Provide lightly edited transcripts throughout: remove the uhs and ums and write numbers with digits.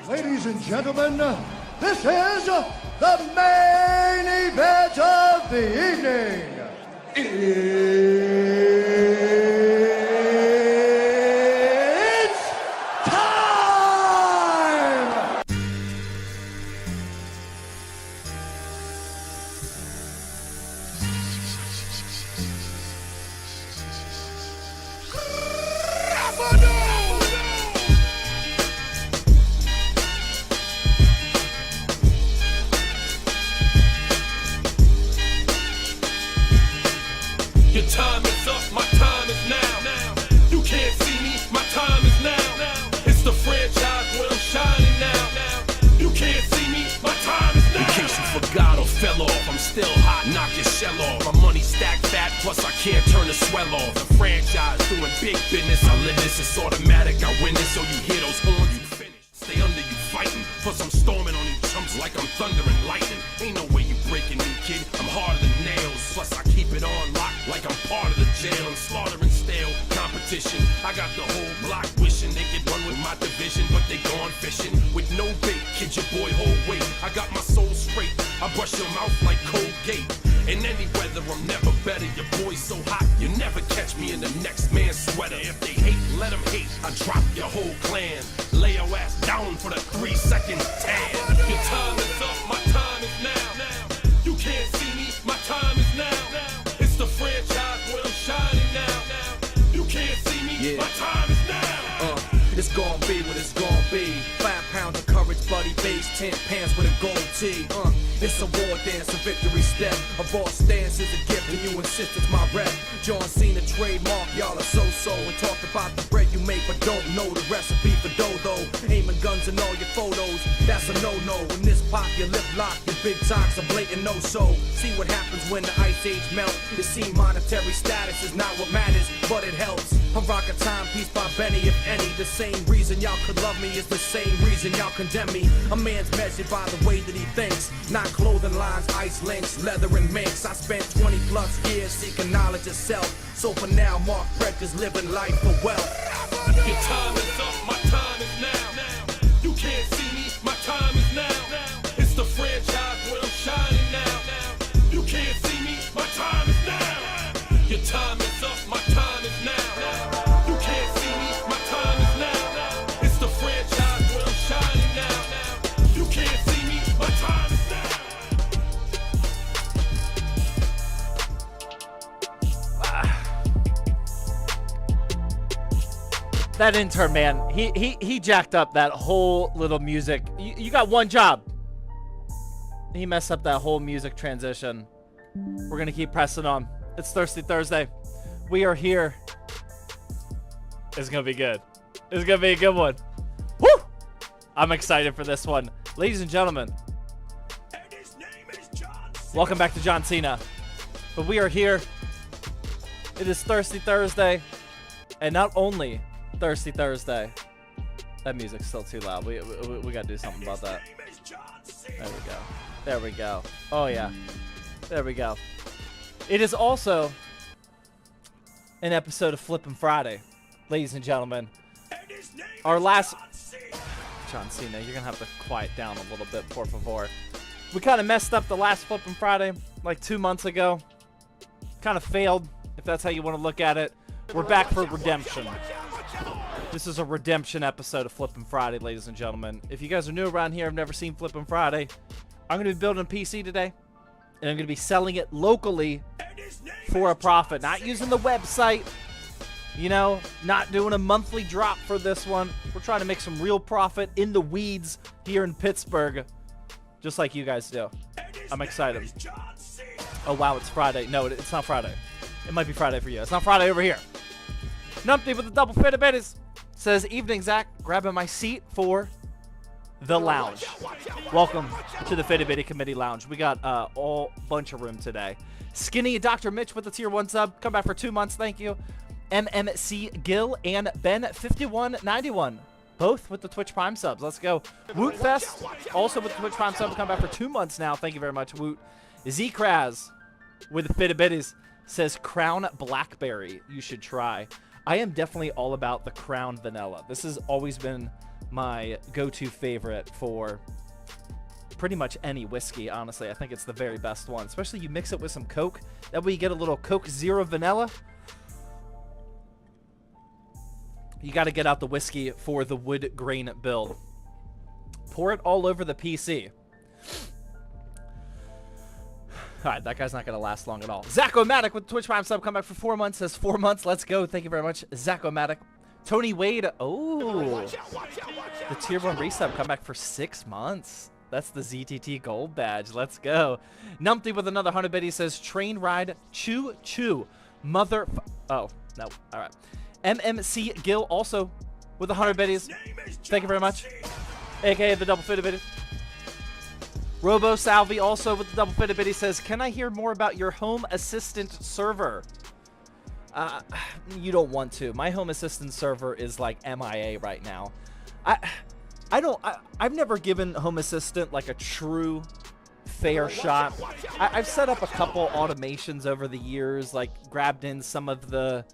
Ladies and gentlemen, this is the main event of the evening. It's time! Your time is up, my time is now. You can't see me, my time is now. It's the franchise where I'm shining now. You can't see me, my time is now. In case you forgot or fell off, I'm still hot, knock your shell off. My money stacked fat, plus I can't turn the swell off. The franchise doing big business, I live this, it's automatic, I win this. So you hear those horns, you finish. Stay under, you fighting, plus I'm storming on you chumps like I'm thunder and lightning. Ain't no way you breaking me, kid, I'm harder than nails. Plus I keep it on lock like I'm part of the jail. I'm slaughtering stale competition. I got the whole block wishing they could run with my division, but they gone fishing with no bait. Kid your boy whole weight. I got my soul straight. I brush your mouth like Colgate. In any weather, I'm never better. Your boy's so hot, you never catch me in the next man's sweater. If they hate, let them hate. I drop your whole clan. Lay your ass down for the 3-second tan. Your time is up, my time is now. You can't see me, my time is now. It's the franchise where I'm shining now. You can't see me, my time is now. It's gon' be what it's gon' be. 5 pounds of courage, buddy, base, 10 pants with a gold tee. It's a war dance, a victory step. A raw stance is a gift, and you insist it's my rep. John Cena trademark, y'all are so-so. And talk about the bread you make, but don't know the recipe for dodo. Aiming guns in all your photos, that's a no-no. When this pop, your lip lock, your big talks a blatant no-so. See what happens when the ice age melt. You see, monetary status is not what matters, but it helps. I rock a timepiece by Benny, if any. The same reason y'all could love me is the same reason y'all condemn me. A man's measured by the way that he thinks, not clothing lines, ice links, leather and minks. I spent 20 plus years seeking knowledge of self. So for now, Mark Prentice living life for wealth. Your time is up, my time is now. You can't see me, my time is now. It's the franchise where I'm shining now. You can't see me, my time is now. Your time is up, my time is now. You can't see me, my time is now. It's the franchise where I'm shining now. You can't see me, my time is now. That intern, man, he jacked up that whole little music. You got one job. He messed up that whole music transition. We're gonna keep pressing on. It's Thirsty Thursday. We are here. It's gonna be good. It's gonna be a good one. Woo! I'm excited for this one. Ladies and gentlemen, welcome back to John Cena. But we are here. It is Thirsty Thursday. And not only Thirsty Thursday. That music's still too loud. We gotta do something about that. There we go. There we go. Oh yeah. There we go. It is also an episode of Flippin' Friday, ladies and gentlemen. Our last... John Cena, you're gonna have to quiet down a little bit, por favor. We kind of messed up the last Flippin' Friday like 2 months ago. Kind of failed, if that's how you want to look at it. We're back for redemption. This is a redemption episode of Flippin' Friday, ladies and gentlemen. If you guys are new around here, have never seen Flippin' Friday, I'm going to be building a PC today, and I'm going to be selling it locally for a profit. Not using the website, you know, not doing a monthly drop for this one. We're trying to make some real profit in the weeds here in Pittsburgh, just like you guys do. I'm excited. Oh, wow, it's Friday. No, it's not Friday. It might be Friday for you. It's not Friday over here. Numpty with the double fitted bitties says, evening, Zach. Grabbing my seat for the lounge. Welcome to the Fitted Bitty Committee Lounge. We got a whole bunch of room today. Skinny Dr. Mitch with the tier 1 sub. Come back for 2 months. Thank you. MMC Gill and Ben5191. Both with the Twitch Prime subs. Let's go. Woot Fest also with the Twitch Prime sub. Come back for 2 months now. Thank you very much, Woot. Z-Kraz with the Fitted Bitties says Crown Blackberry. You should try. I am definitely all about the Crown Vanilla. This has always been my go-to favorite for pretty much any whiskey, honestly. I think it's the very best one. Especially you mix it with some Coke. That way you get a little Coke Zero Vanilla. You got to get out the whiskey for the wood grain build. Pour it all over the PC. All right, that guy's not going to last long at all. Zachomatic with Twitch Prime sub. Come back for 4 months. Says 4 months. Let's go. Thank you very much, Zachomatic. Tony Wade. Oh, the tier 1 resub. Come back for 6 months. That's the ZTT gold badge. Let's go. Numpty with another 100 bit. He says train ride choo choo. Mother. Oh, no. All right. MMC Gill also with 100 biddies. Thank you very much. AKA the double fitted biddies. Robo Salvi also with the double fitted biddy says, can I hear more about your home assistant server? You don't want to. My home assistant server is like MIA right now. I've never given Home Assistant like a true fair shot. I've set up a couple automations over the years, like grabbed in some of the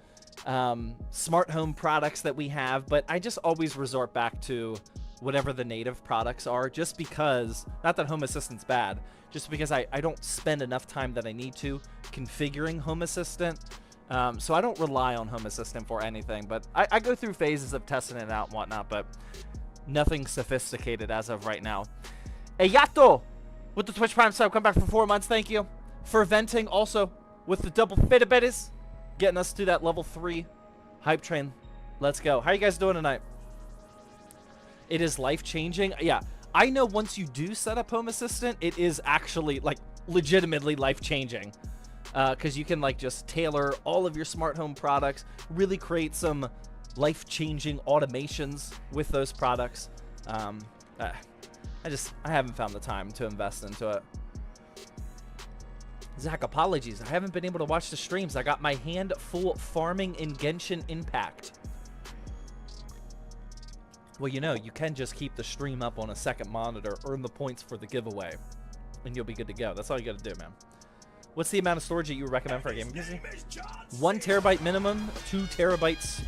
smart home products that we have, but I just always resort back to whatever the native products are, just because, not that Home Assistant's bad, just because I don't spend enough time that I need to configuring Home Assistant. So I don't rely on Home Assistant for anything, but I go through phases of testing it out and whatnot, but nothing sophisticated as of right now. Eyato with the Twitch Prime sub, come back for 4 months, thank you. For venting also with the double fitibitties, getting us to that level 3 hype train. Let's go. How are you guys doing tonight? It is life-changing. Yeah, I know once you do set up Home Assistant, it is actually, like, legitimately life-changing. Because you can, like, just tailor all of your smart home products, really create some life-changing automations with those products. I haven't found the time to invest into it. Zach, apologies. I haven't been able to watch the streams. I got my hand full farming in Genshin Impact. Well, you know, you can just keep the stream up on a second monitor, earn the points for the giveaway, and you'll be good to go. That's all you got to do, man. What's the amount of storage that you would recommend for a gaming PC? 1 terabyte minimum, 2 terabytes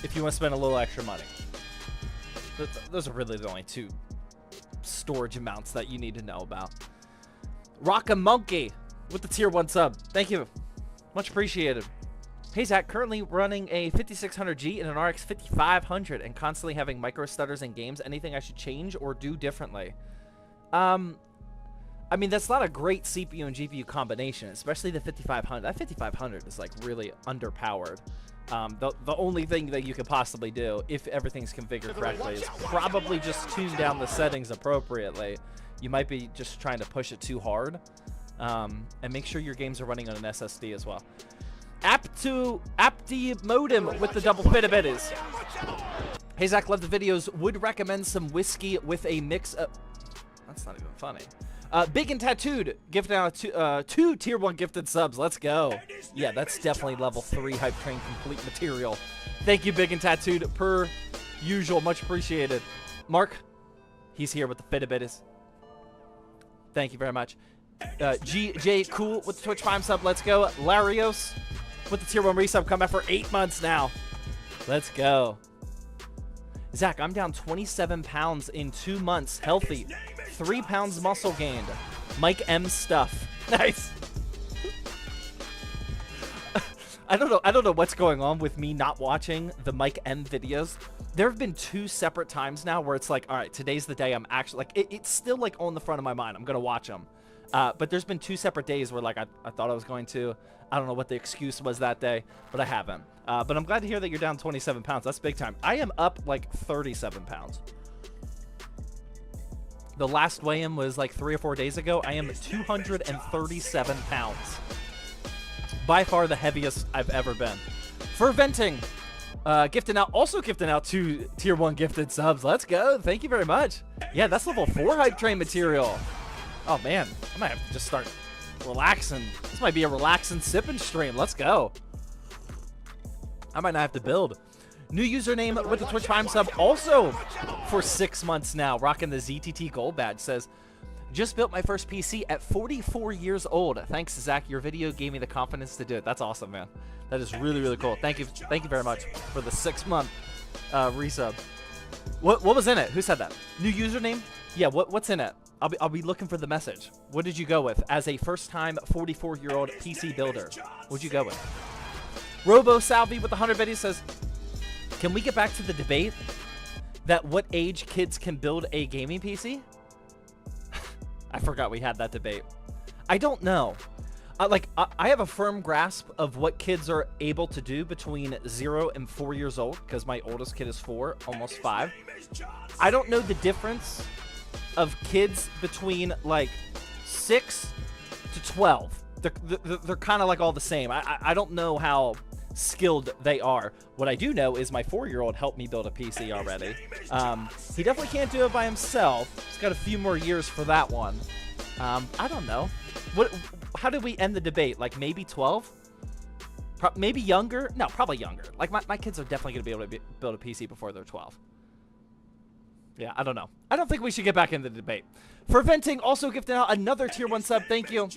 if you want to spend a little extra money. Those are really the only 2 storage amounts that you need to know about. Rock a Monkey with the tier 1 sub. Thank you. Much appreciated. Hey, Zach, currently running a 5600G and an RX 5500 and constantly having micro stutters in games. Anything I should change or do differently? I mean, that's not a great CPU and GPU combination, especially the 5500. That 5500 is, like, really underpowered. The only thing that you could possibly do, if everything's configured correctly, is probably just tune down the settings appropriately. You might be just trying to push it too hard. And make sure your games are running on an SSD as well. Apti Modem with the double fitibitties. Hey, Zach, love the videos. Would recommend some whiskey with a mix of... That's not even funny. Big and Tattooed, gifting out 2 tier 1 gifted subs. Let's go. Yeah, that's definitely level 3 hype train complete material. Thank you, Big and Tattooed, per usual. Much appreciated. Mark, he's here with the fitibitties. Thank you very much. GJ Cool with the Twitch Prime sub. Let's go. Larios with the tier 1 resub. Come back for 8 months now. Let's go. Zach, I'm down 27 pounds in 2 months. Healthy. 3 pounds muscle gained. Mike M stuff. Nice. I don't know what's going on with me not watching the Mike M videos. There have been 2 separate times now where it's like, all right, today's the day I'm actually, like, it's still, like, on the front of my mind. I'm going to watch them. But there's been 2 separate days where, like, I thought I was going to. I don't know what the excuse was that day, but I haven't. But I'm glad to hear that you're down 27 pounds. That's big time. I am up, like, 37 pounds. The last weigh-in was, like, 3 or 4 days ago. I am 237 pounds. By far the heaviest I've ever been. For venting, gifting out 2 tier 1 gifted subs. Let's go. Thank you very much. Yeah, that's level 4 hype train material. Oh, man. I might have to just start relaxing. This might be a relaxing sipping stream. Let's go. I might not have to build. New username with the Twitch Prime sub also for 6 months now. Rocking the ZTT Gold badge. Says, just built my first PC at 44 years old. Thanks, Zach. Your video gave me the confidence to do it. That's awesome, man. That is really, really cool. Thank you very much for the 6-month resub. What was in it? Who said that? New username? Yeah, what's in it? I'll be looking for the message. What did you go with as a first-time 44-year-old PC builder? What'd you go with? Robo Salvi with the 100 biddies says, can we get back to the debate that what age kids can build a gaming PC? I forgot we had that debate. I don't know. I have a firm grasp of what kids are able to do between 0 and 4 years old, because my oldest kid is 4, almost 5. I don't know the difference of kids between, like, 6 to 12. They're kind of, like, all the same. I don't know how skilled they are. What I do know is my 4-year-old helped me build a PC already. He definitely can't do it by himself. He's got a few more years for that one. I don't know. How did we end the debate? Like, maybe 12? Maybe younger? No, probably younger. Like, my kids are definitely going to be able to build a PC before they're 12. Yeah, I don't know. I don't think we should get back into the debate. For venting, also gifting out another tier 1 sub. Thank you.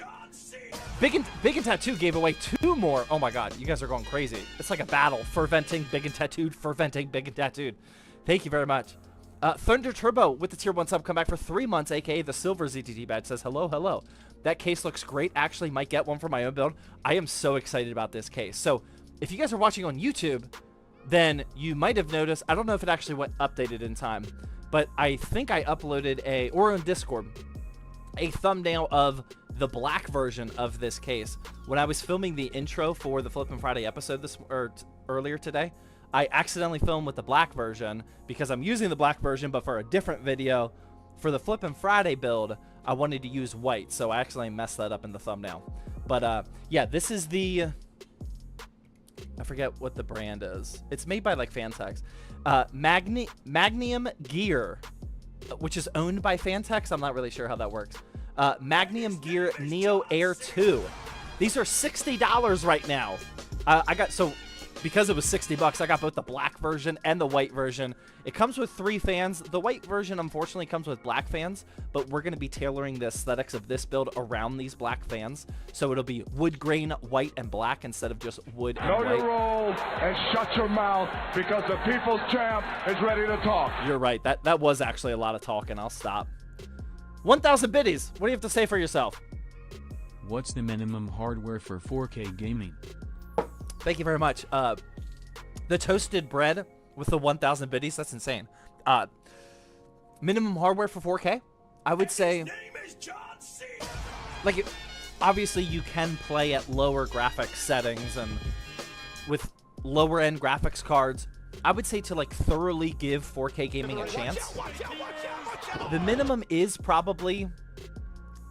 Big and Tattoo gave away 2 more. Oh my god, you guys are going crazy. It's like a battle. For venting, Big and Tattooed. For venting, Big and Tattooed. Thank you very much. Thunder Turbo with the tier 1 sub come back for 3 months, aka the silver ZTT badge, says hello, hello. That case looks great. Actually might get one for my own build. I am so excited about this case. So if you guys are watching on YouTube, then you might have noticed, I don't know if it actually went updated in time, but I think I uploaded or on Discord, a thumbnail of the black version of this case. When I was filming the intro for the Flippin' Friday episode earlier today, I accidentally filmed with the black version because I'm using the black version, but for a different video for the Flippin' Friday build, I wanted to use white, so I accidentally messed that up in the thumbnail. But yeah, this is the, I forget what the brand is. It's made by like Fantex. Magnum Gear, which is owned by Fantex. I'm not really sure how that works. Magnum Gear Neo Air 2. These are $60 right now. Because it was $60, I got both the black version and the white version. It comes with 3 fans. The white version, unfortunately, comes with black fans, but we're going to be tailoring the aesthetics of this build around these black fans. So it'll be wood grain, white, and black instead of just wood and white. Know your role and shut your mouth because the people's champ is ready to talk. You're right. That was actually a lot of talking. I'll stop. 1,000 biddies. What do you have to say for yourself? What's the minimum hardware for 4K gaming? Thank you very much. The toasted bread with the 1,000 biddies, that's insane. Minimum hardware for 4K, I would say, like, obviously you can play at lower graphics settings and with lower end graphics cards. I would say to like thoroughly give 4K gaming a chance, the minimum is probably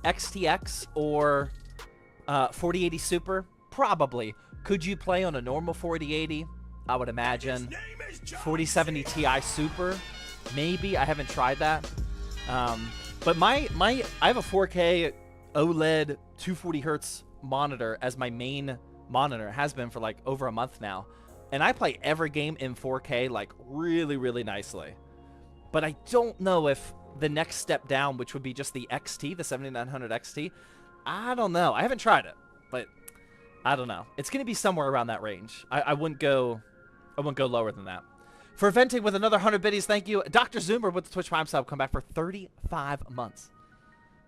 XTX or 4080 Super, probably. Could you play on a normal 4080? I would imagine. 4070 Ti Super, maybe. I haven't tried that. But I have a 4K OLED 240 hertz monitor as my main monitor. It has been for like over a month now. And I play every game in 4K like really, really nicely. But I don't know if the next step down, which would be just the XT, the 7900 XT, I don't know. I haven't tried it, but I don't know. It's going to be somewhere around that range. I wouldn't go lower than that. For venting with another 100 biddies, thank you. Dr. Zoomer with the Twitch Prime sub, come back for 35 months.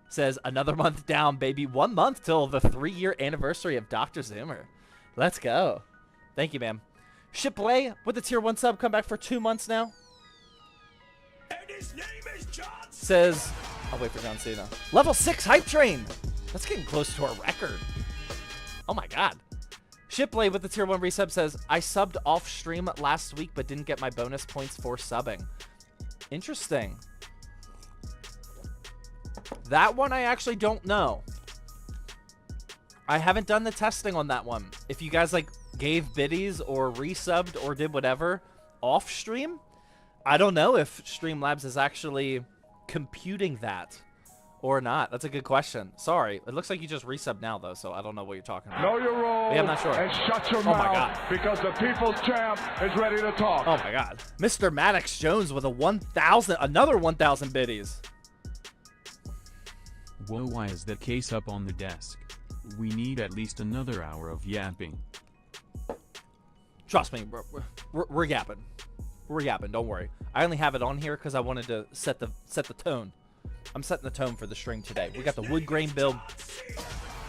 Says another month down, baby. 1 month till the 3-year anniversary of Dr. Zoomer. Let's go. Thank you, ma'am. Shipley with the tier 1 sub, come back for 2 months now. And his name is John. Says, I'll wait for John Cena. Level 6 hype train. That's getting close to a record. Oh my god. Shipley with the tier 1 resub says, I subbed off stream last week but didn't get my bonus points for subbing. Interesting. That one I actually don't know. I haven't done the testing on that one. If you guys like gave biddies or resubbed or did whatever off stream, I don't know if Streamlabs is actually computing that or not. That's a good question. Sorry. It looks like you just resubbed now, though, so I don't know what you're talking about. Know your role Yeah, I'm not sure. and shut your Oh my mouth God. because the people's champ is ready to talk. Oh, my God. Mr. Maddox Jones with a another 1,000 biddies. Whoa, why is that case up on the desk? We need at least another hour of yapping. Trust me, we're yapping. We're yapping, don't worry. I only have it on here because I wanted to set the tone. I'm setting the tone for the stream today. We got the wood grain build.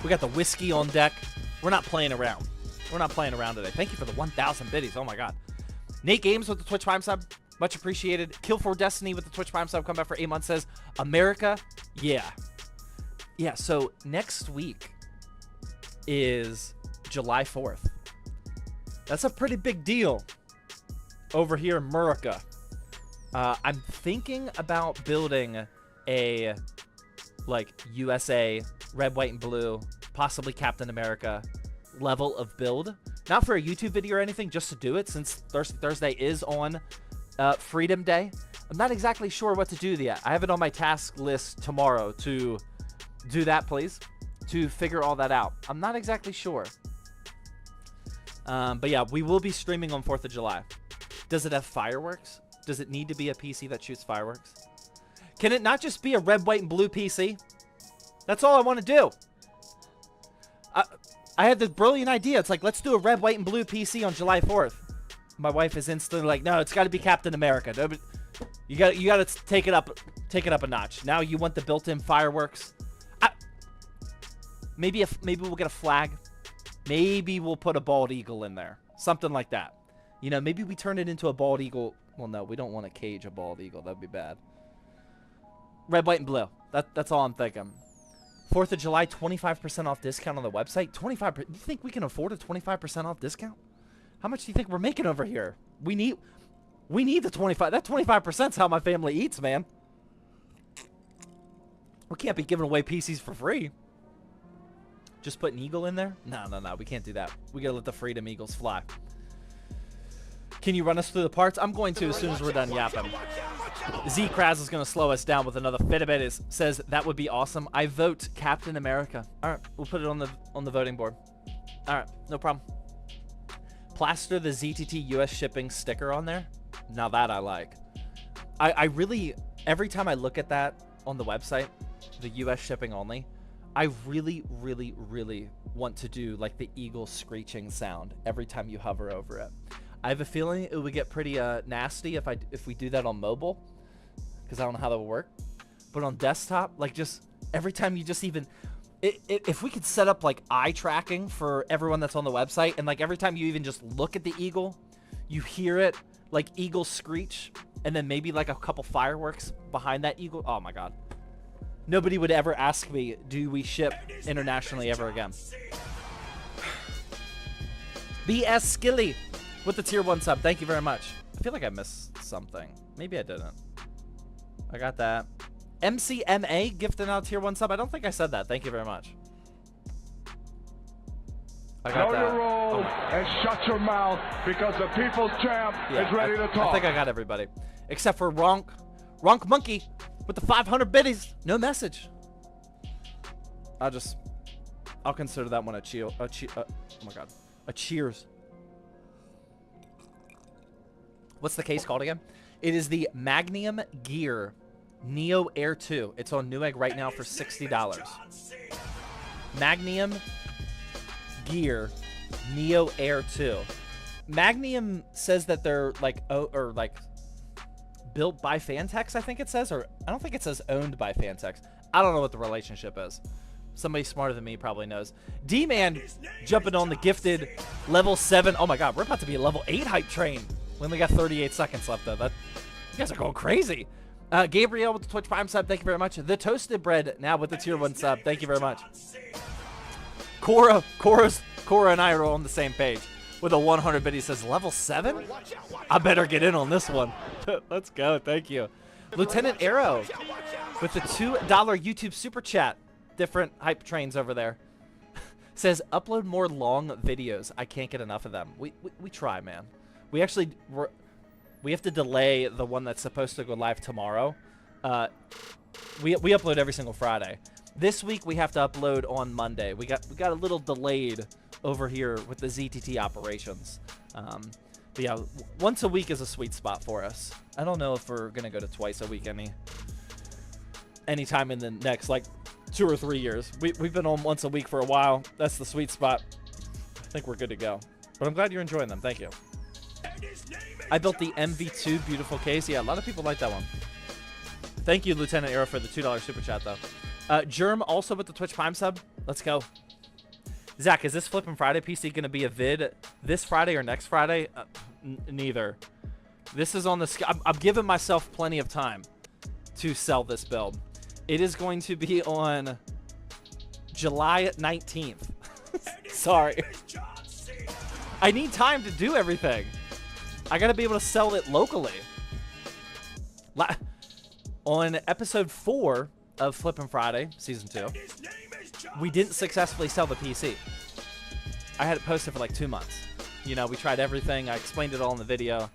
We got the whiskey on deck. We're not playing around. We're not playing around today. Thank you for the 1,000 biddies. Oh, my God. Nate Games with the Twitch Prime sub. Much appreciated. Kill for Destiny with the Twitch Prime sub. Come back for 8 months. Says, America, yeah. Yeah, so next week is July 4th. That's a pretty big deal over here in America. I'm thinking about building a, like, USA, red, white, and blue, possibly Captain America level of build. Not for a YouTube video or anything, just to do it, since Thursday is on Freedom Day. I'm not exactly sure what to do yet. I have it on my task list tomorrow to do that, please, to figure all that out. I'm not exactly sure. But yeah, we will be streaming on 4th of July. Does it have fireworks? Does it need to be a PC that shoots fireworks? Can it not just be a red, white, and blue PC? That's all I want to do. I had this brilliant idea. It's like, let's do a red, white, and blue PC on July 4th. My wife is instantly like, no, it's got to be Captain America. You got to take it up a notch. Now you want the built-in fireworks. Maybe we'll get a flag. Maybe we'll put a bald eagle in there. Something like that. You know, maybe we turn it into a bald eagle. Well, no, we don't want to cage a bald eagle. That'd be bad. Red, white, and blue. That's all I'm thinking. 4th of July, 25% off discount on the website. 25%. You think we can afford a 25% off discount? How much do you think we're making over here? We need the 25. That 25% is how my family eats, man. We can't be giving away PCs for free. Just put an eagle in there? No. We can't do that. We gotta let the Freedom Eagles fly. Can you run us through the parts? I'm going to as soon as we're done yapping. Z Kraz is going to slow us down with another Fitbit. It says that would be awesome. I vote Captain America. All right, we'll put it on the voting board. All right, no problem. Plaster the ZTT US shipping sticker on there. Now that I like. I really, every time I look at that on the website, the US shipping only, I really, really, really want to do like the eagle screeching sound every time you hover over it. I have a feeling it would get pretty nasty if we do that on mobile, because I don't know how that would work. But on desktop, like just every time you just even, if we could set up like eye tracking for everyone that's on the website, and like every time you even just look at the eagle, you hear it like eagle screech, and then maybe like a couple fireworks behind that eagle. Oh my God. Nobody would ever ask me, do we ship internationally ever again? BS Skilly with the tier 1 sub. Thank you very much. I feel like I missed something. Maybe I didn't. I got that. MCMA gifting out tier 1 sub. I don't think I said that. Thank you very much. I got know that. your role and shut your mouth, because the people's champ is ready to talk. I think I got everybody. Except for Ronk Monkey with the 500 biddies. No message. I'll consider that one a oh my God. A cheers. What's the case called again? It is the Magnum Gear Neo Air 2. It's on Newegg right now for $60. Magnum Gear Neo Air 2. Magnum says that they're like built by Fantex, I think it says, or I don't think it says owned by Fantex. I don't know what the relationship is. Somebody smarter than me probably knows. D-Man jumping on the gifted level 7. Oh my God, we're about to be a level 8 hype train. We only got 38 seconds left though. You guys are going crazy. Gabriel with the Twitch Prime sub, thank you very much. The Toasted Bread now with the tier 1 sub, thank you very much. Cora and I are on the same page with a 100 bid. He says level 7. I better get in on this one. Let's go. Thank you, Lieutenant Arrow with the $2 YouTube super chat. Different hype trains over there. Says upload more long videos. I can't get enough of them. We try, man. We have to delay the one that's supposed to go live tomorrow. We upload every single Friday. This week we have to upload on Monday. We got a little delayed over here with the ZTT operations. But yeah, once a week is a sweet spot for us. I don't know if we're gonna go to twice a week anytime in the next like 2 or 3 years. We've been on once a week for a while. That's the sweet spot. I think we're good to go. But I'm glad you're enjoying them. Thank you. I built the MV2 beautiful case. Yeah, a lot of people like that one. Thank you, Lieutenant Arrow, for the $2 super chat, though. Germ also with the Twitch Prime sub. Let's go. Zach, is this Flippin' Friday PC going to be a vid this Friday or next Friday? Neither. This is on the... I'm giving myself plenty of time to sell this build. It is going to be on July 19th. Sorry. I need time to do everything. I got to be able to sell it locally. On episode 4 of Flippin' Friday, season 2, we didn't successfully sell the PC. I had it posted for like 2 months. You know, we tried everything. I explained it all in the video.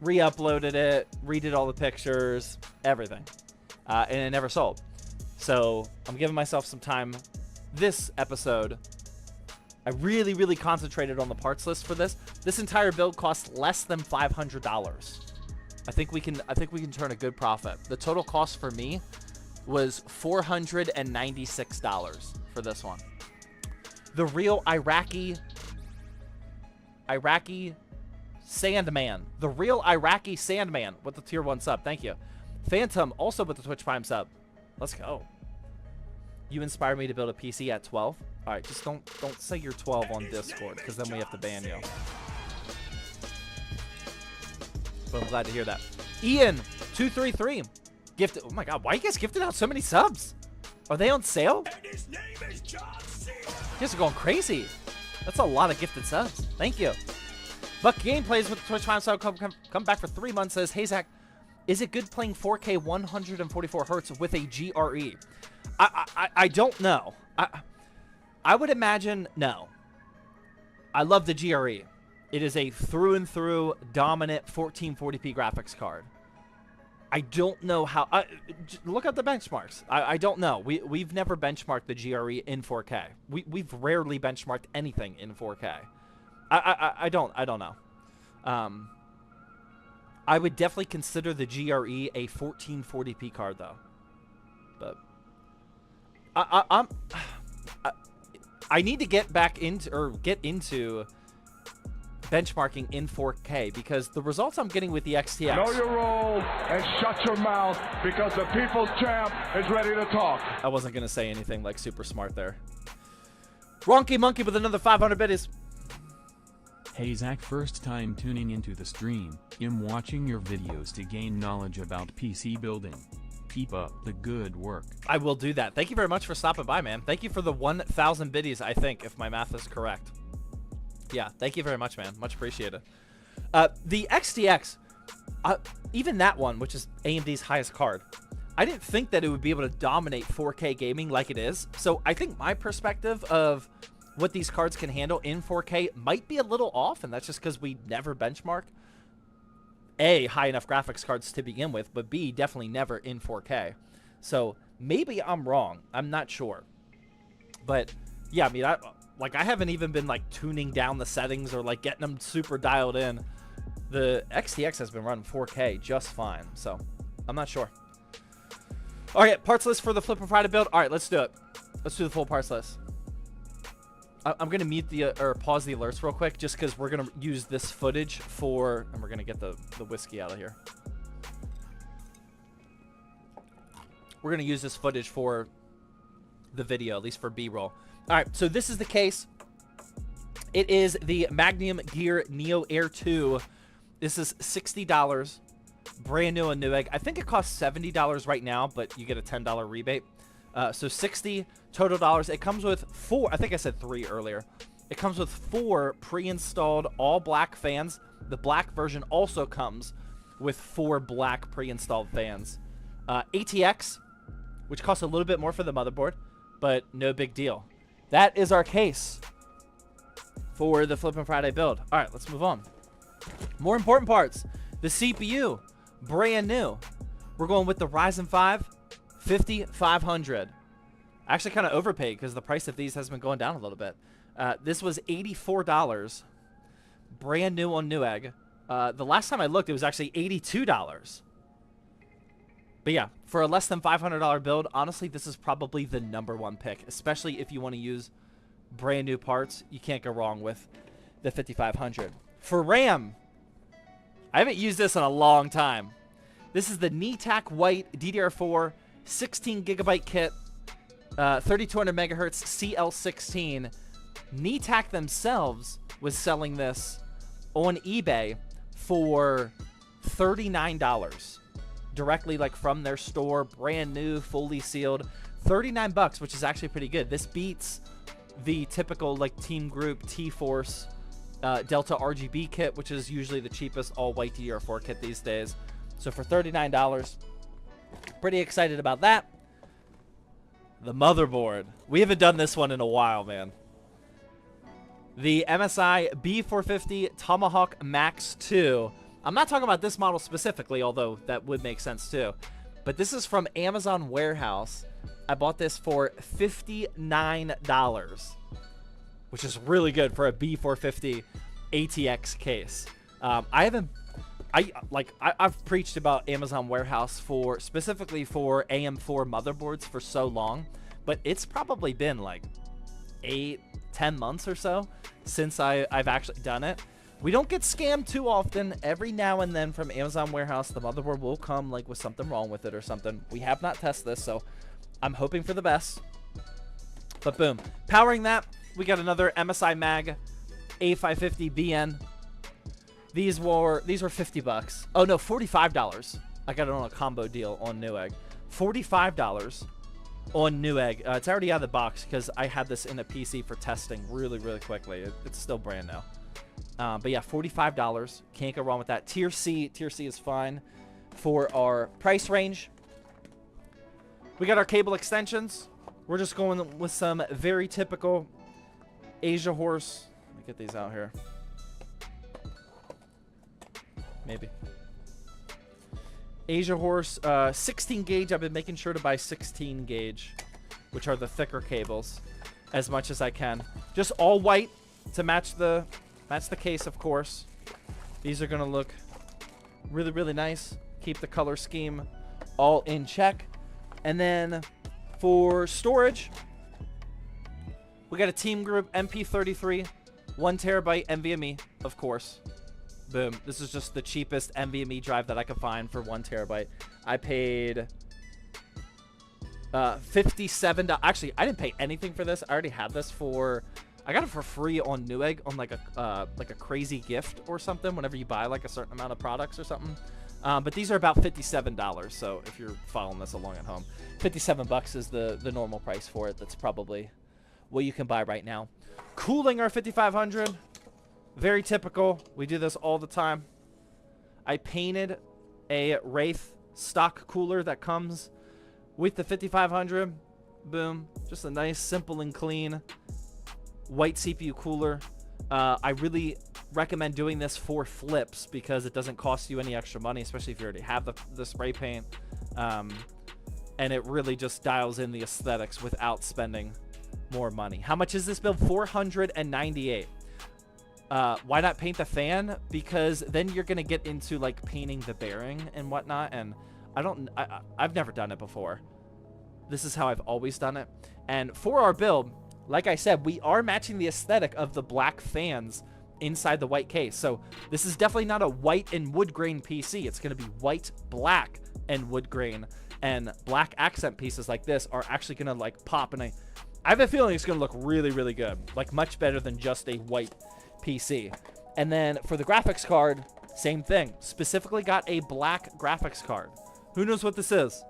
Re-uploaded it, redid all the pictures, everything. And it never sold. So I'm giving myself some time this episode. I really, really concentrated on the parts list for this. This entire build costs less than $500. I think we can turn a good profit. The total cost for me was $496 for this one. The real Iraqi Sandman, the real Iraqi Sandman with the tier 1 sub. Thank you. Phantom also with the Twitch Prime sub. Let's go. You inspired me to build a PC at 12. All right, just don't say you're 12 on Discord, because then we have to ban you. But I'm glad to hear that. Ian233 gifted. Oh my God, why you guys gifted out so many subs? Are they on sale? You guys are going crazy. That's a lot of gifted subs. Thank you. Buck Gameplays with the Twitch Prime sub. Come back for 3 months. Says, hey Zach, is it good playing 4K 144 hertz with a GRE? I don't know. I would imagine no. I love the GRE. It is a through and through dominant 1440p graphics card. I don't know how. Look at the benchmarks. I don't know. We've never benchmarked the GRE in 4K. We've rarely benchmarked anything in 4K. I don't know. I would definitely consider the GRE a 1440p card though. But I need to get back into benchmarking in 4K because the results I'm getting with the XTX. Know your role and shut your mouth because the people's champ is ready to talk. I wasn't gonna say anything like super smart there. Ronky Monkey with another 500 biddies. Hey Zach, first time tuning into the stream. I'm watching your videos to gain knowledge about PC building. Keep up the good work. I will do that. Thank you very much for stopping by, man. Thank you for the 1,000 biddies, I think, if my math is correct. Yeah, thank you very much, man. Much appreciated. The XTX, even that one, which is AMD's highest card, I didn't think that it would be able to dominate 4K gaming like it is. So I think my perspective of what these cards can handle in 4K might be a little off, and that's just because we never benchmark A, high enough graphics cards to begin with, but B, definitely never in 4K. So maybe I'm wrong. I'm not sure. But yeah, I mean, I haven't even been like tuning down the settings or like getting them super dialed in. The XTX has been running 4K just fine, so I'm not sure. All right, parts list for the Flip and Friday build. All right, let's do it. Let's do the full parts list. I'm gonna mute the or pause the alerts real quick, just because we're gonna use this footage for, and we're gonna get the whiskey out of here. We're gonna use this footage for the video, at least for B-roll. All right, so this is the case. It is the Magnum Gear Neo Air 2. This is $60, brand new on Newegg. I think it costs $70 right now, but you get a $10 rebate. So $60 total dollars. It comes with 4, I think I said 3 earlier. It comes with 4 pre-installed all black fans. The black version also comes with 4 black pre-installed fans. ATX, which costs a little bit more for the motherboard, but no big deal. That is our case for the Flippin' Friday build. All right, let's move on. More important parts. The CPU, brand new. We're going with the Ryzen 5 5500. Actually kind of overpaid because the price of these has been going down a little bit. This was $84, brand new on Newegg. The last time I looked, it was actually $82. But yeah, for a less than $500 build, honestly, this is probably the #1 pick, especially if you want to use brand new parts. You can't go wrong with the 5500. For RAM, I haven't used this in a long time. This is the NeTac White DDR4 16 gigabyte kit, 3200 megahertz CL16. NeTac themselves was selling this on eBay for $39. Directly like from their store, brand new, fully sealed. $39, which is actually pretty good. This beats the typical like Team Group T-Force Delta RGB kit, which is usually the cheapest all-white DDR4 kit these days. So for $39, pretty excited about that. The motherboard. We haven't done this one in a while, man. The MSI B450 Tomahawk Max 2. I'm not talking about this model specifically, although that would make sense too. But this is from Amazon Warehouse. I bought this for $59, which is really good for a B450 ATX case. I've preached about Amazon Warehouse for specifically for AM4 motherboards for so long, but it's probably been like 8-10 months or so since I've actually done it. We don't get scammed too often. Every now and then from Amazon warehouse, the motherboard will come like with something wrong with it or something. We have not tested this, so I'm hoping for the best. But boom. Powering that, we got another MSI Mag A550 BN. These were $50. Oh no, $45. I got it on a combo deal on Newegg. $45 on Newegg. It's already out of the box because I had this in a PC for testing really, really quickly. It's still brand new. But yeah, $45. Can't go wrong with that. Tier C is fine for our price range. We got our cable extensions. We're just going with some very typical Asia horse. Let me get these out here. Maybe. Asia horse, 16 gauge. I've been making sure to buy 16 gauge, which are the thicker cables, as much as I can. Just all white to match the case, of course. These are gonna look really, really nice. Keep the color scheme all in check. And then for storage, we got a Team Group MP33, 1 terabyte NVMe, of course. Boom. This is just the cheapest NVMe drive that I could find for 1 terabyte. I paid $57. Actually, I didn't pay anything for this. I already had this for... I got it for free on Newegg on like a crazy gift or something whenever you buy like a certain amount of products or something. But these are about $57. So if you're following this along at home, $57 is the normal price for it. That's probably what you can buy right now. Cooling our 5500. Very typical. We do this all the time. I painted a Wraith stock cooler that comes with the 5500. Boom. Just a nice, simple and clean white CPU cooler. I really recommend doing this for flips because it doesn't cost you any extra money, especially if you already have the spray paint. And it really just dials in the aesthetics without spending more money. How much is this build? $498. Why not paint the fan? Because then you're gonna get into like painting the bearing and whatnot, and I've never done it before. This is how I've always done it. And for our build, like I said, we are matching the aesthetic of the black fans inside the white case. So this is definitely not a white and wood grain PC. It's gonna be white, black, and wood grain. And black accent pieces like this are actually gonna like pop, and I have a feeling it's gonna look really, really good. Like much better than just a white PC. And then for the graphics card, same thing. Specifically got a black graphics card. Who knows what this is?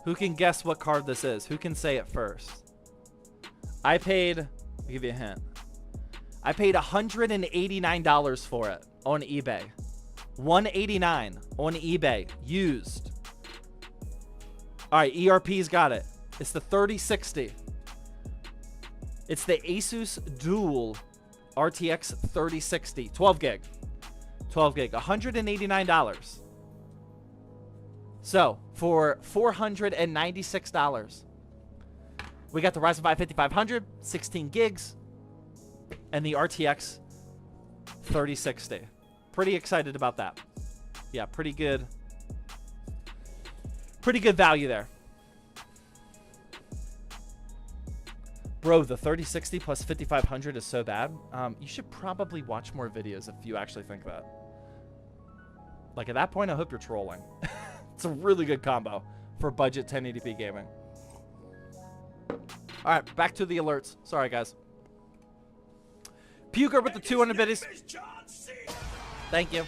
Who can guess what card this is? Who can say it first? I'll give you a hint. I paid $189 for it on eBay. $189 on eBay, used. All right, ERP's got it. It's the 3060. It's the Asus Dual RTX 3060, 12 gig, $189. So for $496, we got the Ryzen 5 5500, 16 gigs, and the RTX 3060. Pretty excited about that. Yeah, pretty good value there. Bro, the 3060 plus 5500 is so bad. You should probably watch more videos if you actually think that. Like, at that point, I hope you're trolling. It's a really good combo for budget 1080p gaming. All right, back to the alerts. Sorry, guys. Puker with the 200 biddies. Thank you.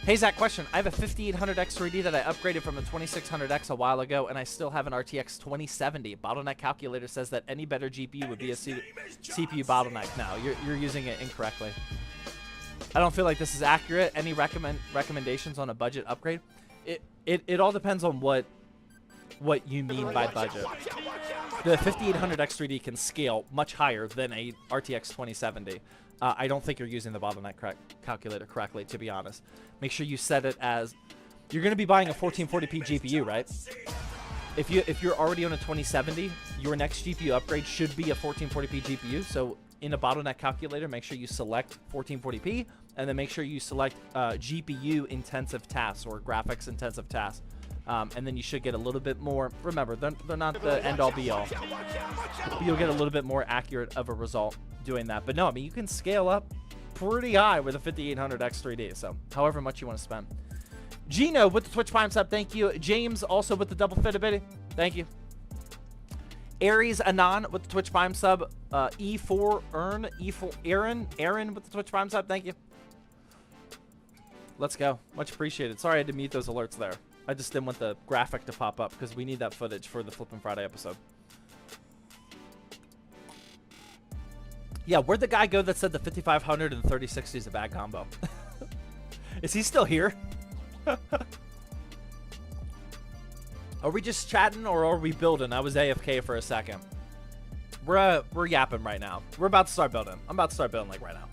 Hey, Zach, question. I have a 5800X 3D that I upgraded from a 2600X a while ago, and I still have an RTX 2070. Bottleneck calculator says that any better GPU would be a CPU bottleneck. No, you're using it incorrectly. I don't feel like this is accurate. Any recommendations on a budget upgrade? It all depends on what you mean by budget. The 5800X 3D can scale much higher than a RTX 2070. I don't think you're using the bottleneck calculator correctly, to be honest. Make sure you set it as... You're going to be buying a 1440p GPU, right? If you're already on a 2070, your next GPU upgrade should be a 1440p GPU. So in a bottleneck calculator, make sure you select 1440p, and then make sure you select GPU intensive tasks or graphics intensive tasks. And then you should get a little bit more. Remember, they're not the end-all be-all. You'll get a little bit more accurate of a result doing that. But no, I mean, you can scale up pretty high with a 5800 X3D. So however much you want to spend. Gino with the Twitch Prime sub, thank you. James also with the double fitability, thank you. Aries Anon with the Twitch Prime sub. E4 Earn, E4 Aaron with the Twitch Prime sub, thank you. Let's go. Much appreciated. Sorry I had to mute those alerts there. I just didn't want the graphic to pop up because we need that footage for the Flippin' Friday episode. Yeah, where'd the guy go that said the 5500 and 3060 is a bad combo? Is he still here? Are we just chatting or are we building? I was AFK for a second. We're yapping right now. We're about to start building. I'm about to start building like right now.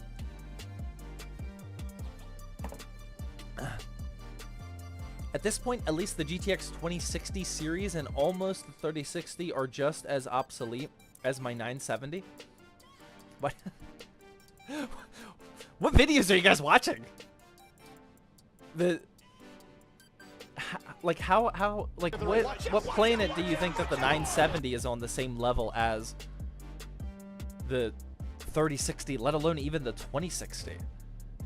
At this point, at least the GTX 2060 series and almost the 3060 are just as obsolete as my 970. What? What videos are you guys watching? What planet do you think that the 970 is on the same level as the 3060, let alone even the 2060?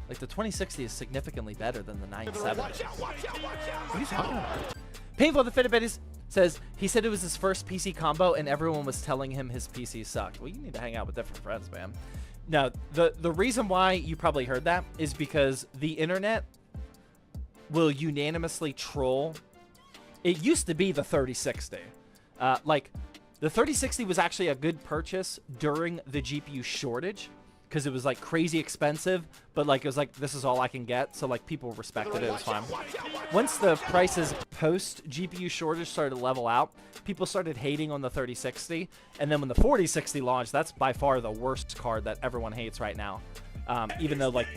Like, the 2060 is significantly better than the 970. What are you talking about? Painful the Fitbit says, he said it was his first PC combo and everyone was telling him his PC sucked. Well, you need to hang out with different friends, man. Now, the reason why you probably heard that is because the internet will unanimously troll. It used to be the 3060. Like, the 3060 was actually a good purchase during the GPU shortage because it was like crazy expensive, but like it was like, this is all I can get. So like people respected it. It was fine. Once the prices post GPU shortage started to level out, people started hating on the 3060. And then when the 4060 launched, that's by far the worst card that everyone hates right now. Even though, like,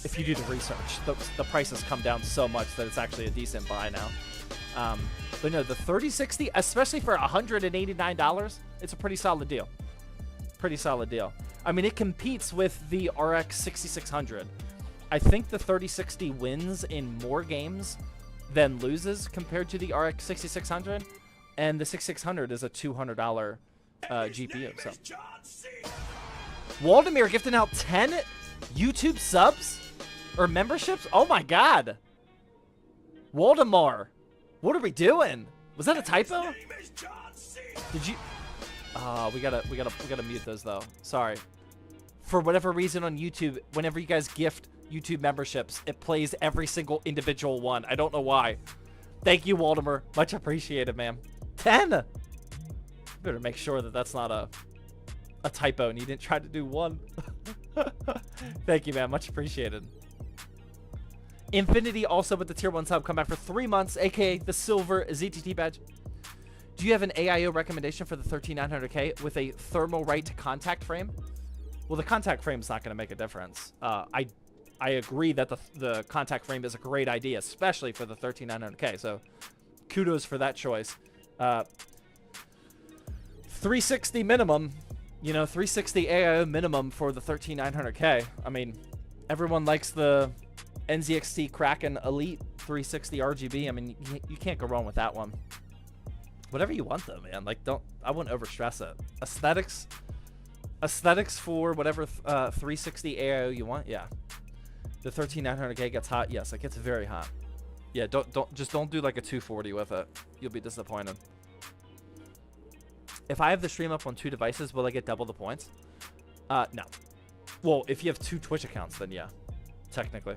if you do the research, the prices come down so much that it's actually a decent buy now. But no, the 3060, especially for $189, it's a pretty solid deal. Pretty solid deal. I mean, it competes with the RX 6600. I think the 3060 wins in more games than loses compared to the RX 6600, and the 6600 is a $200 GPU. So, Waldemir gifting out 10 YouTube subs or memberships. Oh my God, Waldemar, what are we doing? Was that a typo? Did you? We gotta mute those though. Sorry. For whatever reason on YouTube, whenever you guys gift YouTube memberships, it plays every single individual one. I don't know why. Thank you, Waldemar. Much appreciated, man. 10. Better make sure that that's not a typo and you didn't try to do one. Thank you, man. Much appreciated. Infinity also with the tier 1 sub, come back for 3 months, aka the silver ZTT badge. Do you have an AIO recommendation for the 13900K with a Thermalright contact frame? Well, the contact frame is not going to make a difference. I agree that the contact frame is a great idea, especially for the 13900K. So kudos for that choice. 360 minimum, you know, 360 AIO minimum for the 13900K. I mean, everyone likes the NZXT Kraken Elite 360 RGB. I mean, you can't go wrong with that one. Whatever you want though, man. Like, I wouldn't overstress it. Aesthetics for whatever 360 AIO you want. Yeah. The 13900K gets hot. Yes, it gets very hot. Yeah, don't do like a 240 with it. You'll be disappointed. If I have the stream up on 2 devices, will I get double the points? No. Well, if you have 2 Twitch accounts, then yeah, technically.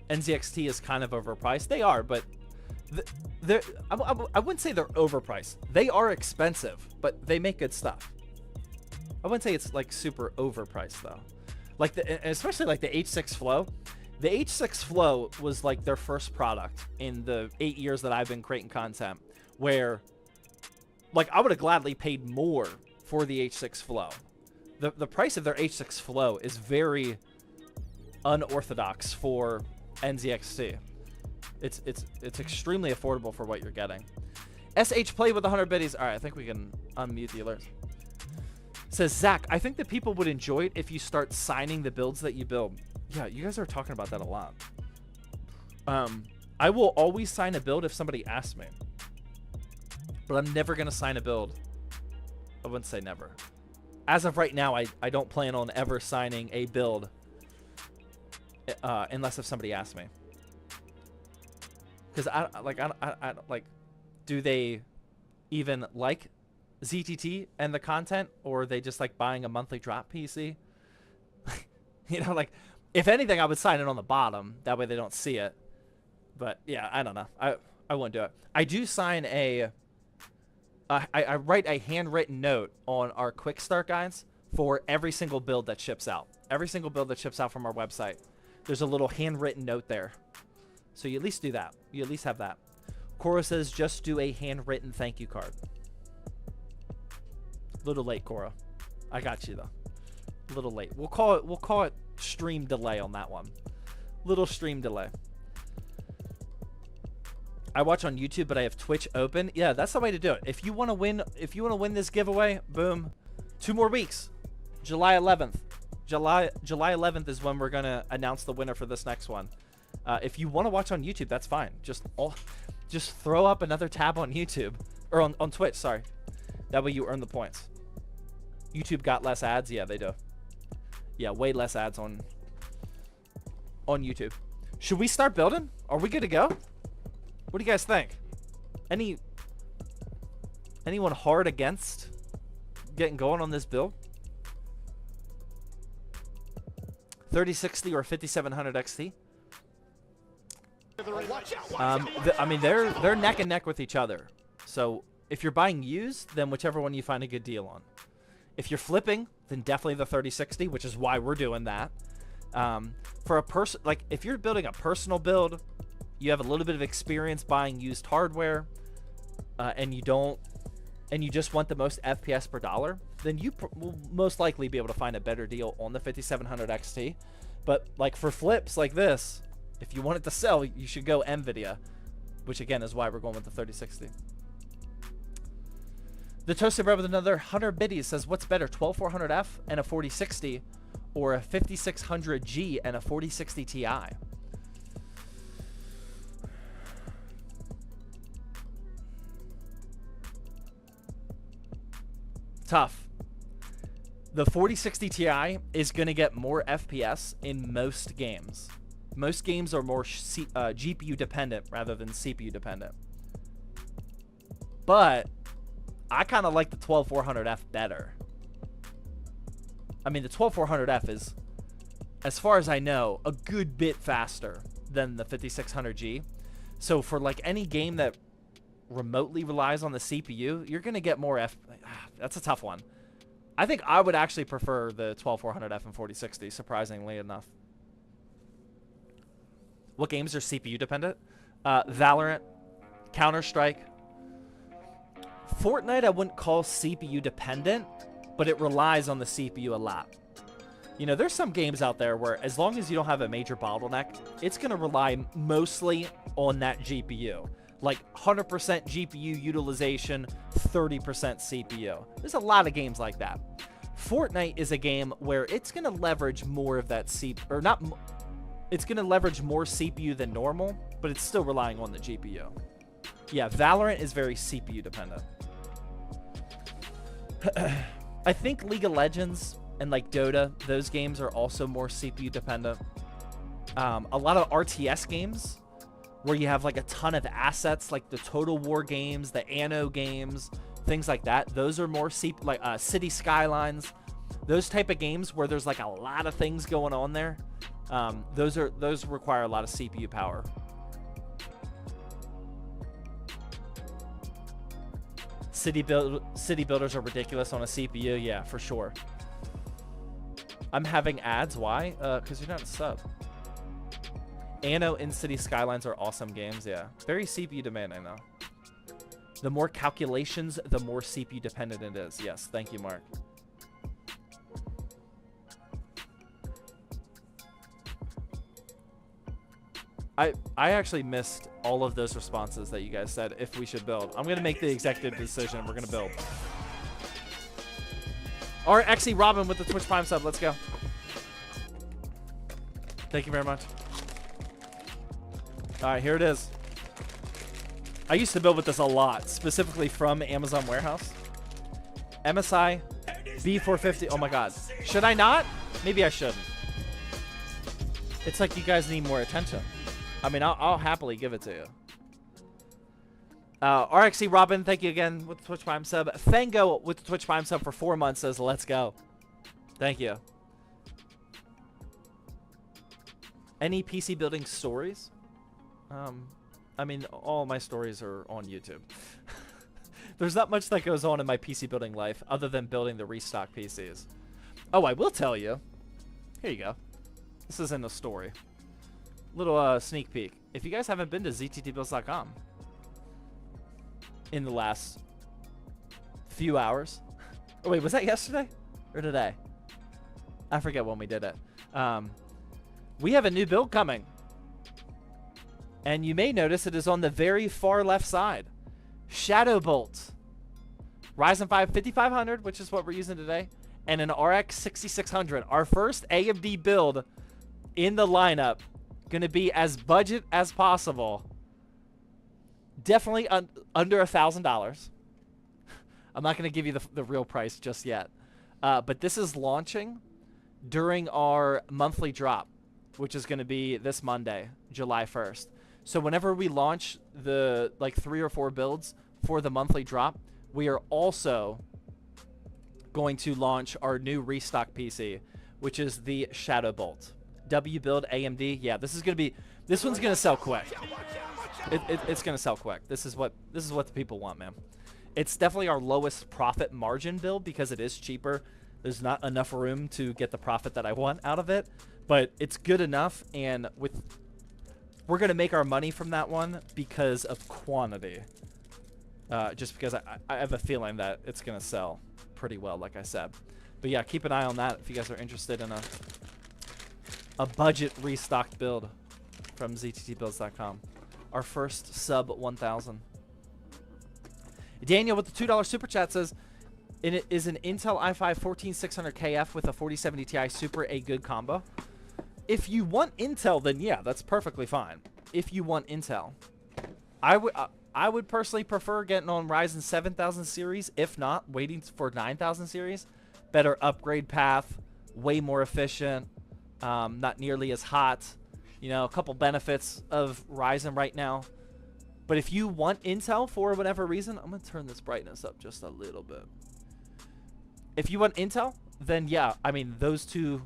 NZXT is kind of overpriced. They are, but I wouldn't say they're overpriced. They are expensive, but they make good stuff. I wouldn't say it's like super overpriced though. Like especially like the H6 Flow. The H6 Flow was like their first product in the 8 years that I've been creating content, where like I would have gladly paid more for the H6 Flow. The price of their H6 Flow is very unorthodox for NZXT. It's extremely affordable for what you're getting. SH Play with 100 biddies. All right, I think we can unmute the alerts. Says Zach, I think that people would enjoy it if you start signing the builds that you build. Yeah, you guys are talking about that a lot. I will always sign a build if somebody asks me. But I'm never going to sign a build. I wouldn't say never. As of right now, I don't plan on ever signing a build unless if somebody asks me. Because I like, do they even like ZTT and the content, or are they just like buying a monthly drop PC? You know, like, if anything, I would sign it on the bottom. That way they don't see it. But yeah, I don't know. I wouldn't do it. I do sign a. I write a handwritten note on our quick start guides for every single build that ships out. Every single build that ships out from our website. There's a little handwritten note there. So you at least do that. You at least have that. Cora says just do a handwritten thank you card. A little late, Cora. I got you though. A little late. We'll call it stream delay on that one. Little stream delay. I watch on YouTube, but I have Twitch open. Yeah, that's the way to do it. If you want to win, this giveaway, boom, 2 more weeks. July 11th. July 11th is when we're gonna announce the winner for this next one. If you want to watch on YouTube, that's fine. Just throw up another tab on YouTube or on Twitch. Sorry, that way you earn the points. YouTube got less ads. Yeah, they do. Yeah, way less ads on YouTube. Should we start building? Are we good to go? What do you guys think? Anyone hard against getting going on this build? 3060 or 5700 XT? I mean, they're neck and neck with each other. So if you're buying used, then whichever one you find a good deal on. If you're flipping, then definitely the 3060, which is why we're doing that. For a person, like if you're building a personal build, you have a little bit of experience buying used hardware, and you just want the most FPS per dollar, then you will most likely be able to find a better deal on the 5700 XT. But like for flips like this, if you want it to sell, you should go NVIDIA, which again is why we're going with the 3060. The Toasted Bread with another 100 biddies says, what's better, 12400F and a 4060, or a 5600G and a 4060 Ti? Tough. The 4060 Ti is going to get more FPS in most games. Most games are more GPU dependent rather than CPU dependent. But I kind of like the 12400F better. I mean, the 12400F is, as far as I know, a good bit faster than the 5600G. So for like any game that remotely relies on the CPU, you're going to get more That's a tough one. I think I would actually prefer the 12400F and 4060, surprisingly enough. What games are CPU dependent? Valorant, Counter-Strike. Fortnite I wouldn't call CPU dependent, but it relies on the CPU a lot. You know, there's some games out there where as long as you don't have a major bottleneck, it's going to rely mostly on that GPU. Like 100% GPU utilization, 30% CPU. There's a lot of games like that. Fortnite is a game where it's going to leverage more of that it's going to leverage more CPU than normal, but it's still relying on the GPU. Yeah, Valorant is very CPU dependent. I think League of Legends and like Dota, those games are also more CPU dependent. A lot of RTS games where you have like a ton of assets, like the Total War games, the Anno games, things like that. Those are more like City Skylines, those type of games where there's like a lot of things going on there. Those require a lot of CPU power. City builders are ridiculous on a CPU. Yeah, for sure. I'm having ads. Why? Because you're not a sub. Anno and City Skylines are awesome games. Yeah, very CPU demanding though. The more calculations, the more CPU dependent it is. Yes, thank you, Mark. I actually missed all of those responses that you guys said if we should build. I'm going to make the executive decision. We're going to build. All right, XE Robin with the Twitch Prime sub. Let's go. Thank you very much. All right, here it is. I used to build with this a lot, specifically from Amazon Warehouse. MSI B450. Oh my God. Should I not? Maybe I shouldn't. It's like you guys need more attention. I mean, I'll happily give it to you. RXC Robin, thank you again with the Twitch Prime sub. Fango with the Twitch Prime sub for 4 months says, let's go. Thank you. Any PC building stories? I mean, all my stories are on YouTube. There's not much that goes on in my PC building life other than building the restock PCs. Oh, I will tell you. Here you go. This isn't a story. Little sneak peek. If you guys haven't been to zttbuilds.com in the last few hours. Oh, wait, was that yesterday or today? I forget when we did it. We have a new build coming. And you may notice it is on the very far left side. Shadow Bolt. Ryzen 5 5500, which is what we're using today. And an RX 6600. Our first AMD build in the lineup. Going to be as budget as possible. Definitely under $1,000. I'm not going to give you the real price just yet. But this is launching during our monthly drop, which is going to be this Monday, July 1st. So whenever we launch the like 3 or 4 builds for the monthly drop, we are also going to launch our new restock PC, which is the Shadow Bolt. W build AMD. Yeah, this one's gonna sell quick. It's gonna sell quick. This is what the people want, man. It's definitely our lowest profit margin build because it is cheaper. There's not enough room to get the profit that I want out of it, but it's good enough, and we're gonna make our money from that one because of quantity. Just because I have a feeling that it's gonna sell pretty well, like I said. But yeah, keep an eye on that if you guys are interested in a budget restocked build from zttbuilds.com. Our first sub 1,000. Daniel with the $2 super chat says, it is an Intel i5 14600KF with a 4070 Ti Super a good combo? If you want Intel, then yeah, that's perfectly fine. If you want Intel, I would personally prefer getting on Ryzen 7000 series. If not, waiting for 9000 series. Better upgrade path, way more efficient, not nearly as hot. You know, a couple benefits of Ryzen right now. But if you want Intel for whatever reason, I'm gonna turn this brightness up just a little bit. If you want Intel, then yeah, I mean those two.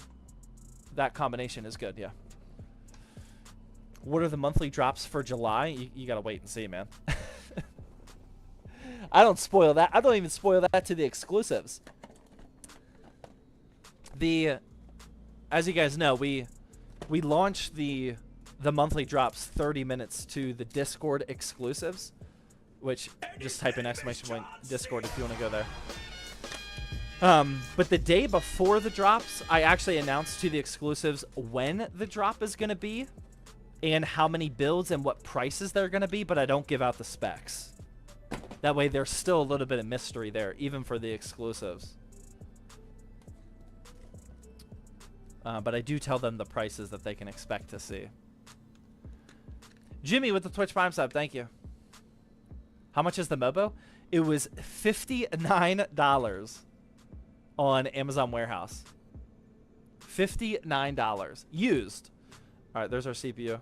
That combination is good, yeah. What are the monthly drops for July? You gotta wait and see, man. I don't spoil that. I don't even spoil that to the exclusives. As you guys know, we launched the monthly drops 30 minutes to the Discord exclusives, which just type in ! Discord if you want to go there. But the day before the drops, I actually announced to the exclusives when the drop is going to be and how many builds and what prices they're going to be, but I don't give out the specs. That way there's still a little bit of mystery there, even for the exclusives. But I do tell them the prices that they can expect to see. Jimmy with the Twitch Prime sub, thank you. How much is the Mobo? It was $59 on Amazon Warehouse. $59 used. All right, there's our CPU.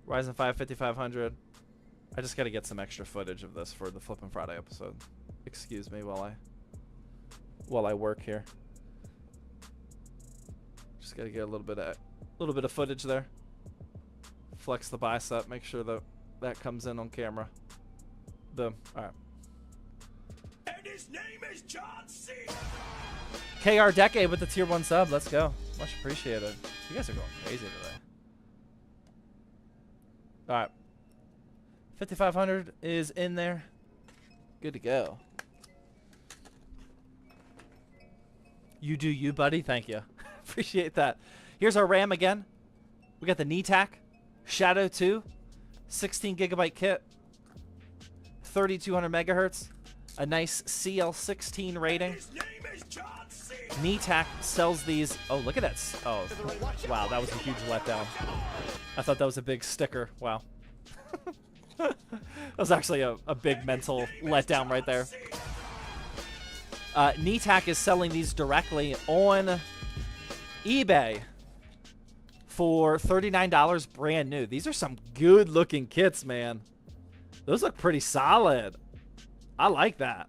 Ryzen 5 5500. I just got to get some extra footage of this for the Flippin' Friday episode. Excuse me while I work here. Just got to get a little bit of footage there. Flex the bicep, make sure that comes in on camera. Boom. All right. And his name is John C. KR Decade with the tier 1 sub. Let's go. Much appreciated. You guys are going crazy today. All right. 5500 is in there. Good to go. You do you, buddy. Thank you. Appreciate that. Here's our RAM again. We got the NETAC Shadow 2, 16 gigabyte kit, 3200 megahertz, a nice CL16 rating. His name is John C. NeTac sells these. Oh, look at that. Oh, wow. That was a huge letdown. I thought that was a big sticker. Wow. That was actually a big mental letdown right there. NeTac is selling these directly on eBay for $39 brand new. These are some good looking kits, man. Those look pretty solid. I like that.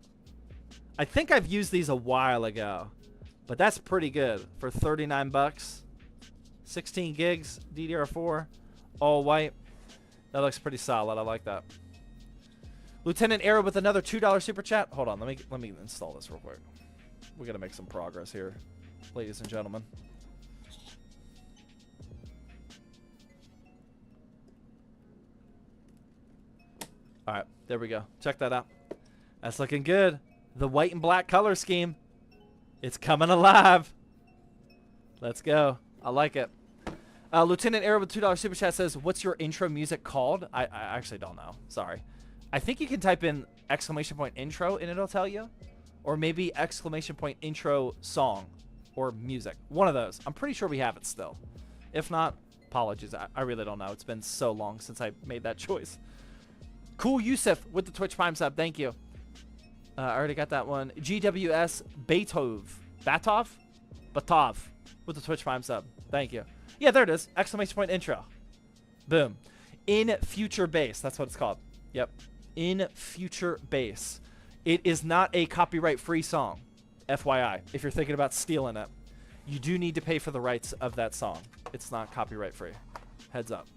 I think I've used these a while ago, but that's pretty good for 39 bucks. 16 gigs, DDR4, all white. That looks pretty solid. I like that. Lieutenant Arrow with another $2 super chat. Hold on, let me install this real quick. We gotta make some progress here, ladies and gentlemen. All right, there we go. Check that out. That's looking good. The white and black color scheme. It's coming alive. Let's go. I like it. Lieutenant Arrow with $2 super chat says, "What's your intro music called?" I actually don't know. Sorry. I think you can type in !intro and it'll tell you, or maybe !intro song or music. One of those. I'm pretty sure we have it still. If not, apologies. I really don't know. It's been so long since I made that choice. Cool Yusuf with the Twitch Prime sub. Thank you. I already got that one. GWS Batov with the Twitch Prime sub. Thank you. Yeah, there it is. !intro. Boom. In future base. That's what it's called. Yep. In future base. It is not a copyright free song. FYI. If you're thinking about stealing it, you do need to pay for the rights of that song. It's not copyright free. Heads up.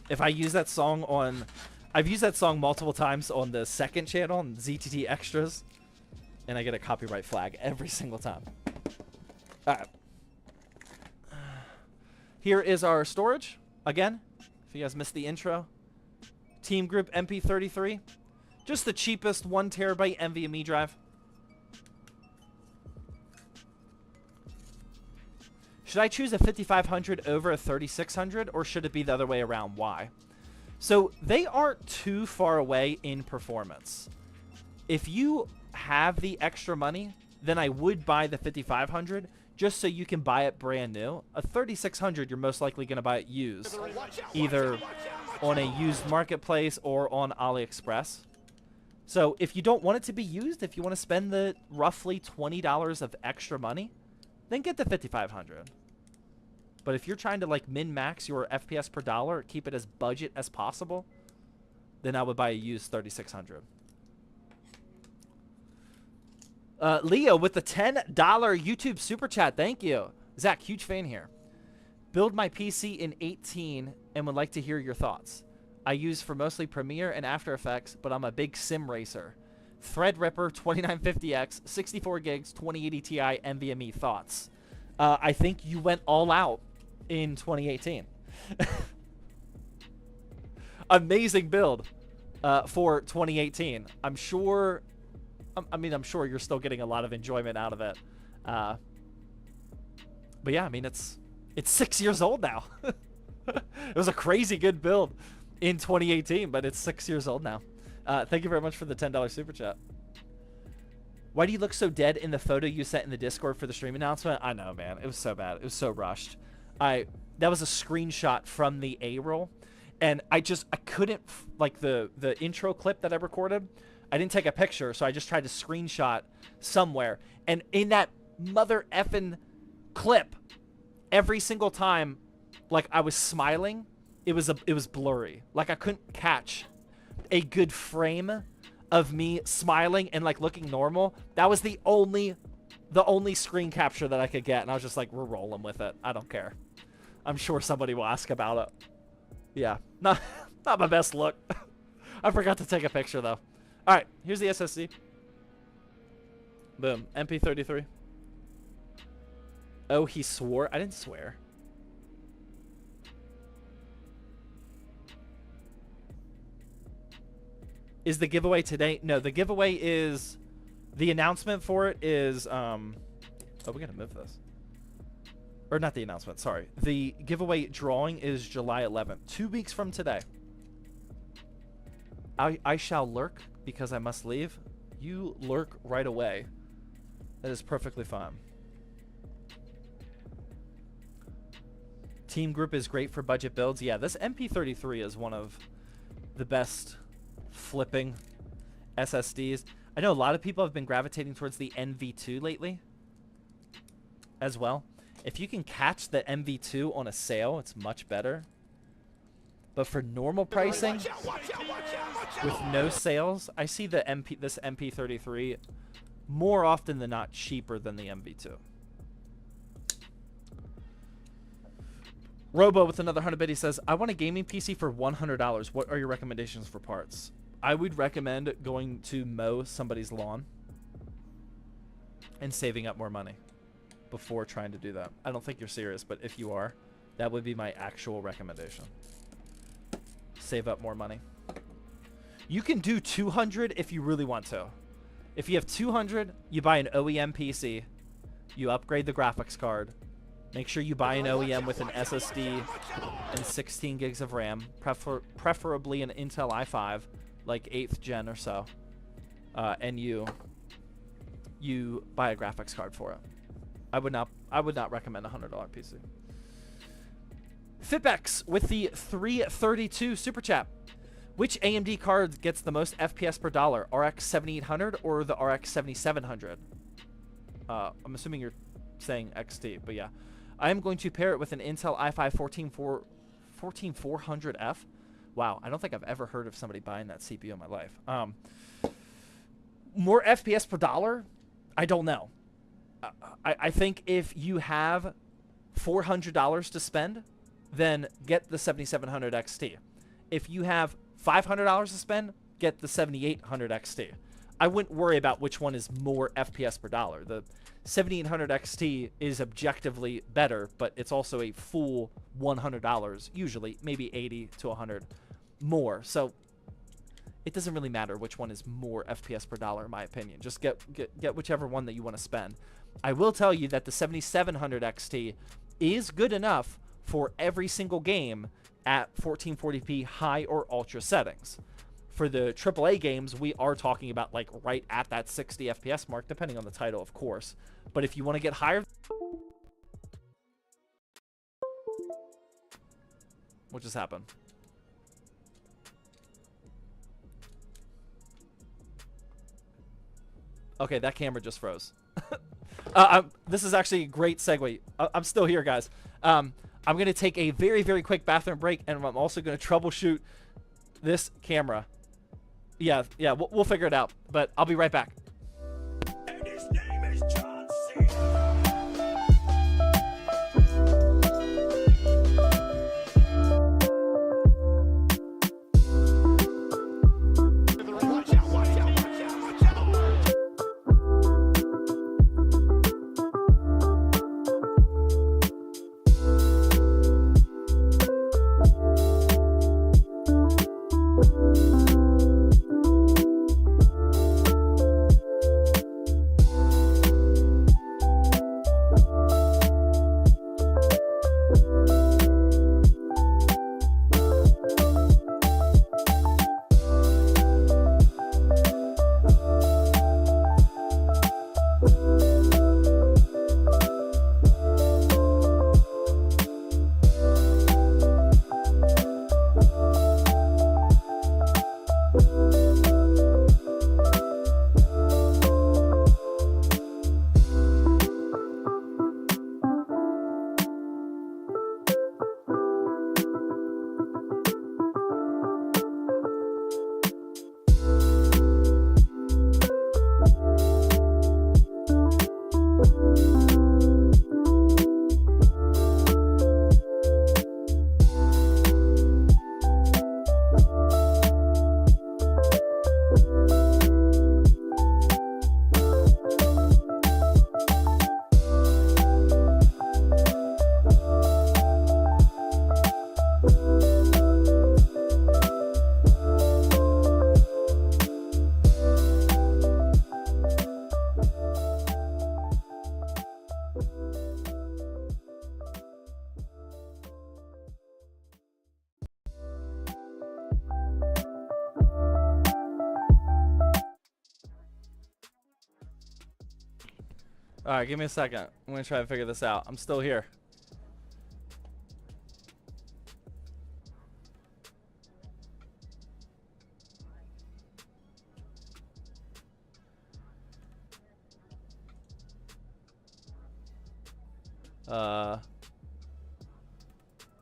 If I use that song on... I've used that song multiple times on the second channel, on ZTT Extras, and I get a copyright flag every single time. Alright. Here is our storage. Again, if you guys missed the intro. Team Group MP33. Just the cheapest 1 terabyte NVMe drive. Should I choose a 5500 over a 3600, or should it be the other way around? Why? So they aren't too far away in performance. If you have the extra money, then I would buy the 5500 just so you can buy it brand new. A 3600, you're most likely going to buy it used, either on a used marketplace or on AliExpress. So if you don't want it to be used, if you want to spend the roughly $20 of extra money, then get the 5500. But if you're trying to like min-max your FPS per dollar, keep it as budget as possible, then I would buy a used 3600. Leo with the $10 YouTube super chat. Thank you. Zach, huge fan here. Build my PC in 18 and would like to hear your thoughts. I use for mostly Premiere and After Effects, but I'm a big sim racer. Threadripper 2950X, 64 gigs, 2080 Ti, NVMe thoughts. I think you went all out in 2018. Amazing build for 2018. I'm sure you're still getting a lot of enjoyment out of it. But yeah, I mean, it's 6 years old now. It was a crazy good build in 2018, but it's 6 years old now. Thank you very much for the $10 super chat. Why do you look so dead in the photo you sent in the Discord for the stream announcement? I know, man. It was so bad. It was so rushed. That was a screenshot from the A-roll, and I couldn't, like, the intro clip that I recorded, I didn't take a picture, so I just tried to screenshot somewhere. And in that mother effing clip, every single time, like, I was smiling, it was blurry. Like, I couldn't catch a good frame of me smiling and like looking normal. That was the only screen capture that I could get, and I was just like, we're rolling with it. I don't care. I'm sure somebody will ask about it. Yeah, not my best look. I forgot to take a picture though. All right, here's the SSD. Boom, MP33. Oh, he swore. I didn't swear. Is the giveaway today? No, the giveaway is... The announcement for it is... Oh, we gotta move this. Or not the announcement, sorry. The giveaway drawing is July 11th. 2 weeks from today. I shall lurk because I must leave. you lurk right away, that is perfectly fine. Team Group is great for budget builds. Yeah, this MP33 is one of the best flipping SSDs. I know a lot of people have been gravitating towards the NV2 lately as well. If you can catch the MV2 on a sale, it's much better. But for normal pricing, with no sales, I see the this MP33 more often than not cheaper than the MV2. Robo with another 100 bit, he says, I want a gaming PC for $100. What are your recommendations for parts? I would recommend going to mow somebody's lawn and saving up more money before trying to do that. I don't think you're serious, but if you are, that would be my actual recommendation. Save up more money. You can do 200 if you really want to. If you have 200, you buy an OEM PC, you upgrade the graphics card, make sure you buy an OEM with an SSD and 16 gigs of RAM, preferably an Intel i5, like 8th gen or so, and you buy a graphics card for it. I would not recommend a $100 PC. Fitbex with the 332 super chat. Which AMD card gets the most FPS per dollar, RX 7800 or the RX 7700? I'm assuming you're saying XT, but yeah. I am going to pair it with an Intel i5 14400F. Wow, I don't think I've ever heard of somebody buying that CPU in my life. More FPS per dollar? I don't know. I think if you have $400 to spend, then get the 7700 XT. If you have $500 to spend, get the 7800 XT. I wouldn't worry about which one is more FPS per dollar. The 7800 XT is objectively better, but it's also a full $100, usually, maybe 80 to 100 more. So it doesn't really matter which one is more FPS per dollar, in my opinion. Just get whichever one that you want to spend. I will tell you that the 7700 XT is good enough for every single game at 1440p high or ultra settings. For the AAA games, we are talking about like right at that 60 FPS mark, depending on the title, of course. But if you want to get higher... What just happened? Okay, that camera just froze. This is actually a great segue. I'm still here, guys. I'm going to take a very, very quick bathroom break, and I'm also going to troubleshoot this camera. Yeah, we'll figure it out, but I'll be right back. And his name is John C. Watch out, watch out, watch out, watch out. All right, give me a second. I'm gonna try to figure this out. I'm still here.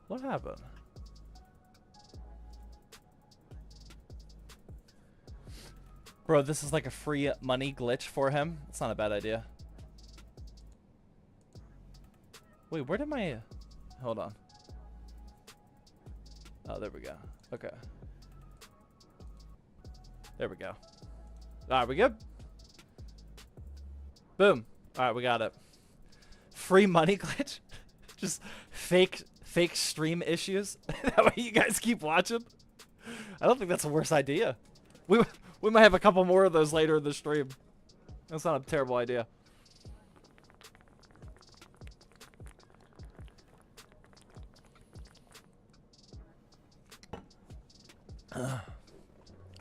What happened? Bro, this is like a free money glitch for him. It's not a bad idea. Wait, where did my... Hold on. Oh, there we go. Okay. There we go. Alright, we good? Boom. Alright, we got it. Free money glitch? Just fake stream issues? That way you guys keep watching? I don't think that's the worst idea. We might have a couple more of those later in the stream. That's not a terrible idea.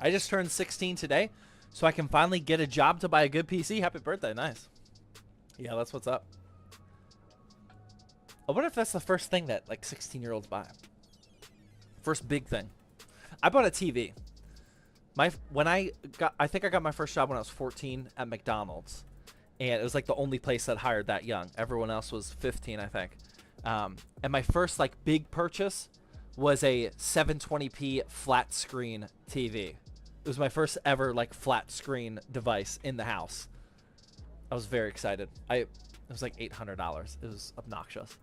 I just turned 16 today, so I can finally get a job to buy a good PC. Happy birthday. Nice. Yeah, that's what's up. I wonder if that's the first thing that, like, 16-year-olds buy. First big thing. I bought a TV. I think I got my first job when I was 14 at McDonald's. And it was, like, the only place that hired that young. Everyone else was 15, I think. And my first, like, big purchase was a 720p flat screen TV. It was my first ever, like, flat screen device in the house. I was very excited. It was like $800. It was obnoxious.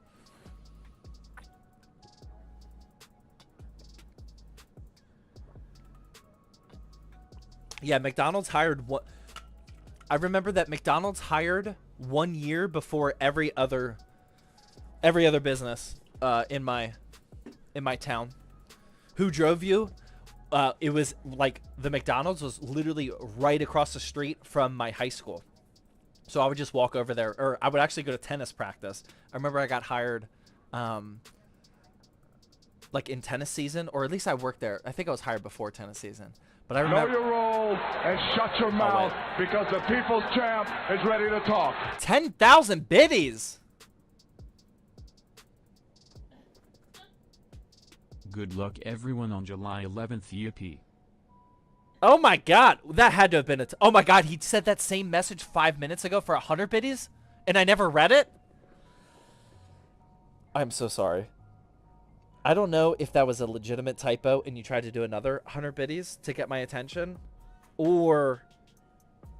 Yeah, McDonald's hired what? I remember that McDonald's hired 1 year before every other business in my town. Who drove you? It was like the McDonald's was literally right across the street from my high school. So I would just walk over there, or I would actually go to tennis practice. I remember I got hired like in tennis season, or at least I worked there. I think I was hired before tennis season. But I remember... Know your role and shut your mouth because the people's champ is ready to talk. 10,000 biddies! Good luck everyone on July 11th, Yappin. Oh my god, that had to have been a... Oh my god, he said that same message 5 minutes ago for 100 biddies? And I never read it? I'm so sorry. I don't know if that was a legitimate typo and you tried to do another 100 biddies to get my attention, or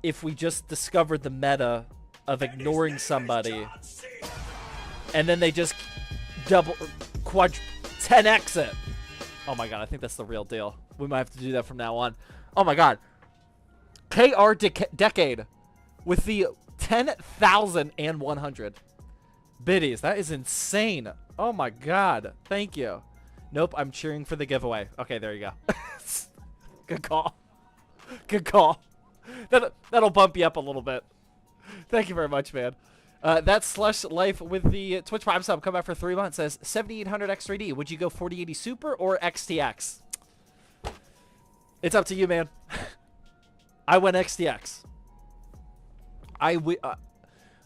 if we just discovered the meta of ignoring somebody and then they just 10x it. Oh my god, I think that's the real deal. We might have to do that from now on. Oh my god. KR Decade with the 10,100 biddies. That is insane. Oh my god. Thank you. Nope, I'm cheering for the giveaway. Okay, there you go. Good call. Good call. That'll bump you up a little bit. Thank you very much, man. That Slush Life with the Twitch Prime sub come back for 3 months says 7800 X3D. Would you go 4080 Super or XTX? It's up to you, man. I went XTX.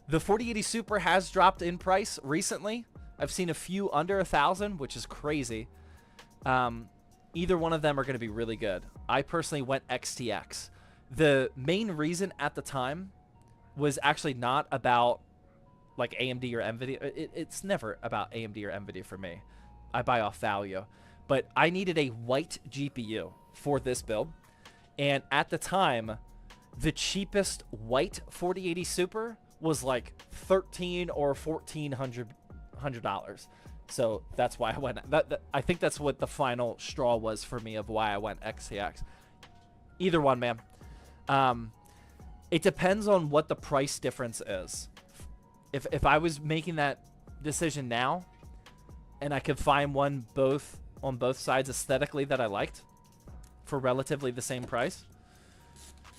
The 4080 Super has dropped in price recently. I've seen a few under 1,000, which is crazy. Either one of them are going to be really good. I personally went XTX. The main reason at the time was actually not about like AMD or NVIDIA. It's never about AMD or NVIDIA for me. I buy off value. But I needed a white GPU for this build. And at the time, the cheapest white 4080 Super was like $1,300 or $1,400. So that's why I went. I think that's what the final straw was for me of why I went XTX. Either one, man. It depends on what the price difference is. If I was making that decision now, and I could find one on both sides aesthetically that I liked for relatively the same price,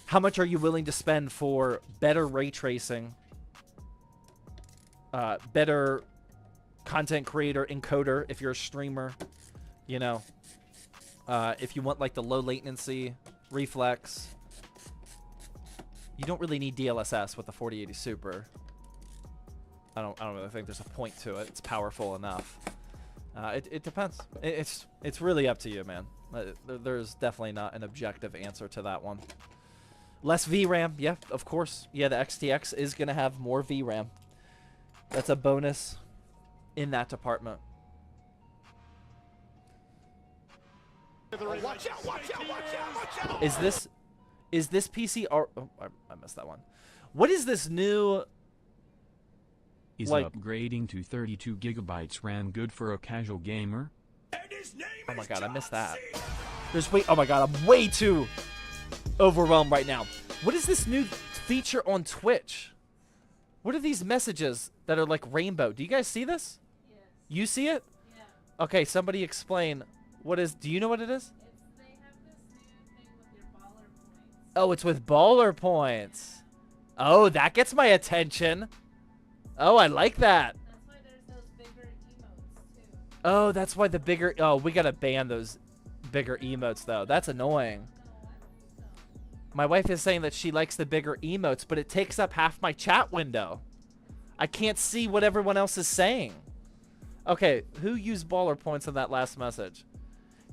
how much are you willing to spend for better ray tracing, better content creator encoder if you're a streamer, you know, if you want like the low latency reflex, you don't really need DLSS with the 4080 Super. I don't really think there's a point to it. It's powerful enough. It depends. It's really up to you, man. There's definitely not an objective answer to that one. Less VRAM, yeah, of course. Yeah, the XTX is gonna have more VRAM. That's a bonus in that department. Watch out, watch out, watch out, watch out. Is this PC or oh, I missed that one. What is this new Is like upgrading to 32 gigabytes RAM good for a casual gamer? Oh my god, I missed that. Oh my god, I'm way too overwhelmed right now. What is this new feature on Twitch? What are these messages that are like rainbow? Do you guys see this? Yes. You see it? Yeah. Okay, somebody explain. Do you know what it is? They have this new thing with your baller points. Oh, it's with baller points. Oh, that gets my attention. Oh, I like that. That's why there's those bigger emotes too. Oh, that's why the bigger... Oh, we gotta ban those bigger emotes, though. That's annoying. No, I don't think so. My wife is saying that she likes the bigger emotes, but it takes up half my chat window. I can't see what everyone else is saying. Okay, who used baller points in that last message?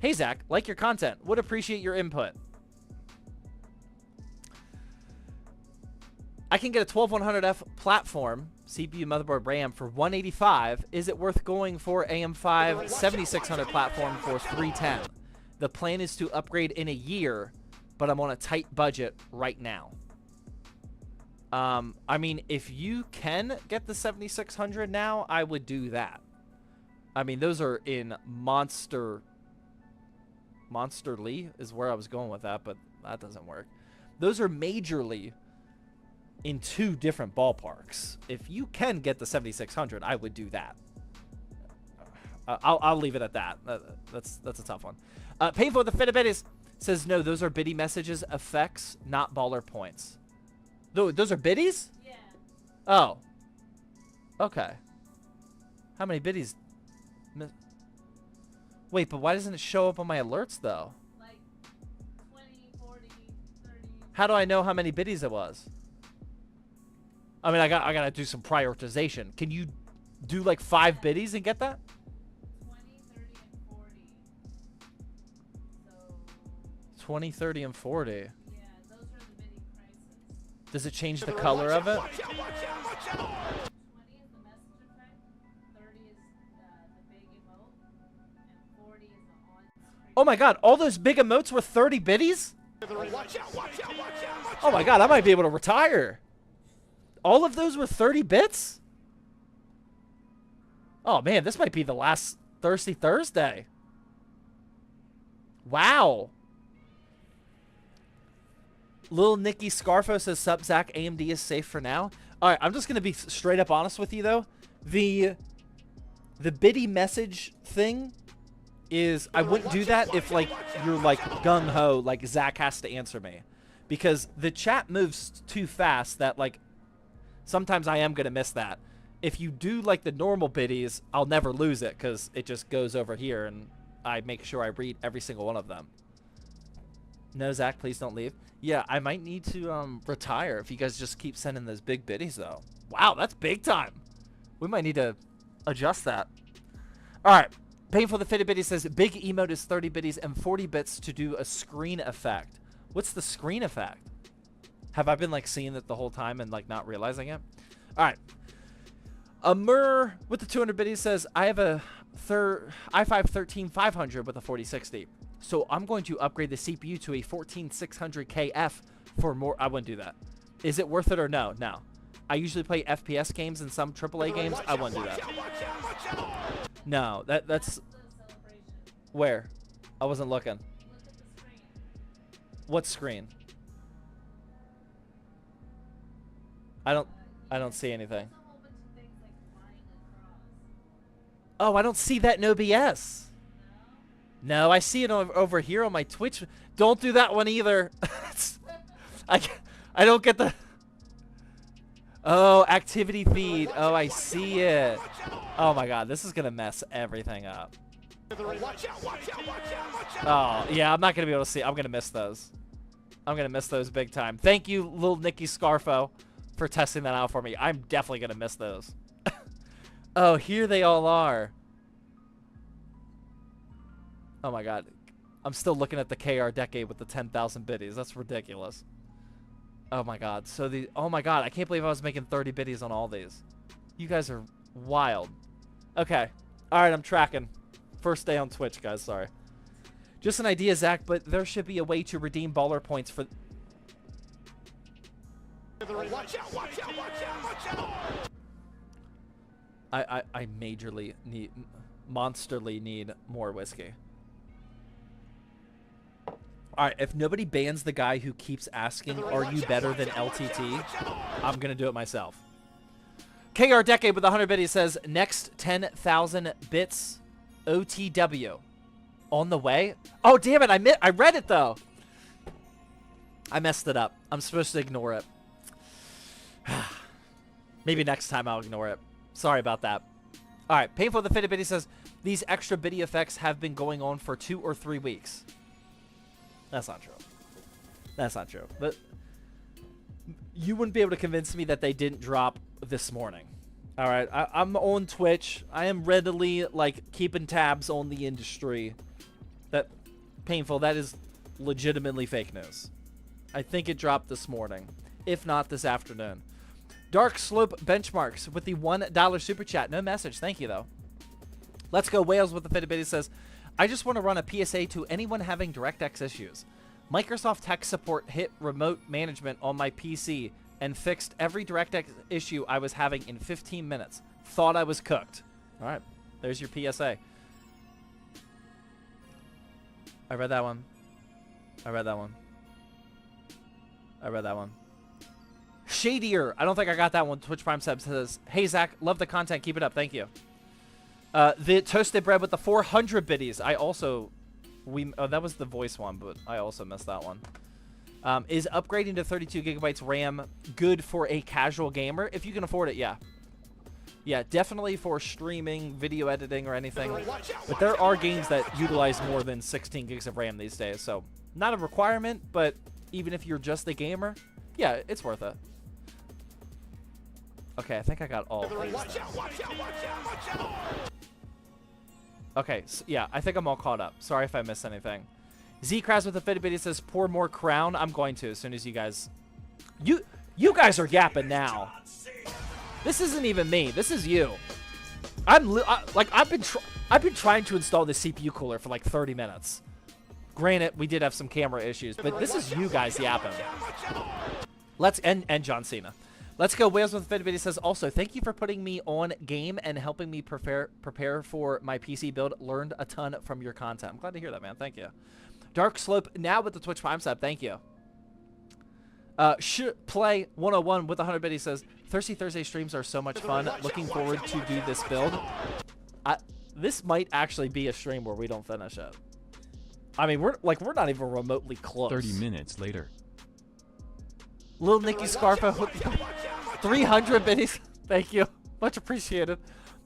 Hey, Zach, like your content. Would appreciate your input. I can get a 12100F platform, CPU, motherboard, RAM for $185. Is it worth going for AM5 7600 platform for $310? The plan is to upgrade in a year, but I'm on a tight budget right now. I mean, if you can get the 7600 now, I would do that. I mean, those are in monsterly is where I was going with that, but that doesn't work. Those are majorly in two different ballparks. If you can get the 7600, I would do that. I'll leave it at that. That's a tough one. Painful with the Fitbit says no. Those are biddy messages effects, not baller points. Those are biddies? Yeah. Oh. Okay. How many biddies? Wait, but why doesn't it show up on my alerts though? Like 20, 40, 30. How do I know how many biddies it was? I mean, I gotta do some prioritization. Can you do like 5 biddies and get that? 20, 30, and 40. So 20, 30, and 40. yeah, those are the bidding prices. Does it change the color of it? 20 is the message effect, 30 is the big emote, and 40 is the on-screen. Oh my god, all those big emotes were 30 biddies? Oh my god, I might be able to retire. All of those were 30 bits? Oh man, this might be the last Thirsty Thursday. Wow. Lil Nicky Scarfo says, sup, Zach, AMD is safe for now. Alright, I'm just going to be straight up honest with you, though. The biddy message thing is, I wouldn't do that if, like, you're, like, gung-ho, like, Zach has to answer me. Because the chat moves too fast that, like, sometimes I am going to miss that. If you do, like, the normal biddies, I'll never lose it, because it just goes over here, and I make sure I read every single one of them. No, Zach, please don't leave. Yeah, I might need to retire if you guys just keep sending those big biddies, though. Wow, that's big time. We might need to adjust that. All right. Painful the Fitted Biddy says, big emote is 30 biddies and 40 bits to do a screen effect. What's the screen effect? Have I been, like, seeing it the whole time and, like, not realizing it? All right. Amur with the 200 biddies says, I have a i5-13500 with a 4060. So I'm going to upgrade the CPU to a 14600KF for more. I wouldn't do that. Is it worth it or no? No. I usually play FPS games and some AAA games. I wouldn't do that. No, that's where? I wasn't looking. Look at the screen. What screen? I don't see anything. There's a whole bunch of things like flying across. Oh, I don't see that in OBS. No, I see it over here on my Twitch. Don't do that one either. I don't get the... Oh, activity feed. Oh, I see it. Oh my god, this is going to mess everything up. Oh, yeah, I'm not going to be able to see. I'm going to miss those. I'm going to miss those big time. Thank you, little Nicky Scarfo, for testing that out for me. I'm definitely going to miss those. Oh, here they all are. Oh my god. I'm still looking at the KR decade with the 10,000 biddies. That's ridiculous. Oh my god. So the oh my god, I can't believe I was making 30 biddies on all these. You guys are wild. Okay. Alright, I'm tracking. First day on Twitch, guys, sorry. Just an idea, Zach, but there should be a way to redeem baller points for Watch out, watch out, watch out, watch out! I majorly need monsterly need more whiskey. Alright, if nobody bans the guy who keeps asking, are you better than LTT? I'm gonna do it myself. KR Decade with 100 biddies says, next 10,000 bits OTW. On the way? Oh, damn it, I read it, though. I messed it up. I'm supposed to ignore it. Maybe next time I'll ignore it. Sorry about that. Alright, Painful the Fitted Biddy says, these extra biddy effects have been going on for 2 or 3 weeks. That's not true. That's not true. But you wouldn't be able to convince me that they didn't drop this morning. Alright, I'm on Twitch. I am readily, like, keeping tabs on the industry. That, Painful, that is legitimately fake news. I think it dropped this morning. If not, this afternoon. Dark Slope Benchmarks with the $1 super chat. No message. Thank you, though. Let's Go Wales with the Fitted Biddy says, I just want to run a PSA to anyone having DirectX issues. Microsoft Tech Support hit remote management on my PC and fixed every DirectX issue I was having in 15 minutes. Thought I was cooked. All right. There's your PSA. I read that one. I read that one. I read that one. Shadier. I don't think I got that one. Twitch Prime Sub says, hey, Zach, love the content. Keep it up. Thank you. The Toasted Bread with the 400 biddies. I also... Oh, that was the voice one, but I also missed that one. Is upgrading to 32 gigabytes RAM good for a casual gamer? If you can afford it, yeah. Yeah, definitely for streaming, video editing, or anything. But there are games that utilize more than 16 gigs of RAM these days, so not a requirement, but even if you're just a gamer, yeah, it's worth it. Okay, I think I got all of these. Okay, so yeah, I think I'm all caught up. Sorry if I missed anything. Z-Kraz with the Fitted Biddy says, pour more Crown. I'm going to as soon as you guys... You guys are yapping now. This isn't even me. This is you. I've been trying to install the CPU cooler for like 30 minutes. Granted, we did have some camera issues, but this is you guys yapping. Let's and John Cena. Let's Go Wales with Fitted Biddy says, also, thank you for putting me on game and helping me prepare for my PC build. Learned a ton from your content. I'm glad to hear that, man. Thank you. Dark Slope now with the Twitch Prime sub. Thank you. Play 101 with 100 biddy says, Thirsty Thursday streams are so much fun. Looking forward to do this build. This might actually be a stream where we don't finish it. I mean, we're not even remotely close. 30 minutes later. Lil Nicky Scarpa with 300 biddies. Thank you. Much appreciated.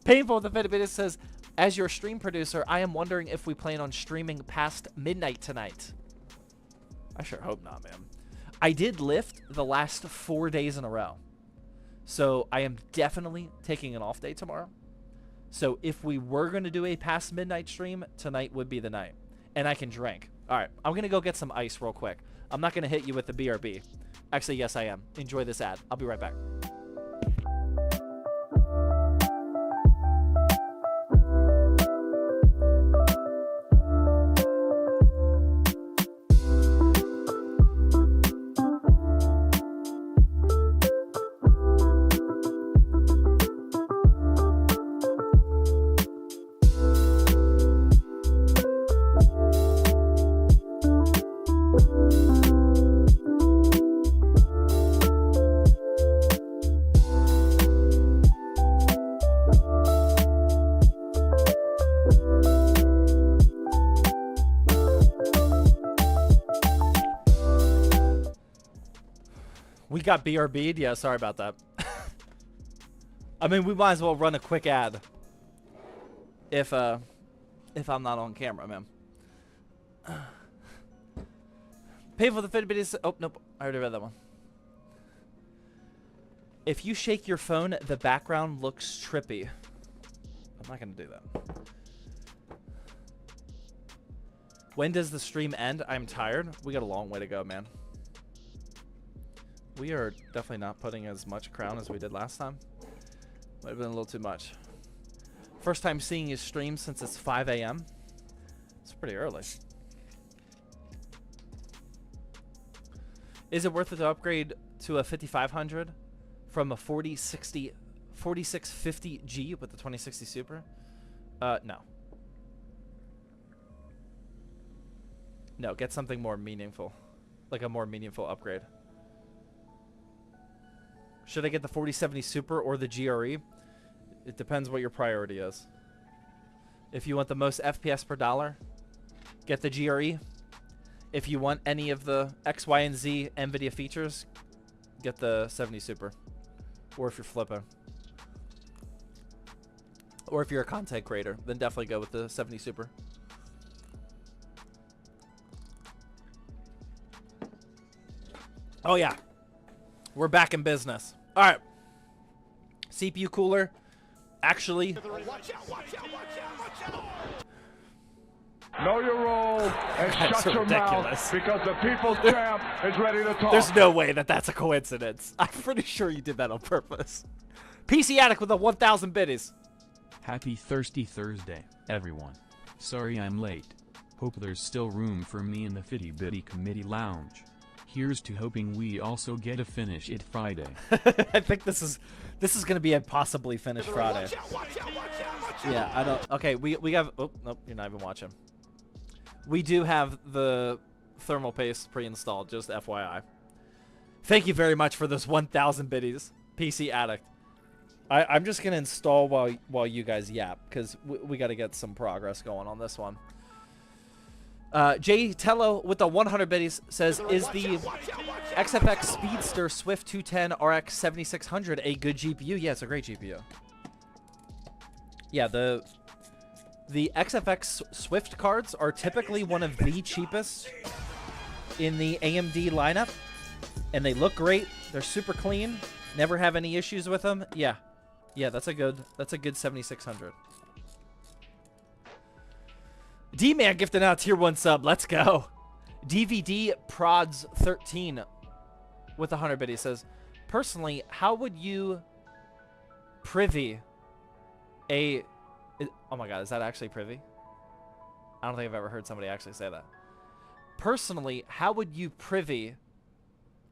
Painful the Fitted Biddy says, as your stream producer, I am wondering if we plan on streaming past midnight tonight. I sure hope not, man. I did lift the last 4 days in a row. So I am definitely taking an off day tomorrow. So if we were going to do a past midnight stream, tonight would be the night. And I can drink. All right, I'm going to go get some ice real quick. I'm not going to hit you with the BRB. Actually, yes, I am. Enjoy this ad. I'll be right back. We got BRB'd? Yeah, sorry about that. I mean, we might as well run a quick ad. If I'm not on camera, man. Pay for the Fitted Biddy. Oh, nope. I already read that one. If you shake your phone, the background looks trippy. I'm not gonna do that. When does the stream end? I'm tired. We got a long way to go, man. We are definitely not putting as much crown as we did last time. Might have been a little too much. First time seeing his stream since it's 5 a.m. It's pretty early. Is it worth it to upgrade to a 5500 from a 4650G with the 2060 Super? No. No, get something more meaningful. Like a more meaningful upgrade. Should I get the 4070 Super or the GRE? It depends what your priority is. If you want the most FPS per dollar, get the GRE. If you want any of the X, Y, and Z NVIDIA features, get the 70 Super. Or if you're flipping. Or if you're a content creator, then definitely go with the 70 Super. Oh yeah. We're back in business. All right. CPU cooler. Actually, know your role and That's shut your ridiculous. mouth because the people's champ is ready to talk. there's no way that that's a coincidence. I'm pretty sure you did that on purpose. PC Addict with a 1,000 biddies. Happy Thirsty Thursday, everyone. Sorry I'm late. Hope there's still room for me in the Fitty Bitty Committee Lounge. Here's to hoping we also get a finish it Friday. I think this is gonna be a possibly finished Friday. Yeah, I don't. Okay, we have. Oh nope, you're not even watching. We do have the thermal paste pre-installed. Just FYI. Thank you very much for those 1,000 biddies, PC Addict. I'm just gonna install while you guys yap because we got to get some progress going on this one. Jay Tello with the 100 biddies says, is the XFX Speedster Swift 210 RX 7600 a good GPU? Yeah, it's a great GPU. Yeah, the XFX Swift cards are typically one of the cheapest in the AMD lineup, and they look great. They're super clean. Never have any issues with them. Yeah, that's a good 7600. D-Man gifted out tier 1 sub. Let's go. DVD Prods 13 with 100 biddies says, personally, how would you privy a... Oh my god, is that actually privy? I don't think I've ever heard somebody actually say that. Personally, how would you privy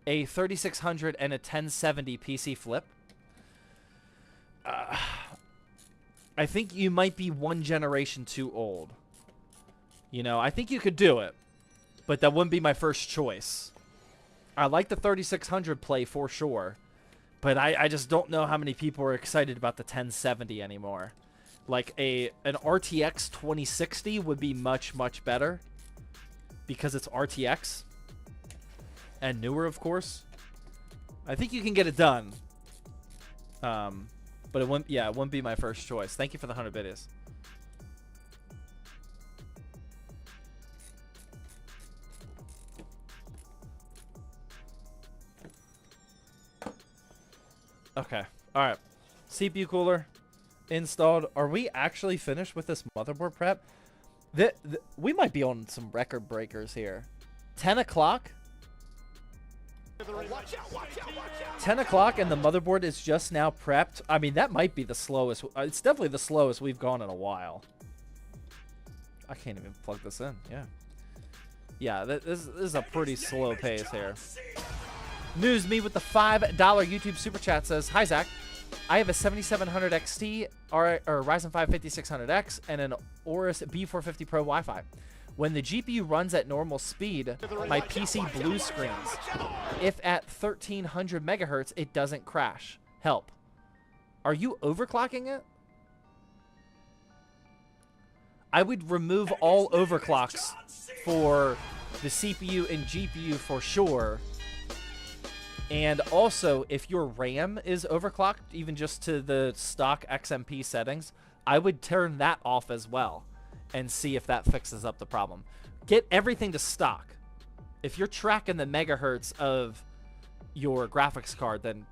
a 3600 and a 1070 PC flip? I think you might be one generation too old. You know, I think you could do it, but that wouldn't be my first choice. I like the 3600 play for sure, but I just don't know how many people are excited about the 1070 anymore. Like an RTX 2060 would be much, much better because it's RTX and newer, of course. I think you can get it done, but it wouldn't be my first choice. Thank you for the 100 biddies. Okay. All right. CPU cooler installed. Are we actually finished with this motherboard prep? We might be on some record breakers here. 10 o'clock? 10 o'clock and the motherboard is just now prepped. I mean, that might be the slowest. It's definitely the slowest we've gone in a while. I can't even plug this in. Yeah. Yeah, this is a pretty slow pace here. News Me with the $5 YouTube super chat says, hi Zach, I have a 7700 XT or Ryzen 5 5600X and an Aorus B450 Pro Wi-Fi. When the GPU runs at normal speed, my PC blue screens. If at 1300 megahertz, it doesn't crash. Help. Are you overclocking it? I would remove all overclocks for the CPU and GPU for sure. And also, if your RAM is overclocked, even just to the stock XMP settings, I would turn that off as well and see if that fixes up the problem. Get everything to stock. If you're tracking the megahertz of your graphics card, then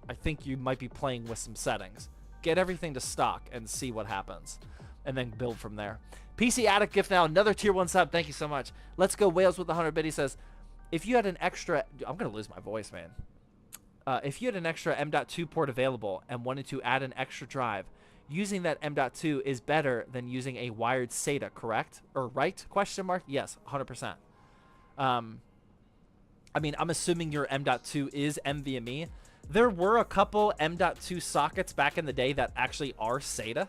I think you might be playing with some settings. get everything to stock and see what happens, and then build from there. PC Addict gift now, another tier 1 sub. Thank you so much. Let's go Wales with the 100 bit. He says, if you had an extra, I'm gonna lose my voice, man. If you had an extra M.2 port available and wanted to add an extra drive, using that M.2 is better than using a wired SATA, correct? Or right? Question mark? Yes, 100%. I mean, I'm assuming your M.2 is NVMe. There were a couple M.2 sockets back in the day that actually are SATA.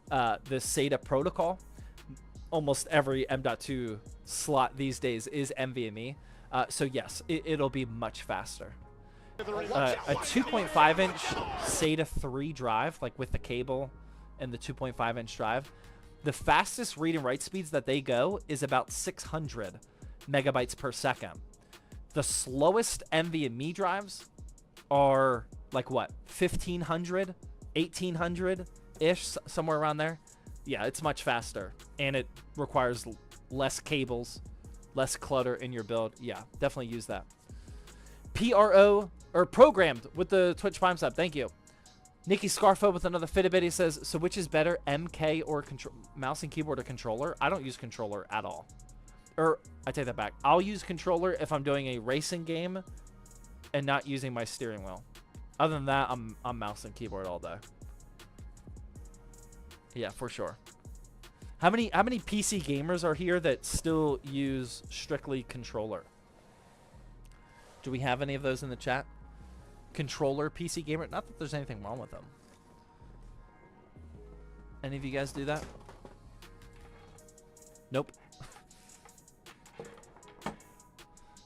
The SATA protocol. Almost every M.2 slot these days is NVMe. So yes, it'll be much faster. A 2.5-inch SATA 3 drive, like with the cable and the 2.5-inch drive, the fastest read and write speeds that they go is about 600 megabytes per second. The slowest NVMe drives are like what, 1500, 1800-ish, somewhere around there. Yeah, it's much faster, and it requires less cables, less clutter in your build. Yeah, definitely use that. PRO, or programmed with the Twitch Prime sub. Thank you. Nikki Scarfo with another Fitbit. He says, so which is better, MK or mouse and keyboard or controller? I don't use controller at all. Or, I take that back. I'll use controller if I'm doing a racing game and not using my steering wheel. Other than that, I'm mouse and keyboard all day. Yeah, for sure. How many PC gamers are here that still use strictly controller? Do we have any of those in the chat? Controller PC gamer? Not that there's anything wrong with them. Any of you guys do that? Nope.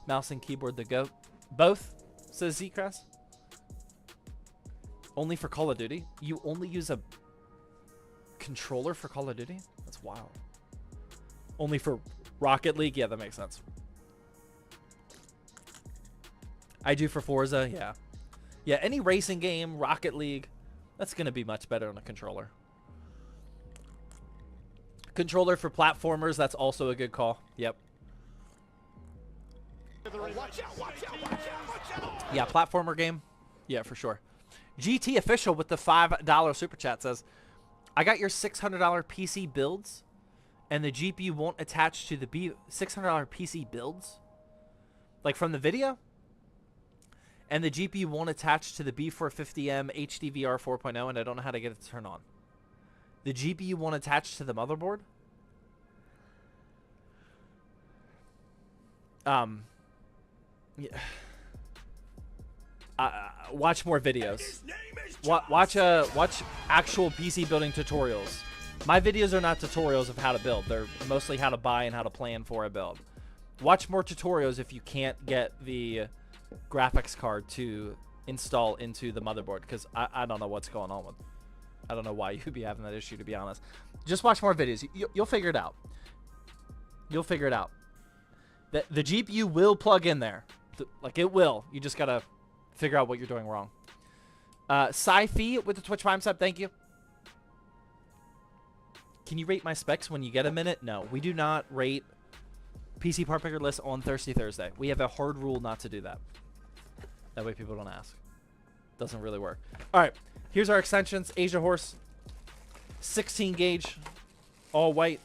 Mouse and keyboard the goat. Both, says Zcrass. Only for Call of Duty? You only use a controller for Call of Duty? That's wild. Only for Rocket League? Yeah, that makes sense. I do for Forza, yeah. Yeah, any racing game, Rocket League, that's going to be much better on a controller. Controller for platformers, that's also a good call. Yep. Yeah, platformer game. Yeah, for sure. GT Official with the $5 super chat says, I got your $600 PC builds, and the GPU won't attach to the $600 PC builds? Like from the video? And the GPU won't attach to the B450M HDVR 4.0, and I don't know how to get it to turn on. The GPU won't attach to the motherboard? Yeah. Watch more videos. Watch actual PC building tutorials. My videos are not tutorials of how to build. They're mostly how to buy and how to plan for a build. Watch more tutorials if you can't get the graphics card to install into the motherboard, because I don't know what's going on with it. I don't know why you'd be having that issue, to be honest. Just watch more videos. You'll figure it out. You'll figure it out. The GPU will plug in there. Like, it will. You just gotta figure out what you're doing wrong. Sci-Fi with the Twitch Prime sub, thank you. Can you rate my specs when you get a minute? No, we do not rate PC part picker lists on Thirsty Thursday. We have a hard rule not to do that. That way people don't ask. Doesn't really work. All right, here's our extensions. Asia Horse, 16 gauge, all white.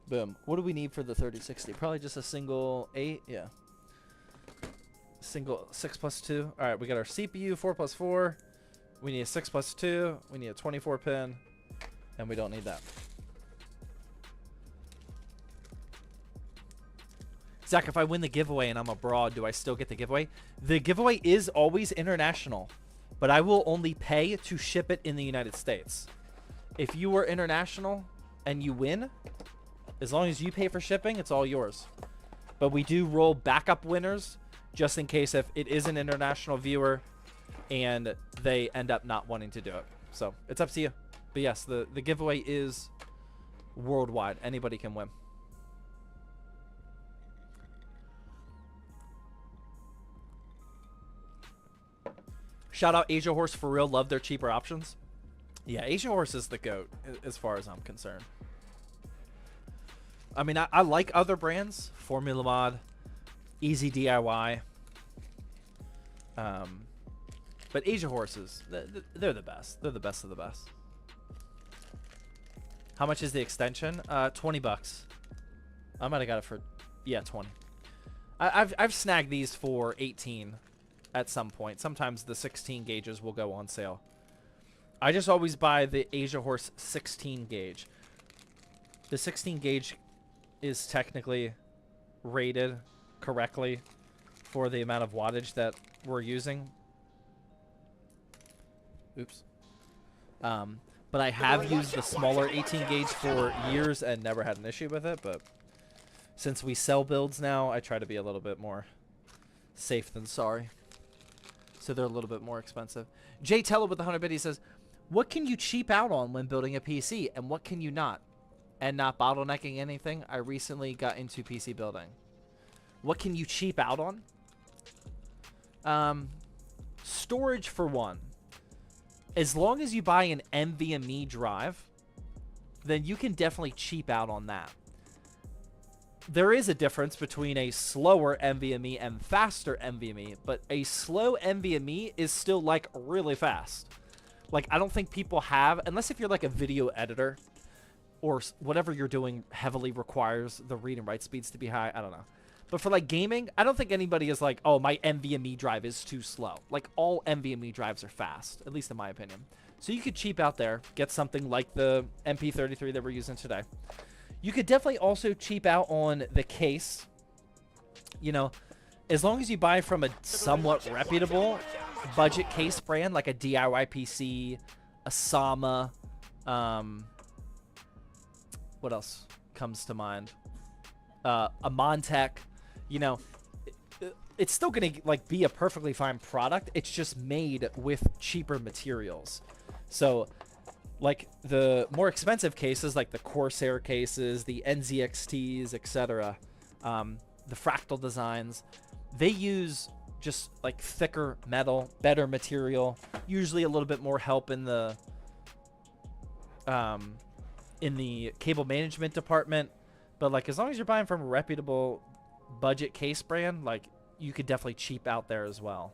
Boom. What do we need for the 3060? Probably just a single 8. Yeah. Single 6+2. All right, we got our CPU 4+4. We need a 6+2. We need a 24 pin, and we don't need that. Zach, if I win the giveaway and I'm abroad, do I still get the giveaway? The giveaway is always international, but I will only pay to ship it in the United States. If you are international and you win, as long as you pay for shipping, it's all yours. But we do roll backup winners just in case if it is an international viewer and they end up not wanting to do it. So it's up to you. But yes, the giveaway is worldwide. Anybody can win. Shout out Asia Horse for real. Love their cheaper options. Yeah, Asia Horse is the GOAT as far as I'm concerned. I mean, I like other brands. Formula Mod, Easy DIY. But But Asia horses, they're the best. They're the best of the best. How much is the extension? 20 bucks. I might have got it for, yeah, 20. I've snagged these for 18 at some point. Sometimes the 16 gauges will go on sale. I just always buy the Asia Horse 16 gauge. The 16 gauge is technically rated correctly for the amount of wattage that we're using. Oops. But I have used the smaller 18 gauge for years and never had an issue with it. But since we sell builds now, I try to be a little bit more safe than sorry. So they're a little bit more expensive. Jay Teller with the 100 bit, he says, what can you cheap out on when building a PC and what can you not? And not bottlenecking anything. I recently got into PC building. What can you cheap out on? Storage for one. As long as you buy an NVMe drive, then you can definitely cheap out on that. There is a difference between a slower NVMe and faster NVMe, but a slow NVMe is still like really fast. Like I don't think people have, unless if you're like a video editor or whatever you're doing heavily requires the read and write speeds to be high. I don't know. But for like gaming, I don't think anybody is like, oh, my NVMe drive is too slow. Like all NVMe drives are fast, at least in my opinion. So you could cheap out there, get something like the MP33 that we're using today. You could definitely also cheap out on the case. You know, as long as you buy from a somewhat reputable budget case brand, like a DIY PC, a Sama, what else comes to mind? A Montech. You know, it's still gonna like be a perfectly fine product. It's just made with cheaper materials. So like the more expensive cases, like the Corsair cases, the NZXTs, etc., the Fractal designs, they use just like thicker metal, better material, usually a little bit more help in the cable management department. But like as long as you're buying from a reputable budget case brand, like you could definitely cheap out there as well.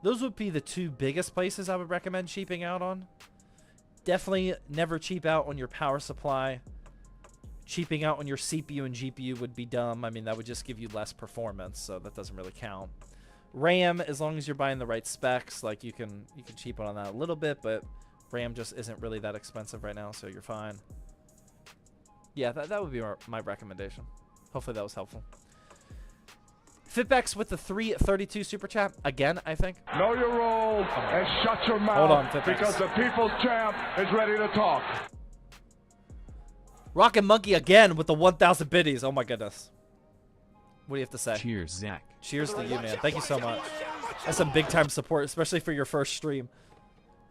Those would be the two biggest places I would recommend cheaping out on. Definitely never cheap out on your power supply. Cheaping out on your CPU and GPU would be dumb. I mean, that would just give you less performance, so that doesn't really count. RAM, as long as you're buying the right specs, like you can cheap out on that a little bit, but RAM just isn't really that expensive right now, so you're fine. Yeah, that would be my recommendation. Hopefully that was helpful. Fitbex with the 332 super chat again, I think. Know your role and shut your mouth. Hold on, Fitbex. Because the people's champ is ready to talk. Rockin' Monkey again with the 1,000 biddies. Oh my goodness. What do you have to say? Cheers, Zach. Cheers to you, man. Thank you so much. That's some big time support, especially for your first stream.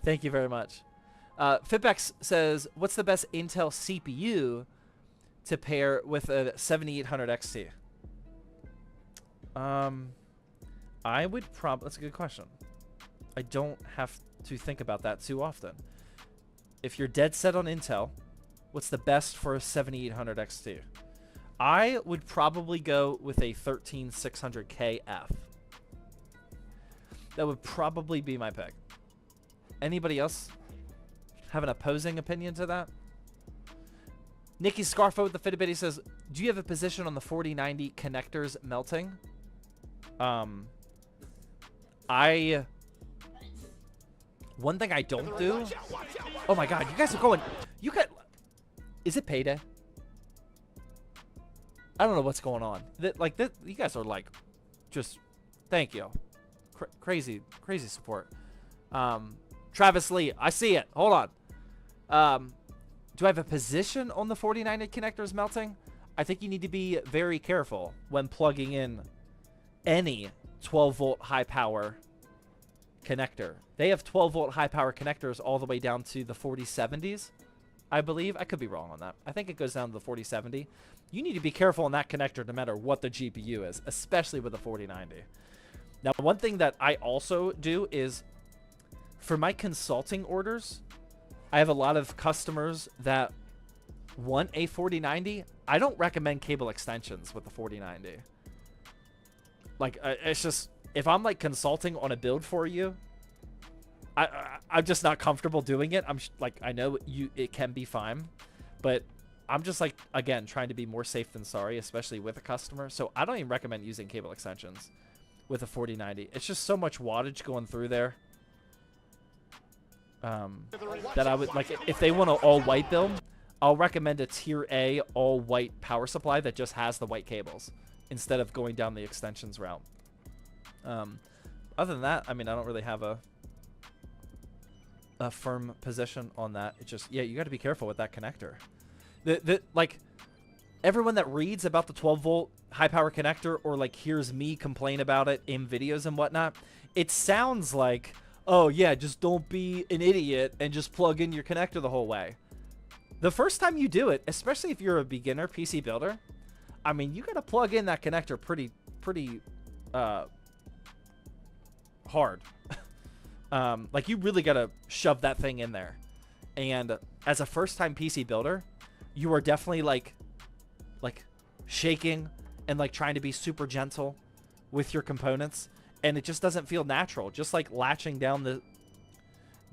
Thank you very much. Fitbex says, what's the best Intel CPU to pair with a 7800 XT? I would probably, that's a good question. I don't have to think about that too often. If you're dead set on Intel, what's the best for a 7800 XT? I would probably go with a 13600KF. That would probably be my pick. Anybody else have an opposing opinion to that? Nikki Scarfo with the Fitbit, he says, do you have a position on the 4090 connectors melting? One thing I don't do. Oh my god, you guys are going. Is it payday? I don't know what's going on. You guys are like, just thank you. Crazy support. Travis Lee, I see it. Hold on. Do I have a position on the 4090 connectors melting? I think you need to be very careful when plugging in any 12-volt high-power connector. They have 12-volt high-power connectors all the way down to the 4070s, I believe. I could be wrong on that. I think it goes down to the 4070. You need to be careful on that connector no matter what the GPU is, especially with the 4090. Now, one thing that I also do is, for my consulting orders, I have a lot of customers that want a 4090. I don't recommend cable extensions with the 4090. Like, it's just, if I'm like consulting on a build for you, I'm just not comfortable doing it. Like, I know it can be fine, but I'm just like, again, trying to be more safe than sorry, especially with a customer. So I don't even recommend using cable extensions with a 4090. It's just so much wattage going through there. That I would like, if they want an all white build, I'll recommend a tier A all white power supply that just has the white cables instead of going down the extensions route. Other than that, I mean, I don't really have a firm position on that. It just, yeah, you got to be careful with that connector. Like, everyone that reads about the 12 volt high power connector or like hears me complain about it in videos and whatnot, it sounds like, oh yeah, just don't be an idiot and just plug in your connector the whole way. The first time you do it, especially if you're a beginner PC builder, I mean, you got to plug in that connector pretty hard. Like, you really got to shove that thing in there. And as a first time PC builder, you are definitely like shaking and like trying to be super gentle with your components, and it just doesn't feel natural. Just like latching down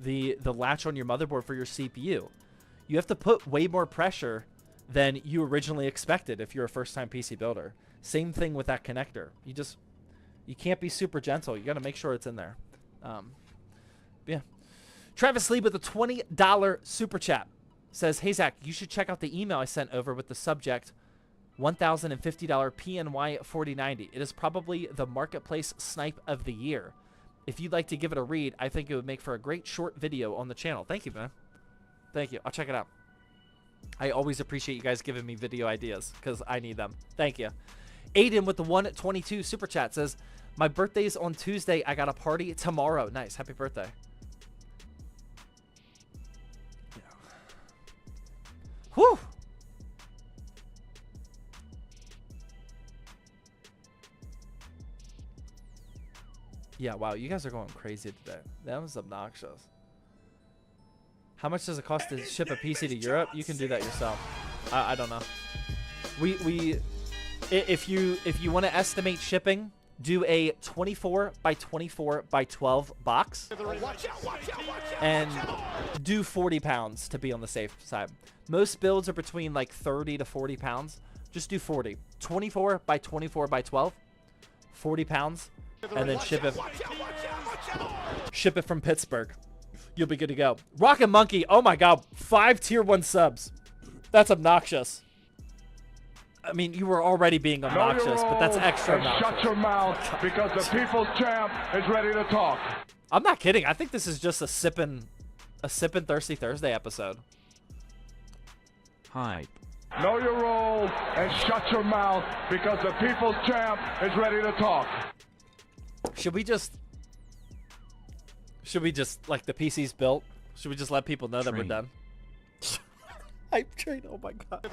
the latch on your motherboard for your CPU. You have to put way more pressure than you originally expected if you're a first time PC builder. Same thing with that connector. You can't be super gentle. You got to make sure it's in there. Yeah. Travis Lee with a $20 super chat says, hey Zach, you should check out the email I sent over with the subject $1,050 PNY 4090. It is probably the marketplace snipe of the year. If you'd like to give it a read, I think it would make for a great short video on the channel. Thank you, man. Thank you. I'll check it out. I always appreciate you guys giving me video ideas because I need them. Thank you. Aiden with the 122 super chat says, my birthday's on Tuesday. I got a party tomorrow. Nice. Happy birthday. Yeah. Whew. Yeah, wow. You guys are going crazy today. That was obnoxious. How much does it cost to ship a PC to Europe? You can do that yourself. I don't know. If you want to estimate shipping, do a 24 by 24 by 12 box and do 40 pounds to be on the safe side. Most builds are between like 30 to 40 pounds. Just do 40. 24 by 24 by 12, 40 pounds, and then ship it from Pittsburgh. You'll be good to go. Rocket Monkey, oh my god, 5 tier 1 subs. That's obnoxious. I mean, you were already being obnoxious, but that's extra obnoxious. Shut your mouth because the people's champ is ready to talk. I'm not kidding. I think this is just a sippin' Thirsty Thursday episode. Hype. Know your role and shut your mouth because the people's champ is ready to talk. Should we just like, the PC's built? Should we just let people know that we're done? Hype train, oh my god.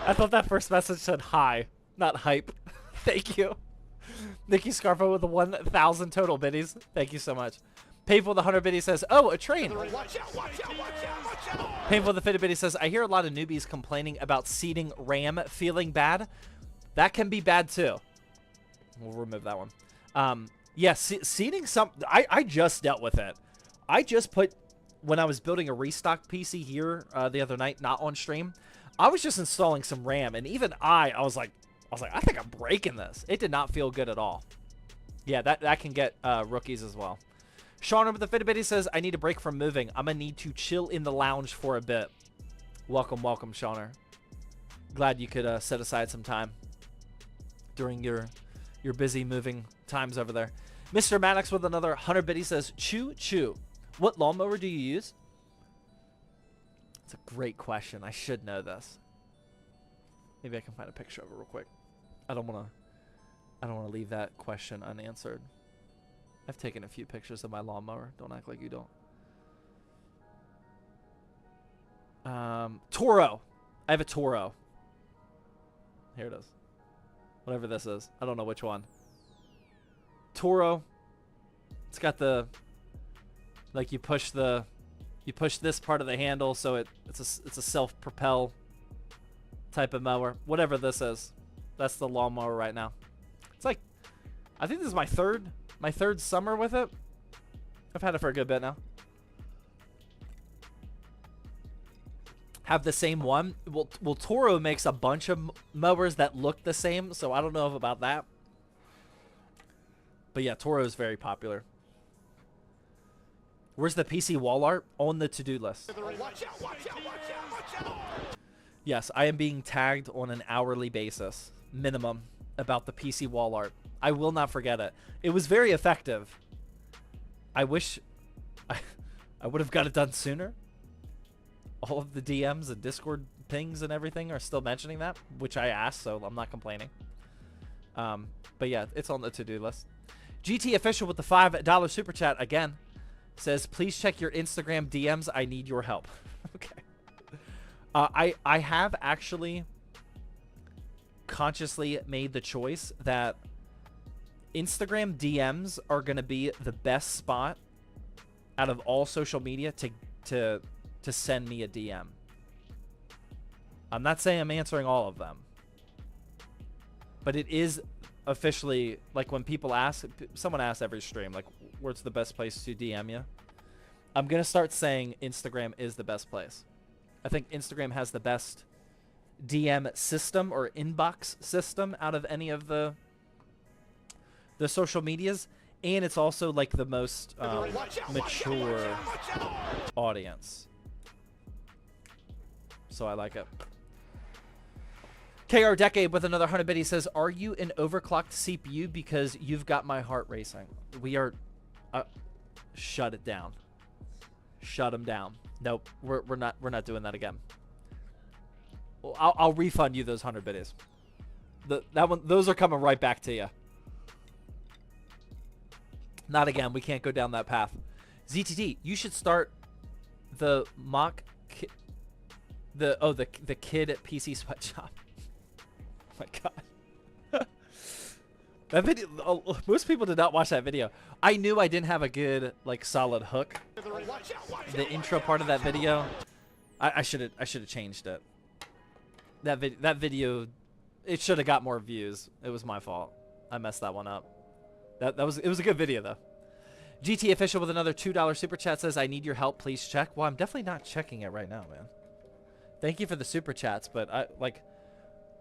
I thought that first message said hi, not hype. Thank you. Nikki Scarfo with the 1,000 total biddies. Thank you so much. Painful the 100 biddy says, oh, a train. Painful the 50 biddy says, I hear a lot of newbies complaining about seating RAM feeling bad. That can be bad too. We'll remove that one. Yeah, seating I just dealt with it. I just put, when I was building a restock PC here the other night, not on stream, I was just installing some RAM, and even I was like, I think I'm breaking this. It did not feel good at all. Yeah, that can get rookies as well. Sean with the Fitbit says, I need a break from moving. I'm gonna need to chill in the lounge for a bit. Welcome, welcome, Shauner. Glad you could set aside some time during your busy moving times over there. Mr. Maddox with another 100 biddy says, choo choo. What lawnmower do you use? It's a great question. I should know this. Maybe I can find a picture of it real quick. I don't want to leave that question unanswered. I've taken a few pictures of my lawnmower. Don't act like you don't. Toro. I have a Toro. Here it is. Whatever this is. I don't know which one. Toro. It's got the, like, you push this part of the handle, so it's a self-propel type of mower. Whatever this is. That's the lawnmower right now. It's like I think this is my third summer with it. I've had it for a good bit now. Have the same one. Well, Toro makes a bunch of mowers that look the same, so I don't know about that. But yeah, Toro is very popular. Where's the PC wall art? On the to-do list. Yes, I am being tagged on an hourly basis, minimum, about the PC wall art. I will not forget it. It was very effective. I wish I would have got it done sooner. All of the DMs and Discord pings and everything are still mentioning that, which I asked, so I'm not complaining. But yeah, it's on the to-do list. GT Official with the $5 super chat again says, please check your Instagram DMs. I need your help. Okay. I have actually consciously made the choice that Instagram DMs are going to be the best spot out of all social media to send me a DM. I'm not saying I'm answering all of them, but it is officially, like, when people ask, someone asks every stream, like, where's the best place to DM you? I'm going to start saying Instagram is the best place. I think Instagram has the best DM system or inbox system out of any of the social medias, and it's also like the most mature audience. So I like it. KR Decade with another 100 bit. He says, are you an overclocked CPU? Because you've got my heart racing. We are... shut it down. Shut him down. Nope, we're not doing that again. Well, I'll refund you those 100 biddies. Those are coming right back to you. Not again. We can't go down that path. ZTT, you should start the mock the kid at PC sweatshop. Oh my god. That video, most people did not watch that video. I knew I didn't have a good, like, solid hook. The intro part of that video, I should have changed it. That video, it should have got more views. It was my fault. I messed that one up. It was a good video though. GT Official with another $2 super chat says, I need your help, please check. Well, I'm definitely not checking it right now, man. Thank you for the super chats, but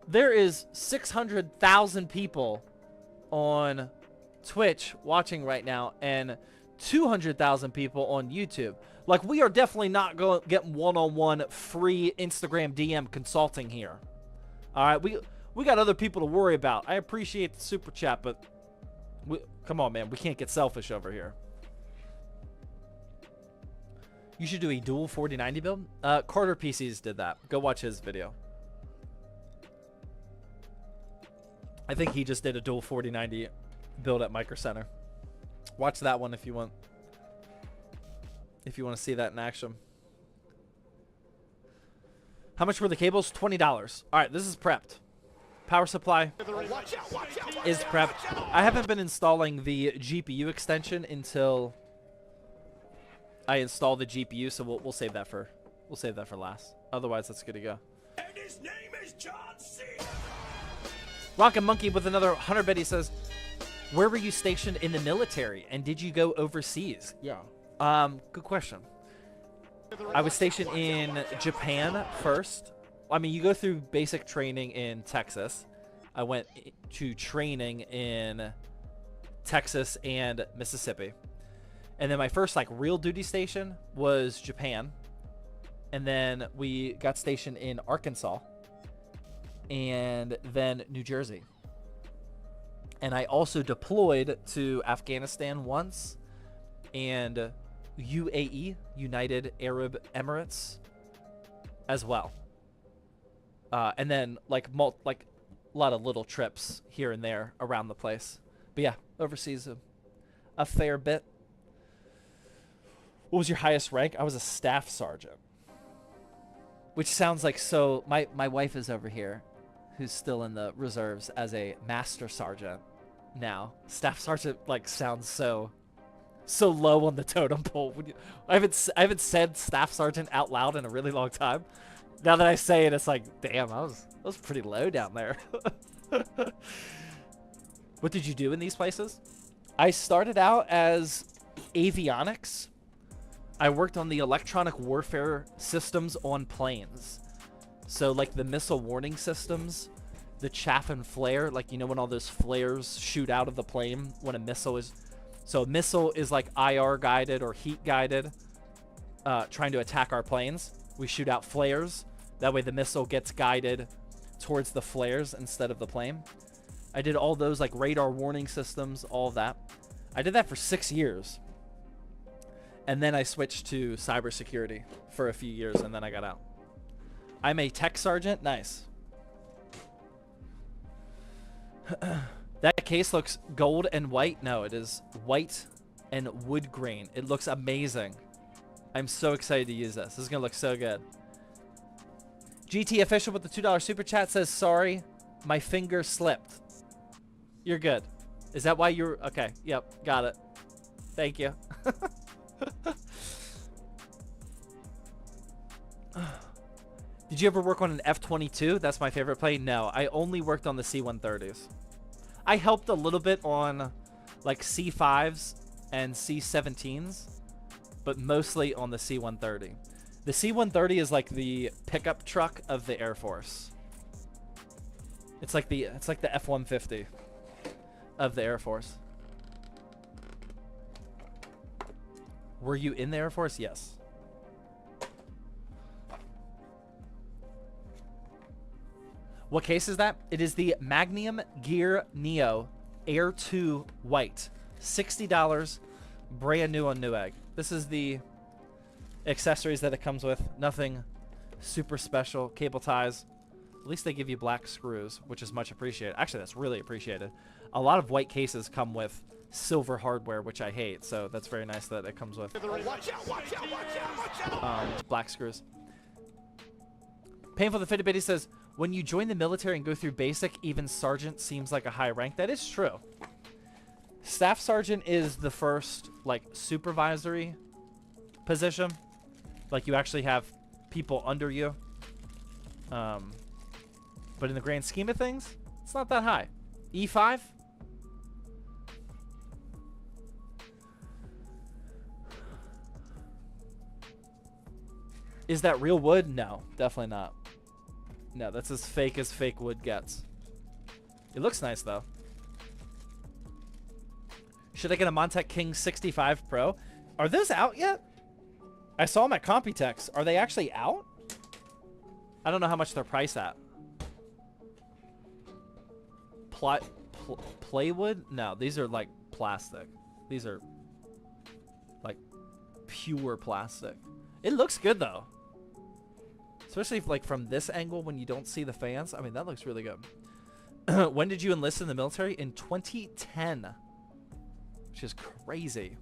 there is 600,000 people on Twitch watching right now and 200,000 people on YouTube. Like, we are definitely not going to get one-on-one free Instagram DM consulting here. All right, we got other people to worry about. I appreciate the super chat, but come on, man, we can't get selfish over here. You should do a dual 4090 build. Carter PCs did that. Go watch his video. I think he just did a dual 4090 build at Micro Center. Watch that one if you want. If you want to see that in action. How much were the cables? $20. All right, this is prepped. Power supply is prepped. I haven't been installing the GPU extension until I install the GPU, so we'll save that for last. Otherwise, that's good to go. And his name is John Cena. Rockin' Monkey with another 100 bit. He says, where were you stationed in the military, and did you go overseas? Yeah. Good question. I was stationed in Japan first. I mean, you go through basic training in Texas. I went to training in Texas and Mississippi. And then my first, like, real duty station was Japan. And then we got stationed in Arkansas. And then New Jersey. And I also deployed to Afghanistan once. And UAE, United Arab Emirates, as well. And then, like, a lot of little trips here and there around the place. But yeah, overseas a fair bit. What was your highest rank? I was a staff sergeant. Which sounds like so... My wife is over here, who's still in the reserves as a master sergeant now. Staff sergeant, like, sounds so low on the totem pole. I haven't said staff sergeant out loud in a really long time. Now that I say it, it's like, damn, I was pretty low down there. What did you do in these places? I started out as avionics. I worked on the electronic warfare systems on planes. So like the missile warning systems, the chaff and flare, like you know when all those flares shoot out of the plane when a missile is... So a missile is like IR guided or heat guided, trying to attack our planes. We shoot out flares. That way the missile gets guided towards the flares instead of the plane. I did all those like radar warning systems, all of that. I did that for 6 years. And then I switched to cybersecurity for a few years, and then I got out. I'm a tech sergeant. Nice. That case looks gold and white. No, it is white and wood grain. It looks amazing. I'm so excited to use this. This is going to look so good. GT Official with the $2 super chat says, sorry, my finger slipped. You're good. Is that why you're... Okay, yep, got it. Thank you. Did you ever work on an F-22? That's my favorite plane. No, I only worked on the C-130s. I helped a little bit on like C-5s and C-17s, but mostly on the C-130. The C-130 is like the pickup truck of the Air Force. It's like the F-150 of the Air Force. Were you in the Air Force? Yes. What case is that? It is the Magnum Gear Neo Air 2 White. $60, brand new on Newegg. This is the accessories that it comes with. Nothing super special. Cable ties. At least they give you black screws, which is much appreciated. Actually, that's really appreciated. A lot of white cases come with silver hardware, which I hate, so that's very nice that it comes with black screws. Painful the Fitted Bitty says, when you join the military and go through basic, even sergeant seems like a high rank. That is true. Staff sergeant is the first, like, supervisory position. Like, you actually have people under you. But in the grand scheme of things, it's not that high. E5? Is that real wood? No, definitely not. No, that's as fake wood gets. It looks nice, though. Should I get a Montec King 65 Pro? Are those out yet? I saw them at Computex. Are they actually out? I don't know how much they're priced at. Plywood? No, these are like plastic. These are like pure plastic. It looks good, though. Especially if, like, from this angle when you don't see the fans. I mean, that looks really good. When did you enlist in the military? In 2010. Which is crazy.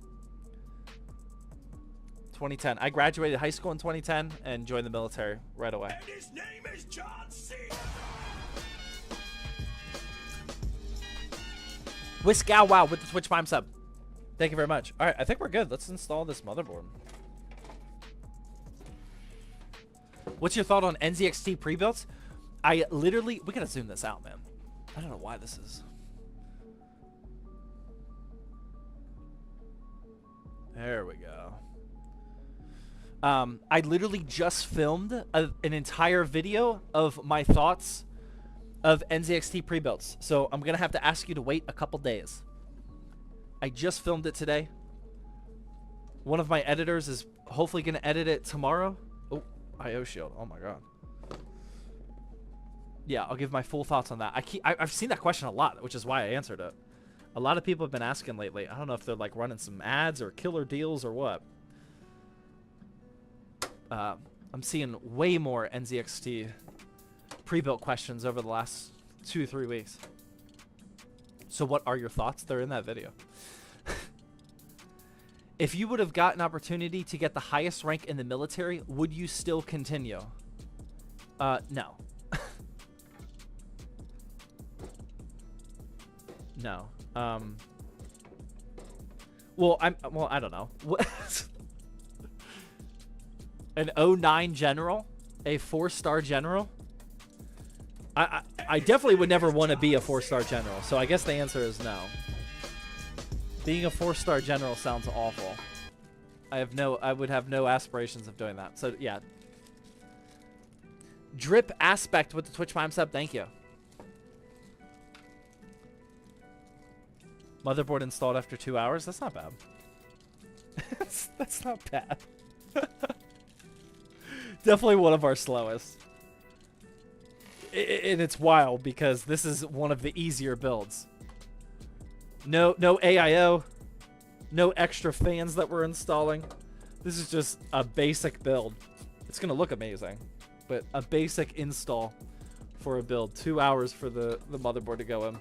2010. I graduated high school in 2010 and joined the military right away. And his name is John C. Whiskow Wow with the Twitch Prime sub. Thank you very much. All right, I think we're good. Let's install this motherboard. What's your thought on NZXT pre-builts? I literally... We gotta zoom this out, man. I don't know why this is... There we go. I literally just filmed an entire video of my thoughts of NZXT pre-builts. So I'm gonna have to ask you to wait a couple days. I just filmed it today. One of my editors is hopefully gonna edit it tomorrow. Oh, IO shield. Oh my god. Yeah, I'll give my full thoughts on that. I've seen that question a lot, which is why I answered it. A lot of people have been asking lately. I don't know if they're like running some ads or killer deals or what. I'm seeing way more NZXT pre-built questions over the last 2-3 weeks. So what are your thoughts? They're in that video. If you would have got an opportunity to get the highest rank in the military, would you still continue? No. No. Well, I don't know. An 09 general, a 4-star general. I definitely would never want to be a 4-star general. So I guess the answer is no. Being a 4-star general sounds awful. I would have no aspirations of doing that. So yeah. Drip Aspect with the Twitch Prime sub. Thank you. Motherboard installed after 2 hours. That's not bad. That's not bad. Definitely one of our slowest. And it's wild because this is one of the easier builds. No AIO. No extra fans that we're installing. This is just a basic build. It's going to look amazing. But a basic install for a build. 2 hours for the motherboard to go in.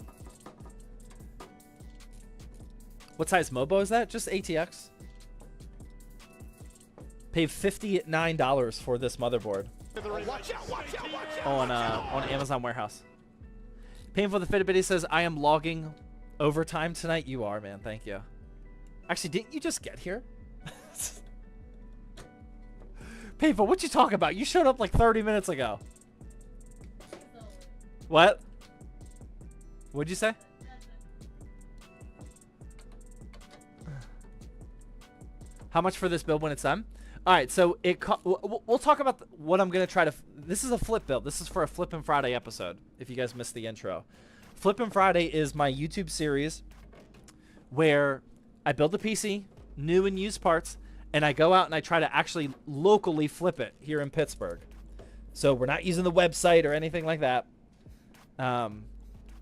What size MOBO is that? Just ATX. Paid $59 for this motherboard. On Amazon Warehouse. Painful the Fitbit says, I am logging overtime tonight. You are, man. Thank you. Actually, didn't you just get here? Painful, what you talking about? You showed up like 30 minutes ago. What? What'd you say? How much for this build when it's done? All right, so we'll talk about what I'm going to try to... This is a flip build. This is for a Flippin' Friday episode, if you guys missed the intro. Flippin' Friday is my YouTube series where I build a PC, new and used parts, and I go out and I try to actually locally flip it here in Pittsburgh. So we're not using the website or anything like that.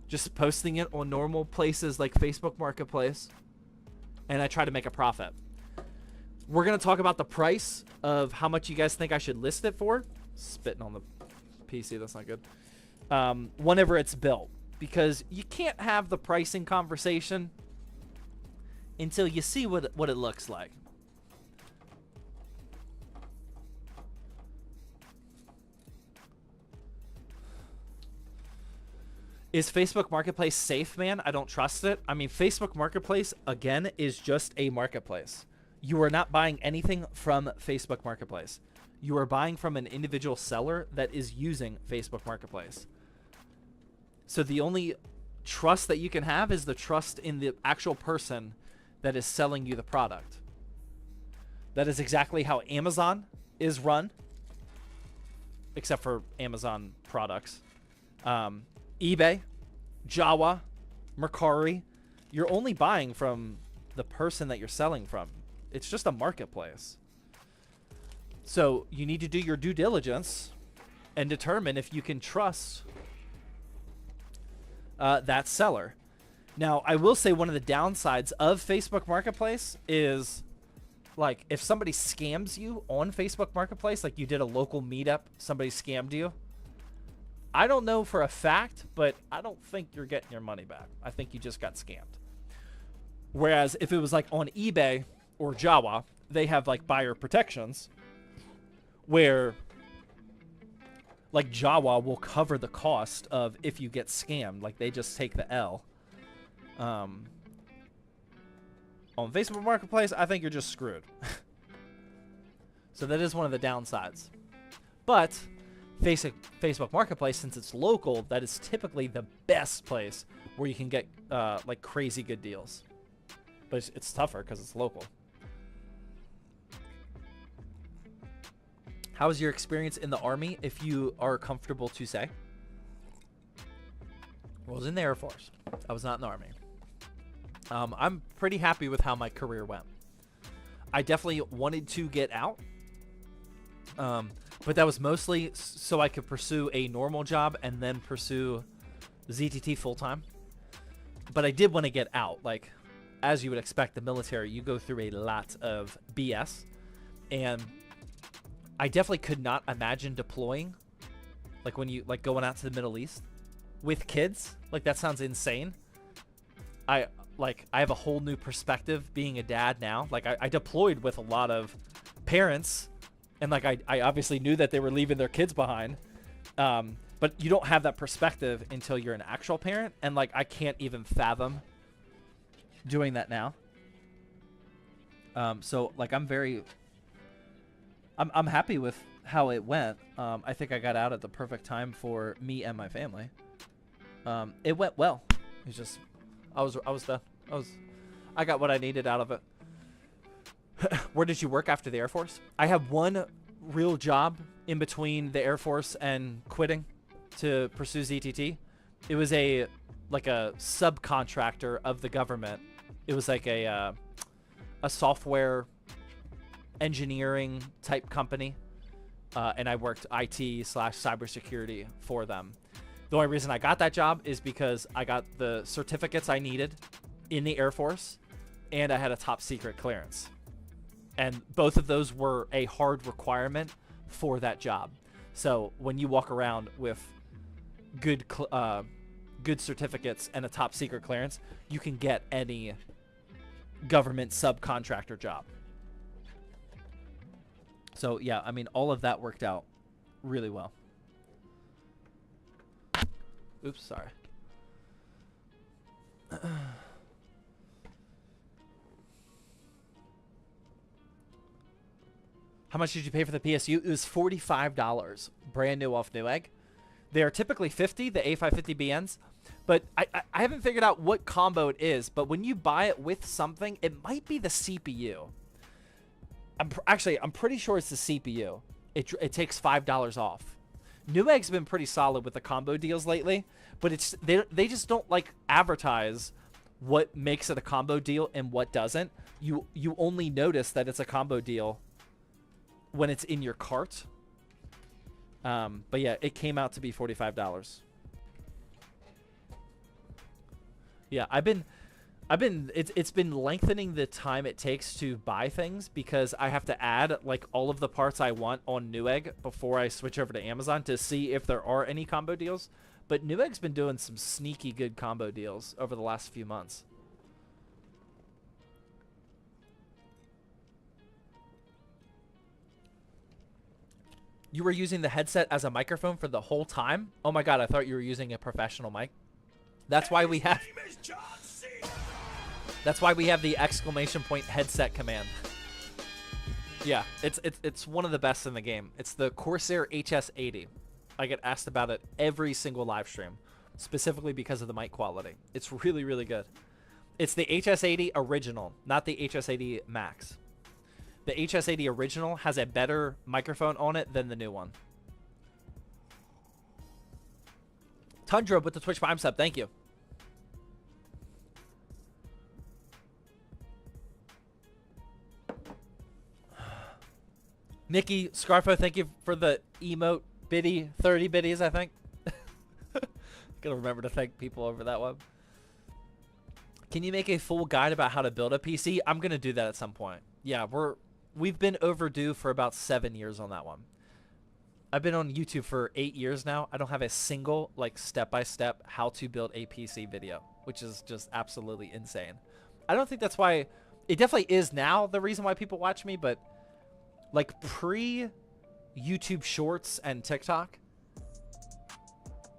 Just posting it on normal places like Facebook Marketplace, and I try to make a profit. We're going to talk about the price of how much you guys think I should list it for. Spitting on the PC, that's not good. Whenever it's built. Because you can't have the pricing conversation until you see what it looks like. Is Facebook Marketplace safe, man? I don't trust it. I mean, Facebook Marketplace, again, is just a marketplace. You are not buying anything from Facebook Marketplace. You are buying from an individual seller that is using Facebook Marketplace. So the only trust that you can have is the trust in the actual person that is selling you the product. That is exactly how Amazon is run, except for Amazon products. eBay, Jawa, Mercari, you're only buying from the person that you're selling from. It's just a marketplace. So you need to do your due diligence and determine if you can trust that seller. Now, I will say one of the downsides of Facebook Marketplace is, like, if somebody scams you on Facebook Marketplace, like you did a local meetup, somebody scammed you, I don't know for a fact, but I don't think you're getting your money back. I think you just got scammed. Whereas if it was like on eBay or Jawa, they have like buyer protections where like Jawa will cover the cost of if you get scammed. Like they just take the L. On Facebook Marketplace, I think you're just screwed. So that is one of the downsides. But Facebook Marketplace, since it's local, that is typically the best place where you can get like crazy good deals. But it's tougher because it's local. How was your experience in the Army, if you are comfortable to say? I was in the Air Force. I was not in the Army. I'm pretty happy with how my career went. I definitely wanted to get out. But that was mostly so I could pursue a normal job and then pursue ZTT full-time. But I did want to get out. Like, as you would expect, the military, you go through a lot of BS. And I definitely could not imagine deploying, like when you, like going out to the Middle East with kids. Like, that sounds insane. I have a whole new perspective being a dad now. Like, I deployed with a lot of parents. And, like, I obviously knew that they were leaving their kids behind. But you don't have that perspective until you're an actual parent. And, like, I can't even fathom doing that now. So, like, I'm happy with how it went. I think I got out at the perfect time for me and my family. It went well. It's just, I was done. I got what I needed out of it. Where did you work after the Air Force? I had one real job in between the Air Force and quitting to pursue ZTT. It was like a subcontractor of the government. It was like a software engineering type company, and I worked IT/cybersecurity for them. The only reason I got that job is because I got the certificates I needed in the Air Force, and I had a top secret clearance. And both of those were a hard requirement for that job. So when you walk around with good certificates and a top secret clearance, you can get any government subcontractor job. So yeah, I mean, all of that worked out really well. Oops, sorry. How much did you pay for the PSU? It was $45, brand new off Newegg. They are typically $50, the A550BNs, but I haven't figured out what combo it is, but when you buy it with something, it might be the CPU. I'm pretty sure it's the CPU. It takes $5 off. Newegg's been pretty solid with the combo deals lately, but they just don't like advertise what makes it a combo deal and what doesn't. You only notice that it's a combo deal when it's in your cart. But yeah, it came out to be $45. Yeah, it's been lengthening the time it takes to buy things because I have to add like all of the parts I want on Newegg before I switch over to Amazon to see if there are any combo deals. But Newegg's been doing some sneaky good combo deals over the last few months. You were using the headset as a microphone for the whole time? Oh my god, I thought you were using a professional mic. That's why we have the exclamation point headset command. Yeah, it's one of the best in the game. It's the Corsair HS80. I get asked about it every single live stream, specifically because of the mic quality. It's really, really good. It's the HS80 original, not the HS80 Max. The HS80 original has a better microphone on it than the new one. Tundra with the Twitch Prime sub, thank you. Nikki Scarfo, thank you for the emote biddy, 30 biddies, I think. Gotta remember to thank people over that one. Can you make a full guide about how to build a PC? I'm gonna do that at some point. Yeah, we've been overdue for about 7 years on that one. I've been on YouTube for 8 years now. I don't have a single like step-by-step how to build a PC video, which is just absolutely insane. I don't think that's why, it definitely is now the reason why people watch me, but like pre-YouTube Shorts and TikTok,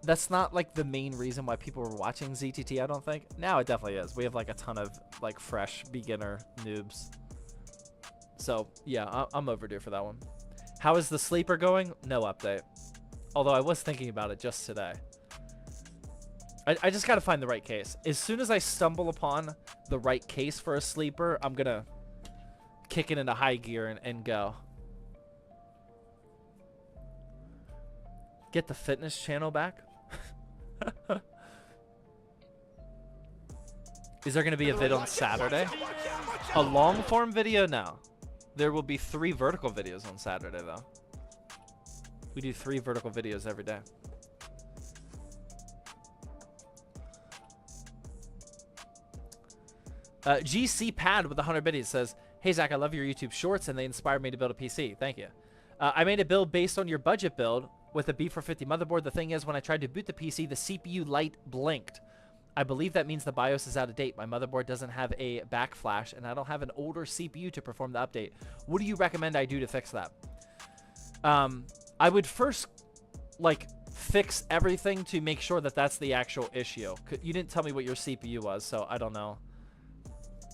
that's not like the main reason why people were watching ZTT, I don't think. Now it definitely is. We have like a ton of like fresh beginner noobs. So yeah, I'm overdue for that one. How is the sleeper going? No update. Although I was thinking about it just today. I just gotta find the right case. As soon as I stumble upon the right case for a sleeper, I'm gonna kick it into high gear and go. Get the fitness channel back? Is there gonna be a vid on Saturday? A long form video? No. There will be 3 vertical videos on Saturday, though. We do 3 vertical videos every day. GC Pad with 100 biddies says, "Hey Zach, I love your YouTube shorts and they inspired me to build a PC. Thank you. I made a build based on your budget build with a B450 motherboard. The thing is, when I tried to boot the PC, the CPU light blinked. I believe that means the BIOS is out of date. My motherboard doesn't have a backflash, and I don't have an older CPU to perform the update. What do you recommend I do to fix that?" I would first, like, fix everything to make sure that that's the actual issue. You didn't tell me what your CPU was, so I don't know.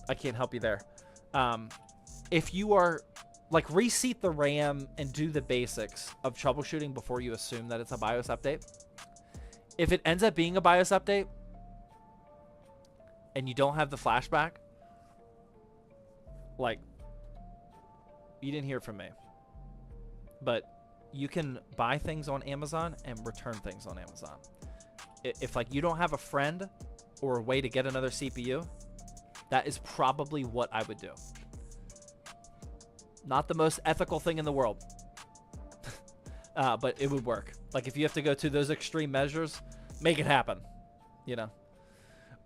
I can't help you there. If you are, like, reseat the RAM and do the basics of troubleshooting before you assume that it's a BIOS update. if it ends up being a BIOS update and you don't have the flashback, like, you didn't hear from me, but you can buy things on Amazon and return things on Amazon. If like you don't have a friend or a way to get another CPU, that is probably what I would do. Not the most ethical thing in the world, but it would work. Like if you have to go to those extreme measures, make it happen, you know.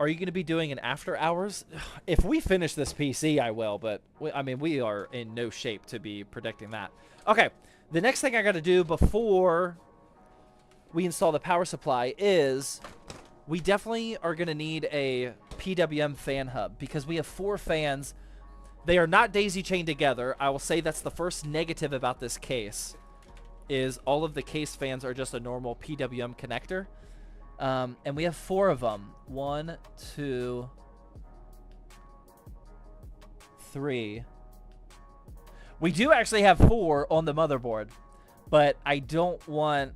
Are you going to be doing an after hours? If we finish this PC, I will, but I mean, we are in no shape to be predicting that. Okay, the next thing I got to do before we install the power supply is we definitely are going to need a PWM fan hub because we have 4 fans. They are not daisy chained together. I will say that's the first negative about this case, is all of the case fans are just a normal PWM connector. And we have 4 of them. 1, 2, 3. We do actually have 4 on the motherboard, but I don't want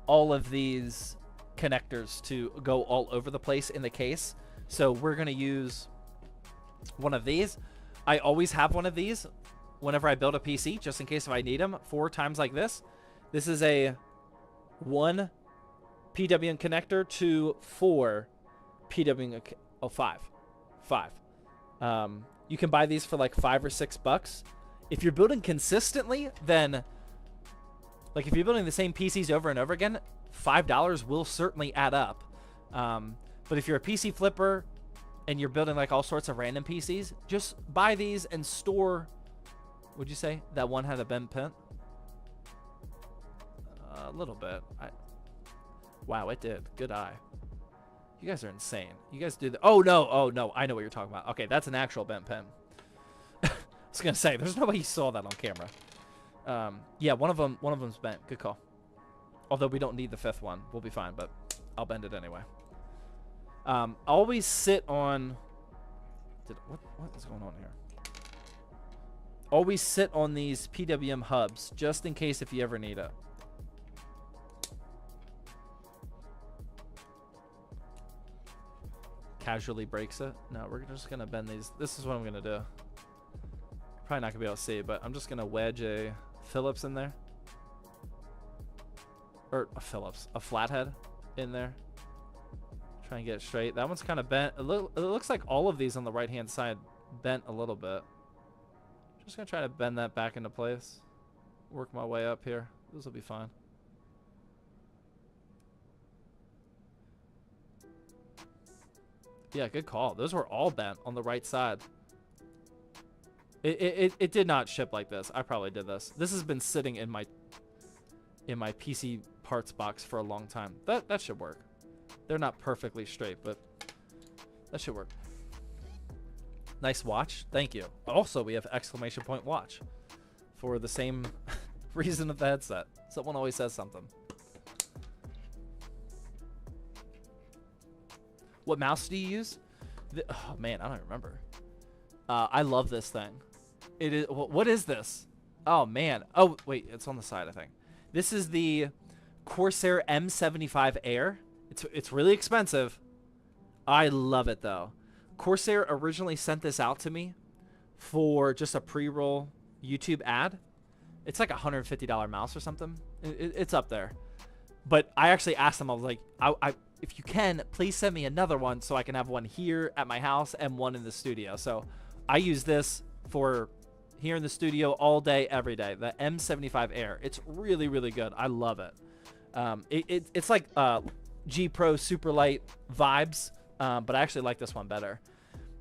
all of these connectors to go all over the place in the case. So we're going to use one of these. I always have one of these whenever I build a PC, just in case if I need them 4 times like this. This is a 1 PWM connector to 4 PWM, 5. You can buy these for like $5 or $6. If you're building consistently, then like if you're building the same PCs over and over again, $5 will certainly add up. But if you're a PC flipper and you're building like all sorts of random PCs, just buy these and store. Would you say that one had a bent pin? A little bit. Wow, it did. Good eye. You guys are insane. You guys do the. Oh no. I know what you're talking about. Okay, that's an actual bent pin. I was gonna say, there's no way you saw that on camera. Yeah, one of them's bent. Good call. Although we don't need the 5th one, we'll be fine. But I'll bend it anyway. Always sit on. What is going on here? Always sit on these PWM hubs just in case if you ever need it. Casually breaks it. No, we're just gonna bend these. This is what I'm gonna do. Probably not gonna be able to see, but I'm just gonna wedge a Phillips in there, or a flathead in there. Try and get it straight. That one's kind of bent. It looks like all of these on the right hand side bent a little bit. Just gonna try to bend that back into place. Work my way up here. This will be fine. Yeah, good call. Those were all bent on the right side. It did not ship like this. I probably did this. This has been sitting in my PC parts box for a long time. That should work. They're not perfectly straight, but that should work. Nice watch. Thank you. Also, we have exclamation point watch for the same reason of the headset. Someone always says something. What mouse do you use? Oh man, I don't remember. I love this thing. It is. What is this? Oh man. Oh wait, it's on the side, I think. This is the Corsair M75 Air. It's really expensive. I love it though. Corsair originally sent this out to me for just a pre-roll YouTube ad. It's like a $150 mouse or something. It's up there. But I actually asked them. I was like, if you can, please send me another one so I can have one here at my house and one in the studio. So I use this for here in the studio all day, every day. The M75 Air. It's really, really good. I love it. It's like G Pro Superlight vibes, but I actually like this one better.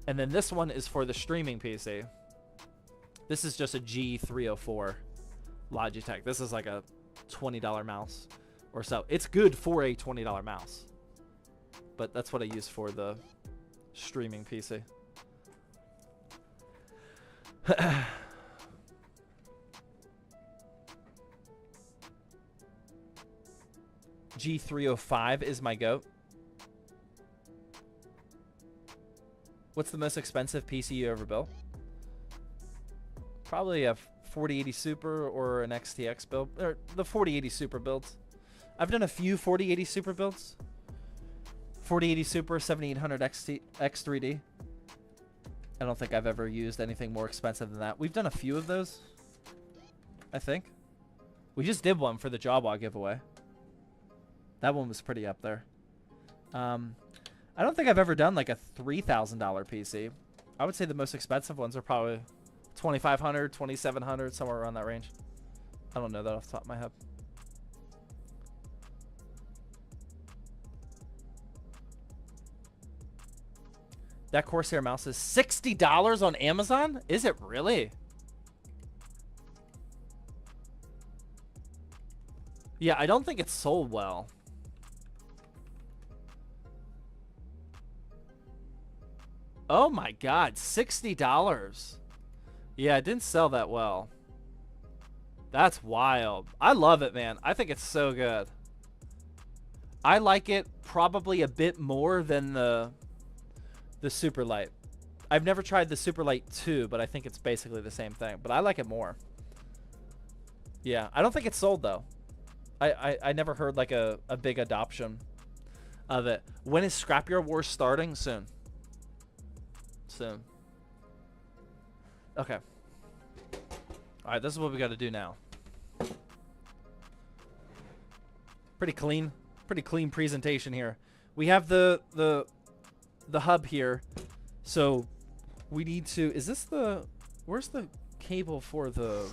And then this one is for the streaming PC. This is just a G304 Logitech. This is like a $20 mouse or so. It's good for a $20 mouse. But that's what I use for the streaming PC. G305 is my goat. What's the most expensive PC you ever built? Probably a 4080 Super or an XTX build, or the 4080 Super builds. I've done a few 4080 Super builds. 4080 Super 7800 X3D. I don't think I've ever used anything more expensive than that. We've done a few of those, I think. We just did one for the Jawa giveaway. That one was pretty up there. I don't think I've ever done like a $3,000 PC. I would say the most expensive ones are probably 2,500, 2,700, somewhere around that range. I don't know that off the top of my head. That Corsair mouse is $60 on Amazon? Is it really? Yeah, I don't think it's sold well. Oh my god, $60. Yeah, it didn't sell that well. That's wild. I love it, man. I think it's so good. I like it probably a bit more than the Superlight. I've never tried the Superlight 2, but I think it's basically the same thing. But I like it more. Yeah, I don't think it's sold, though. I never heard, like, a big adoption of it. When is Scrapyard Wars starting? Soon. Soon. Okay. Alright, this is what we got to do now. Pretty clean presentation here. We have the hub here, so we need to, is this the, where's the cable for the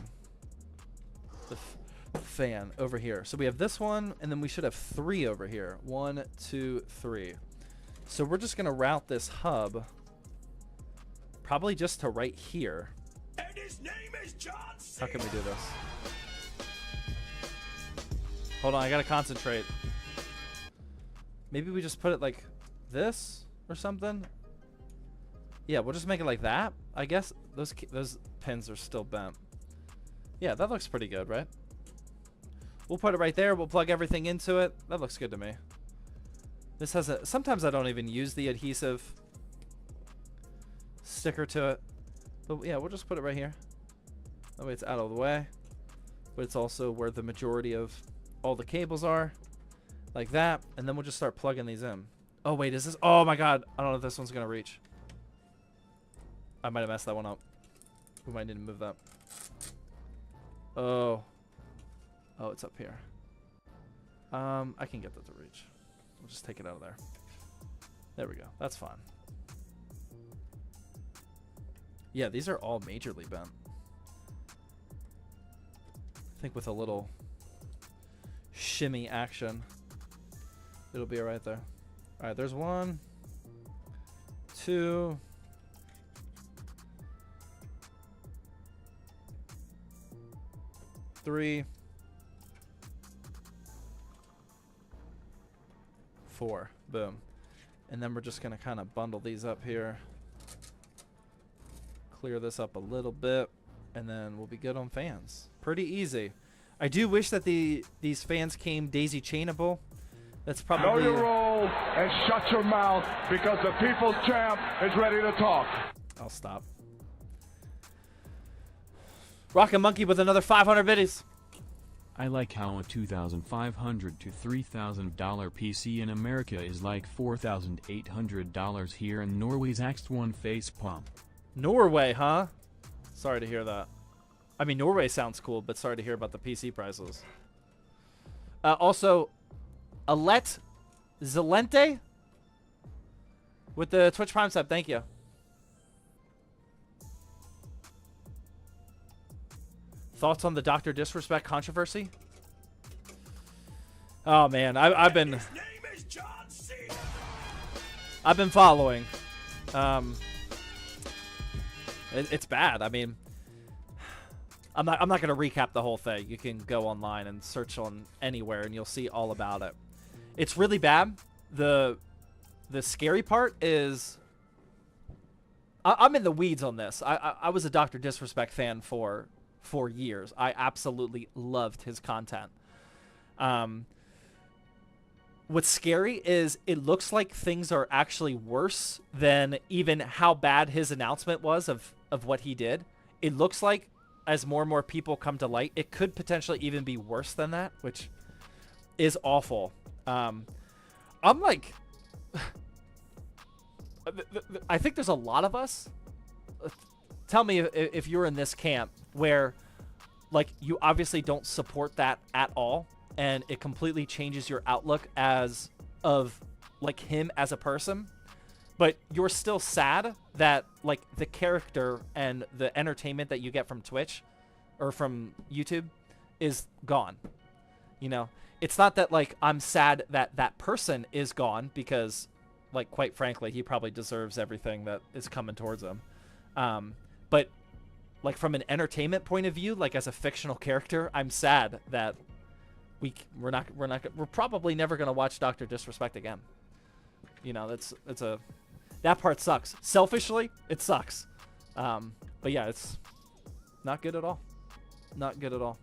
fan? Over here. So we have this one, and then we should have 3 over here. 1, 2, 3. So we're just gonna route this hub probably just to right here. And his name is John C. How can we do this? Hold on, I gotta concentrate. Maybe we just put it like this or something. Yeah, we'll just make it like that. I guess those pins are still bent. Yeah, that looks pretty good, right? We'll put it right there. We'll plug everything into it. That looks good to me. This has a, sometimes I don't even use the adhesive sticker to it. But yeah, we'll just put it right here. That way it's out of the way. But it's also where the majority of all the cables are. Like that. And then we'll just start plugging these in. Oh, wait, is this? Oh, my God. I don't know if this one's going to reach. I might have messed that one up. We might need to move that. Oh. Oh, it's up here. I can get that to reach. We'll just take it out of there. There we go. That's fine. Yeah, these are all majorly bent. I think with a little shimmy action, it'll be right there. All right, there's 1, 2, 3, 4. Boom. And then we're just going to kind of bundle these up here. Clear this up a little bit. And then we'll be good on fans. Pretty easy. I do wish that these fans came daisy chainable. That's probably... Know your role and shut your mouth because the people's champ is ready to talk. I'll stop. Rockin' Monkey with another 500 biddies. I like how a $2,500 to $3,000 PC in America is like $4,800 here in Norway's Axt One face pump. Norway, huh? Sorry to hear that. I mean, Norway sounds cool, but sorry to hear about the PC prices. Also, Alet Zelente with the Twitch Prime sub. Thank you. Thoughts on the Dr. Disrespect controversy? Oh man, I've been following. It's bad. I mean, I'm not gonna recap the whole thing. You can go online and search on anywhere, and you'll see all about it. It's really bad. The scary part is I'm in the weeds on this. I was a Dr. Disrespect fan for years. I absolutely loved his content. What's scary is it looks like things are actually worse than even how bad his announcement was of what he did. It looks like as more and more people come to light, it could potentially even be worse than that, which is awful. I'm like, I think there's a lot of us. Tell me if you're in this camp where, like, you obviously don't support that at all, and it completely changes your outlook as of, like, him as a person, but you're still sad that, like, the character and the entertainment that you get from Twitch or from YouTube is gone. You know, it's not that, like, I'm sad that that person is gone, because, like, quite frankly, he probably deserves everything that is coming towards him. But, like, from an entertainment point of view, like, as a fictional character, I'm sad that we're probably never gonna watch Dr. Disrespect again. You know, that part sucks. Selfishly, it sucks. But yeah, it's not good at all. Not good at all.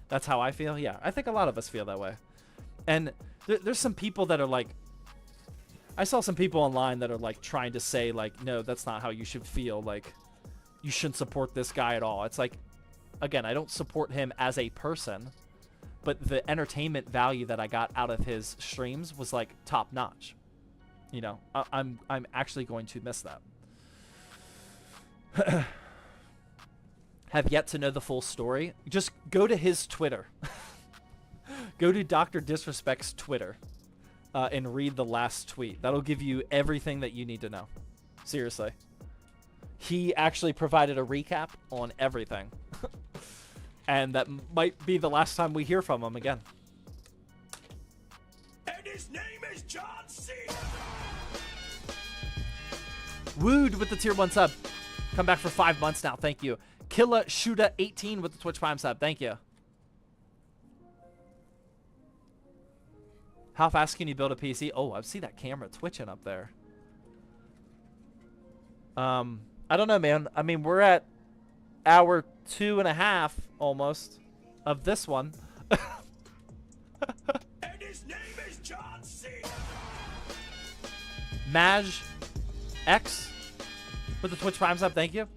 That's how I feel. Yeah, I think a lot of us feel that way. And there's some people that are like, I saw some people online that are like trying to say like, no, that's not how you should feel. Like, you shouldn't support this guy at all. It's like, again, I don't support him as a person, but the entertainment value that I got out of his streams was like top notch. You know, I'm actually going to miss that. Have yet to know the full story. Just go to his Twitter. Go to Dr. Disrespect's Twitter and read the last tweet. That'll give you everything that you need to know. Seriously. He actually provided a recap on everything. And that might be the last time we hear from him again. And his name is John C. Wood with the tier 1 sub. Come back for 5 months now. Thank you. Killa Shuda 18 with the Twitch Prime sub. Thank you. How fast can you build a PC? Oh, I see that camera twitching up there. I don't know, man. I mean, we're at hour 2.5 almost of this one. And his name is John C. Maj X with the Twitch Prime sub. Thank you.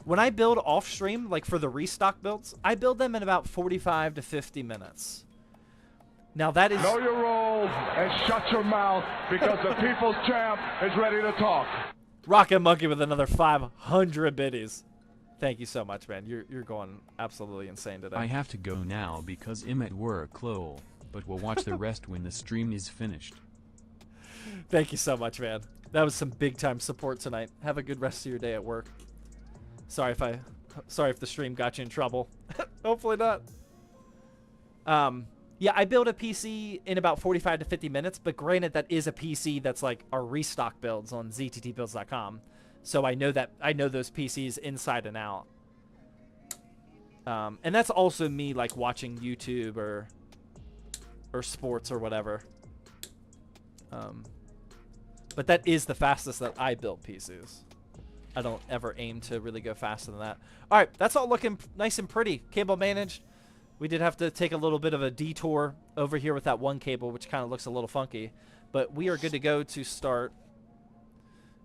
When I build off stream, like for the restock builds, I build them in about 45 to 50 minutes. Now that is... Know your roles and shut your mouth, because the people's champ is ready to talk. Rocket Monkey with another 500 biddies. Thank you so much, man. You're going absolutely insane today. I have to go now because I'm at work, lol, but we'll watch the rest when the stream is finished. Thank you so much, man. That was some big time support tonight. Have a good rest of your day at work. Sorry if the stream got you in trouble. Hopefully not. Yeah, I build a PC in about 45 to 50 minutes, but granted, that is a PC that's like our restock builds on zttbuilds.com. So I know those PCs inside and out. And that's also me like watching YouTube or sports or whatever. But that is the fastest that I build PCs. I don't ever aim to really go faster than that. All right, that's all looking nice and pretty. Cable managed. We did have to take a little bit of a detour over here with that one cable, which kind of looks a little funky. But we are good to go to start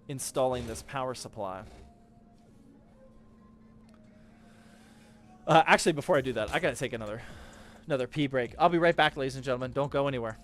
installing this power supply. Actually, before I do that, I got to take another pee break. I'll be right back, ladies and gentlemen. Don't go anywhere.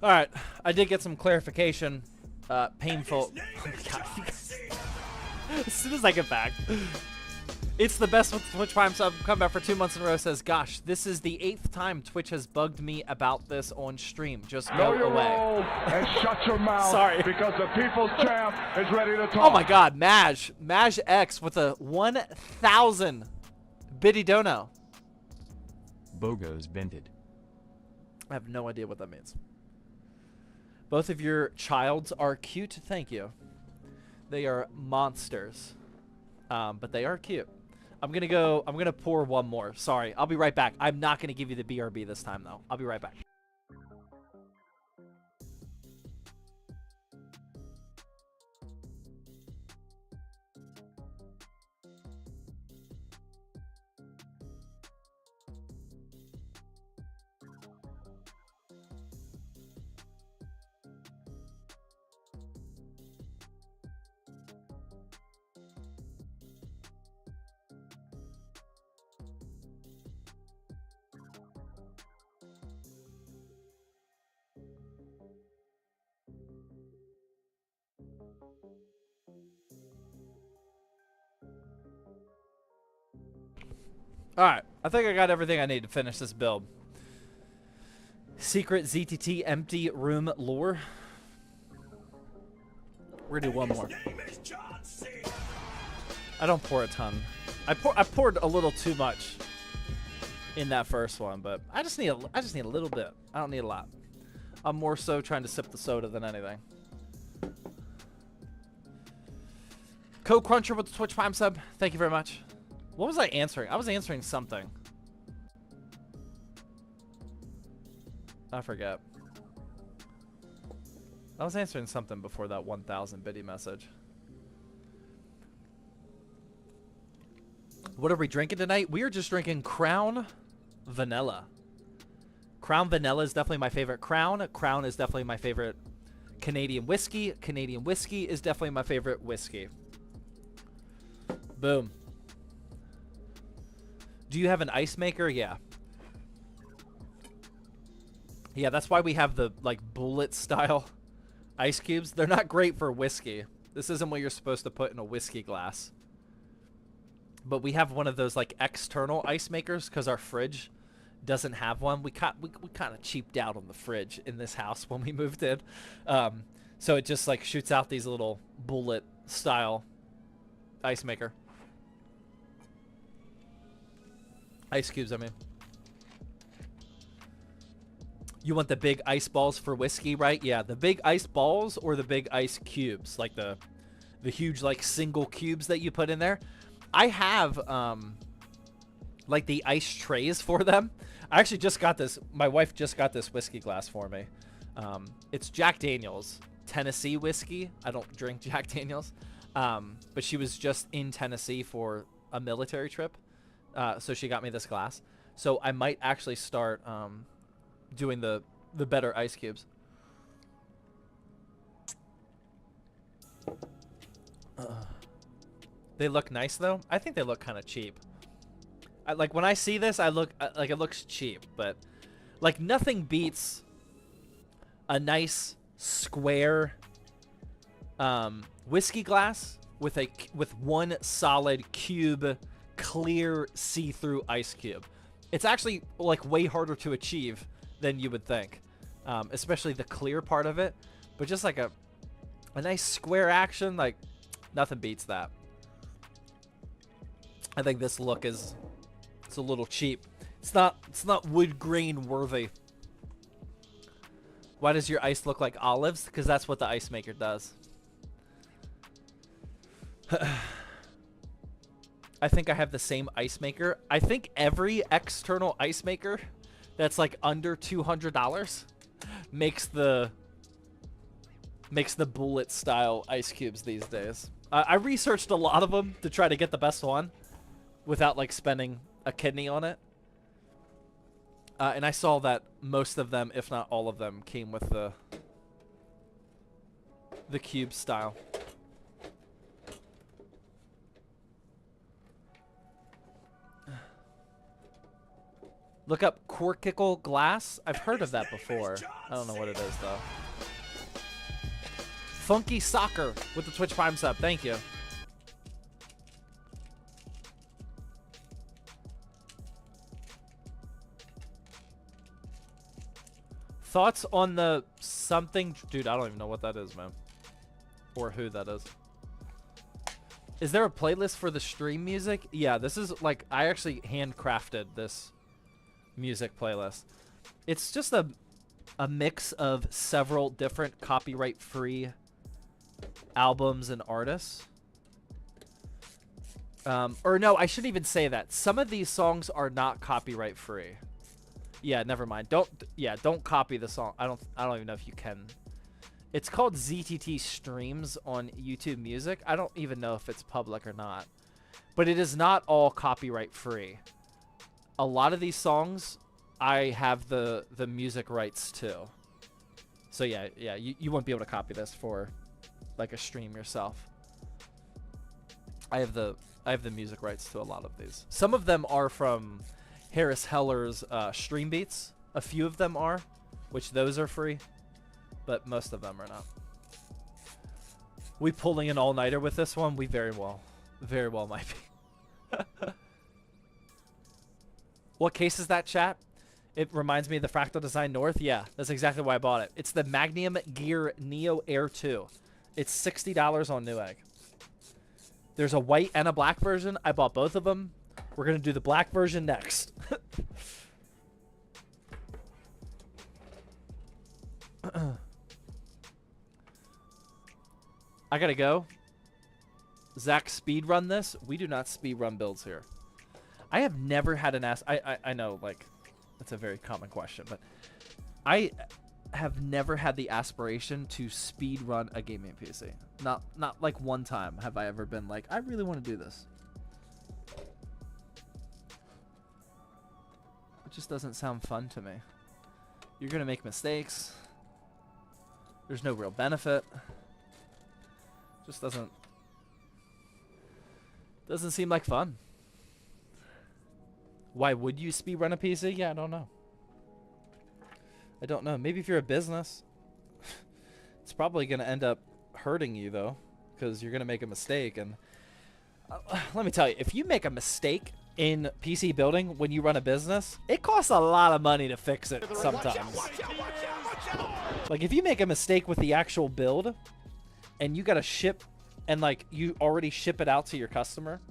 All right, I did get some clarification. Painful. Oh my God, you guys. As soon as I get back, it's the best with Twitch Prime sub. Come back for 2 months in a row. Says, gosh, this is the 8th time Twitch has bugged me about this on stream. Just go Know your away. role and shut your mouth. Sorry. Because the people's champ is ready to talk. Oh my God, Maj X with a 1,000 biddy dono. Bogo's bented. I have no idea what that means. Both of your childs are cute. Thank you. They are monsters, but they are cute. I'm gonna pour one more. Sorry, I'll be right back. I'm not gonna give you the BRB this time though. I'll be right back. Alright, I think I got everything I need to finish this build. Secret ZTT empty room lore. We're gonna do one more. I don't pour a ton. I poured a little too much in that first one, but I just need a little bit. I don't need a lot. I'm more so trying to sip the soda than anything. Co-Cruncher with the Twitch Prime sub. Thank you very much. What was I answering? I was answering something. I forget. I was answering something before that 1,000 biddy message. What are we drinking tonight? We are just drinking Crown Vanilla. Crown Vanilla is definitely my favorite Crown. Crown is definitely my favorite Canadian whiskey. Canadian whiskey is definitely my favorite whiskey. Boom. Do you have an ice maker? Yeah. Yeah, that's why we have the, like, bullet style ice cubes. They're not great for whiskey. This isn't what you're supposed to put in a whiskey glass. But we have one of those, like, external ice makers because our fridge doesn't have one. We kind of cheaped out on the fridge in this house when we moved in. So it just, like, shoots out these little bullet style ice maker. Ice cubes, I mean. You want the big ice balls for whiskey, right? Yeah, the big ice balls or the big ice cubes, like the huge, like, single cubes that you put in there. I have like the ice trays for them. I actually just got this. My wife just got this whiskey glass for me. It's Jack Daniel's Tennessee whiskey. I don't drink Jack Daniel's, but she was just in Tennessee for a military trip. So she got me this glass. So I might actually start doing the better ice cubes. They look nice though. I think they look kind of cheap. Like when I see this, I look like it looks cheap, but like nothing beats a nice square whiskey glass with one solid cube, clear see-through ice cube. It's actually like way harder to achieve than you would think, especially the clear part of it. But just like a nice square action, like nothing beats that. I think this look it's a little cheap. It's not wood grain worthy. Why does your ice look like olives? Because that's what the ice maker does. I think I have the same ice maker. I think every external ice maker that's like under $200 makes the bullet style ice cubes these days. I researched a lot of them to try to get the best one without like spending a kidney on it. And I saw that most of them, if not all of them, came with the cube style. Look up Corkicle Glass. I've heard of that before. I don't know what it is, though. Funky Soccer with the Twitch Prime sub. Thank you. Thoughts on the something... Dude, I don't even know what that is, man. Or who that is. Is there a playlist for the stream music? Yeah, this is like... I actually handcrafted this music playlist. It's just a mix of several different copyright-free albums and artists. Or no, I shouldn't even say that. Some of these songs are not copyright-free. Yeah, never mind. Don't copy the song. I don't even know if you can. It's called ZTT Streams on YouTube Music. I don't even know if it's public or not. But it is not all copyright free. A lot of these songs I have the music rights to. So yeah, you won't be able to copy this for like a stream yourself. I have the music rights to a lot of these. Some of them are from Harris Heller's Stream Beats. A few of them are, which those are free, but most of them are not. We pulling an all-nighter with this one? We very well might be. What case is that, chat? It reminds me of the Fractal Design North. Yeah, that's exactly why I bought it. It's the Magnum Gear Neo Air 2. It's $60 on Newegg. There's a white and a black version. I bought both of them. We're going to do the black version next. I got to go. Zach, speed run this? We do not speed run builds here. I have never had an I know, like, that's a very common question, but I have never had the aspiration to speed run a gaming PC. Not like one time have I ever been like, I really want to do this. It just doesn't sound fun to me. You're gonna make mistakes. There's no real benefit. Just doesn't seem like fun. Why would you speed run a PC? Yeah, I don't know. I don't know. Maybe if you're a business, it's probably going to end up hurting you, though, because you're going to make a mistake. And let me tell you, if you make a mistake in PC building when you run a business, it costs a lot of money to fix it sometimes. Like, if you make a mistake with the actual build and you got to ship and, like, you already ship it out to your customer,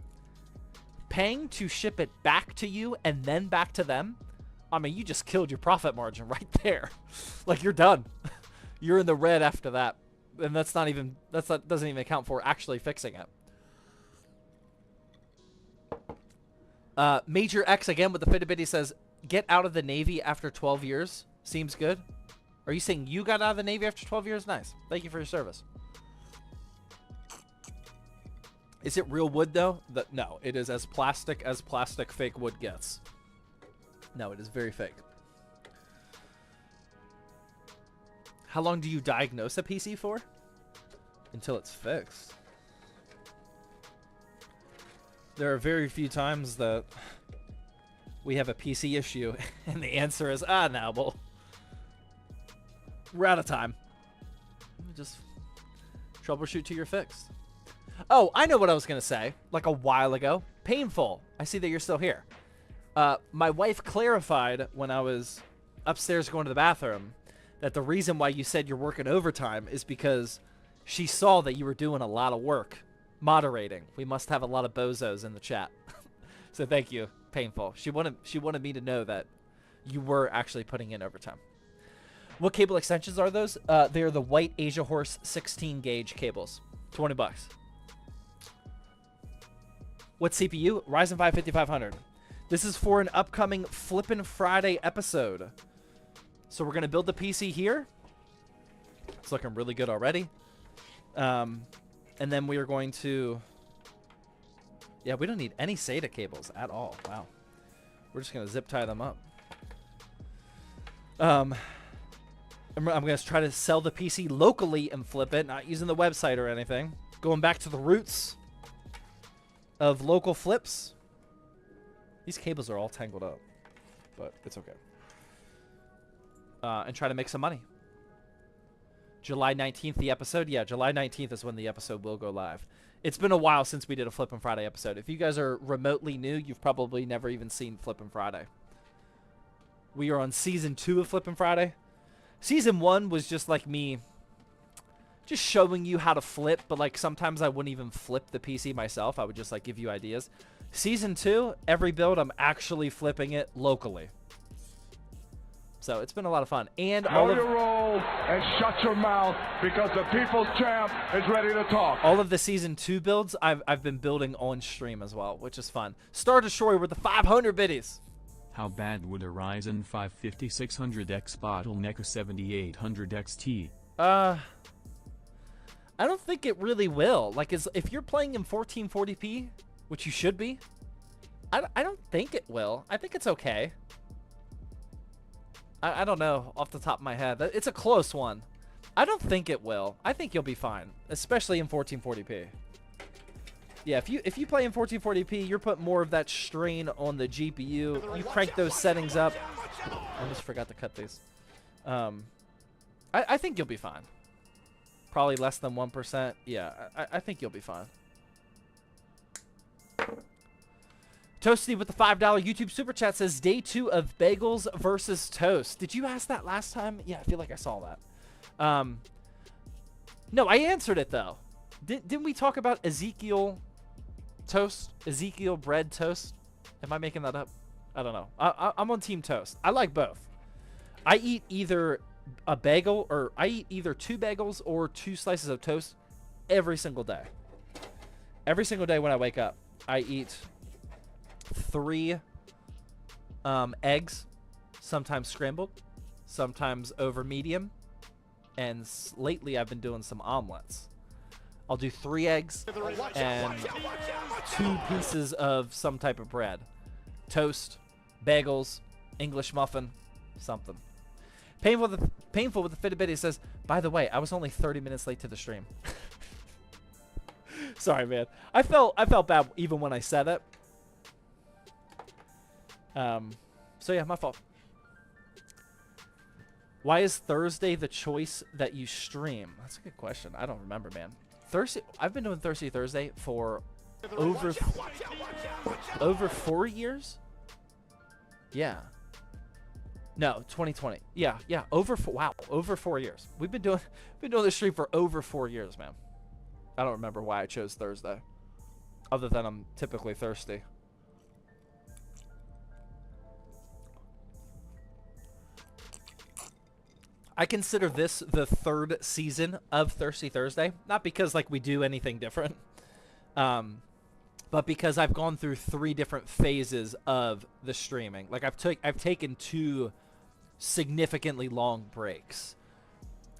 paying to ship it back to you and then back to them, I mean, you just killed your profit margin right there. Like, you're done. You're in the red after that. And doesn't even account for actually fixing it. Major X again with the Fitbit says, get out of the Navy after 12 years. Seems good. Are you saying you got out of the Navy after 12 years? Nice. Thank you for your service. Is it real wood, though? No, it is as plastic fake wood gets. No, it is very fake. How long do you diagnose a PC for? Until it's fixed. There are very few times that we have a PC issue, and the answer is, no, well, we're out of time. Just troubleshoot till you're fixed. Oh, I know what I was going to say, like a while ago. Painful. I see that you're still here. My wife clarified when I was upstairs going to the bathroom that the reason why you said you're working overtime is because she saw that you were doing a lot of work moderating. We must have a lot of bozos in the chat. So thank you, Painful. She wanted me to know that you were actually putting in overtime. What cable extensions are those? They are the white Asia Horse 16 gauge cables. $20. What CPU? Ryzen 5 5500. This is for an upcoming Flippin' Friday episode. So we're going to build the PC here. It's looking really good already. And then we are going to... Yeah, we don't need any SATA cables at all. Wow. We're just going to zip tie them up. I'm going to try to sell the PC locally and flip it, not using the website or anything. Going back to the roots of local flips. These cables are all tangled up. but it's okay. And try to make some money. July 19th, the episode? Yeah, July 19th is when the episode will go live. It's been a while since we did a Flippin' Friday episode. If you guys are remotely new, you've probably never even seen Flippin' Friday. We are on season 2 of Flippin' Friday. Season 1 was just like me just showing you how to flip, but like sometimes I wouldn't even flip the PC myself. I would just like give you ideas. Season 2, every build I'm actually flipping it locally. So it's been a lot of fun. And Know your role and shut your mouth because the people's champ is ready to talk. all of the season 2 builds I've been building on stream as well, which is fun. Star Destroyer with the 500 biddies. How bad would a Ryzen 5 5600X bottleneck a 7800 XT? I don't think it really will. Like, if you're playing in 1440p, which you should be, I don't think it will. I think it's okay. I don't know off the top of my head. It's a close one. I don't think it will. I think you'll be fine, especially in 1440p. Yeah, if you play in 1440p, you're putting more of that strain on the GPU. You crank those settings up. I almost forgot to cut these. I think you'll be fine. Probably less than 1%. Yeah, I think you'll be fine. Toasty with the $5 YouTube Super Chat says, Day 2 of bagels versus toast. Did you ask that last time? Yeah, I feel like I saw that. No, I answered it, though. Didn't we talk about Ezekiel toast? Ezekiel bread toast? Am I making that up? I don't know. I'm on team toast. I like both. I eat either a bagel, or I eat either 2 bagels or 2 slices of toast every single day. Every single day when I wake up, I eat 3 eggs, sometimes scrambled, sometimes over medium, and lately I've been doing some omelets. I'll do 3 eggs and 2 pieces of some type of bread. Toast, bagels, English muffin, something. Painful with the fitted biddy says, by the way, I was only 30 minutes late to the stream. Sorry, man. I felt bad even when I said it. So yeah, my fault. Why is Thursday the choice that you stream? That's a good question. I don't remember, man. I've been doing Thirsty Thursday for over 4 years. Yeah. No, 2020. Yeah. Over 4 years. We've been doing this stream for over 4 years, man. I don't remember why I chose Thursday, other than I'm typically thirsty. I consider this the 3rd season of Thirsty Thursday, not because like we do anything different, but because I've gone through 3 different phases of the streaming. Like I've taken 2 significantly long breaks.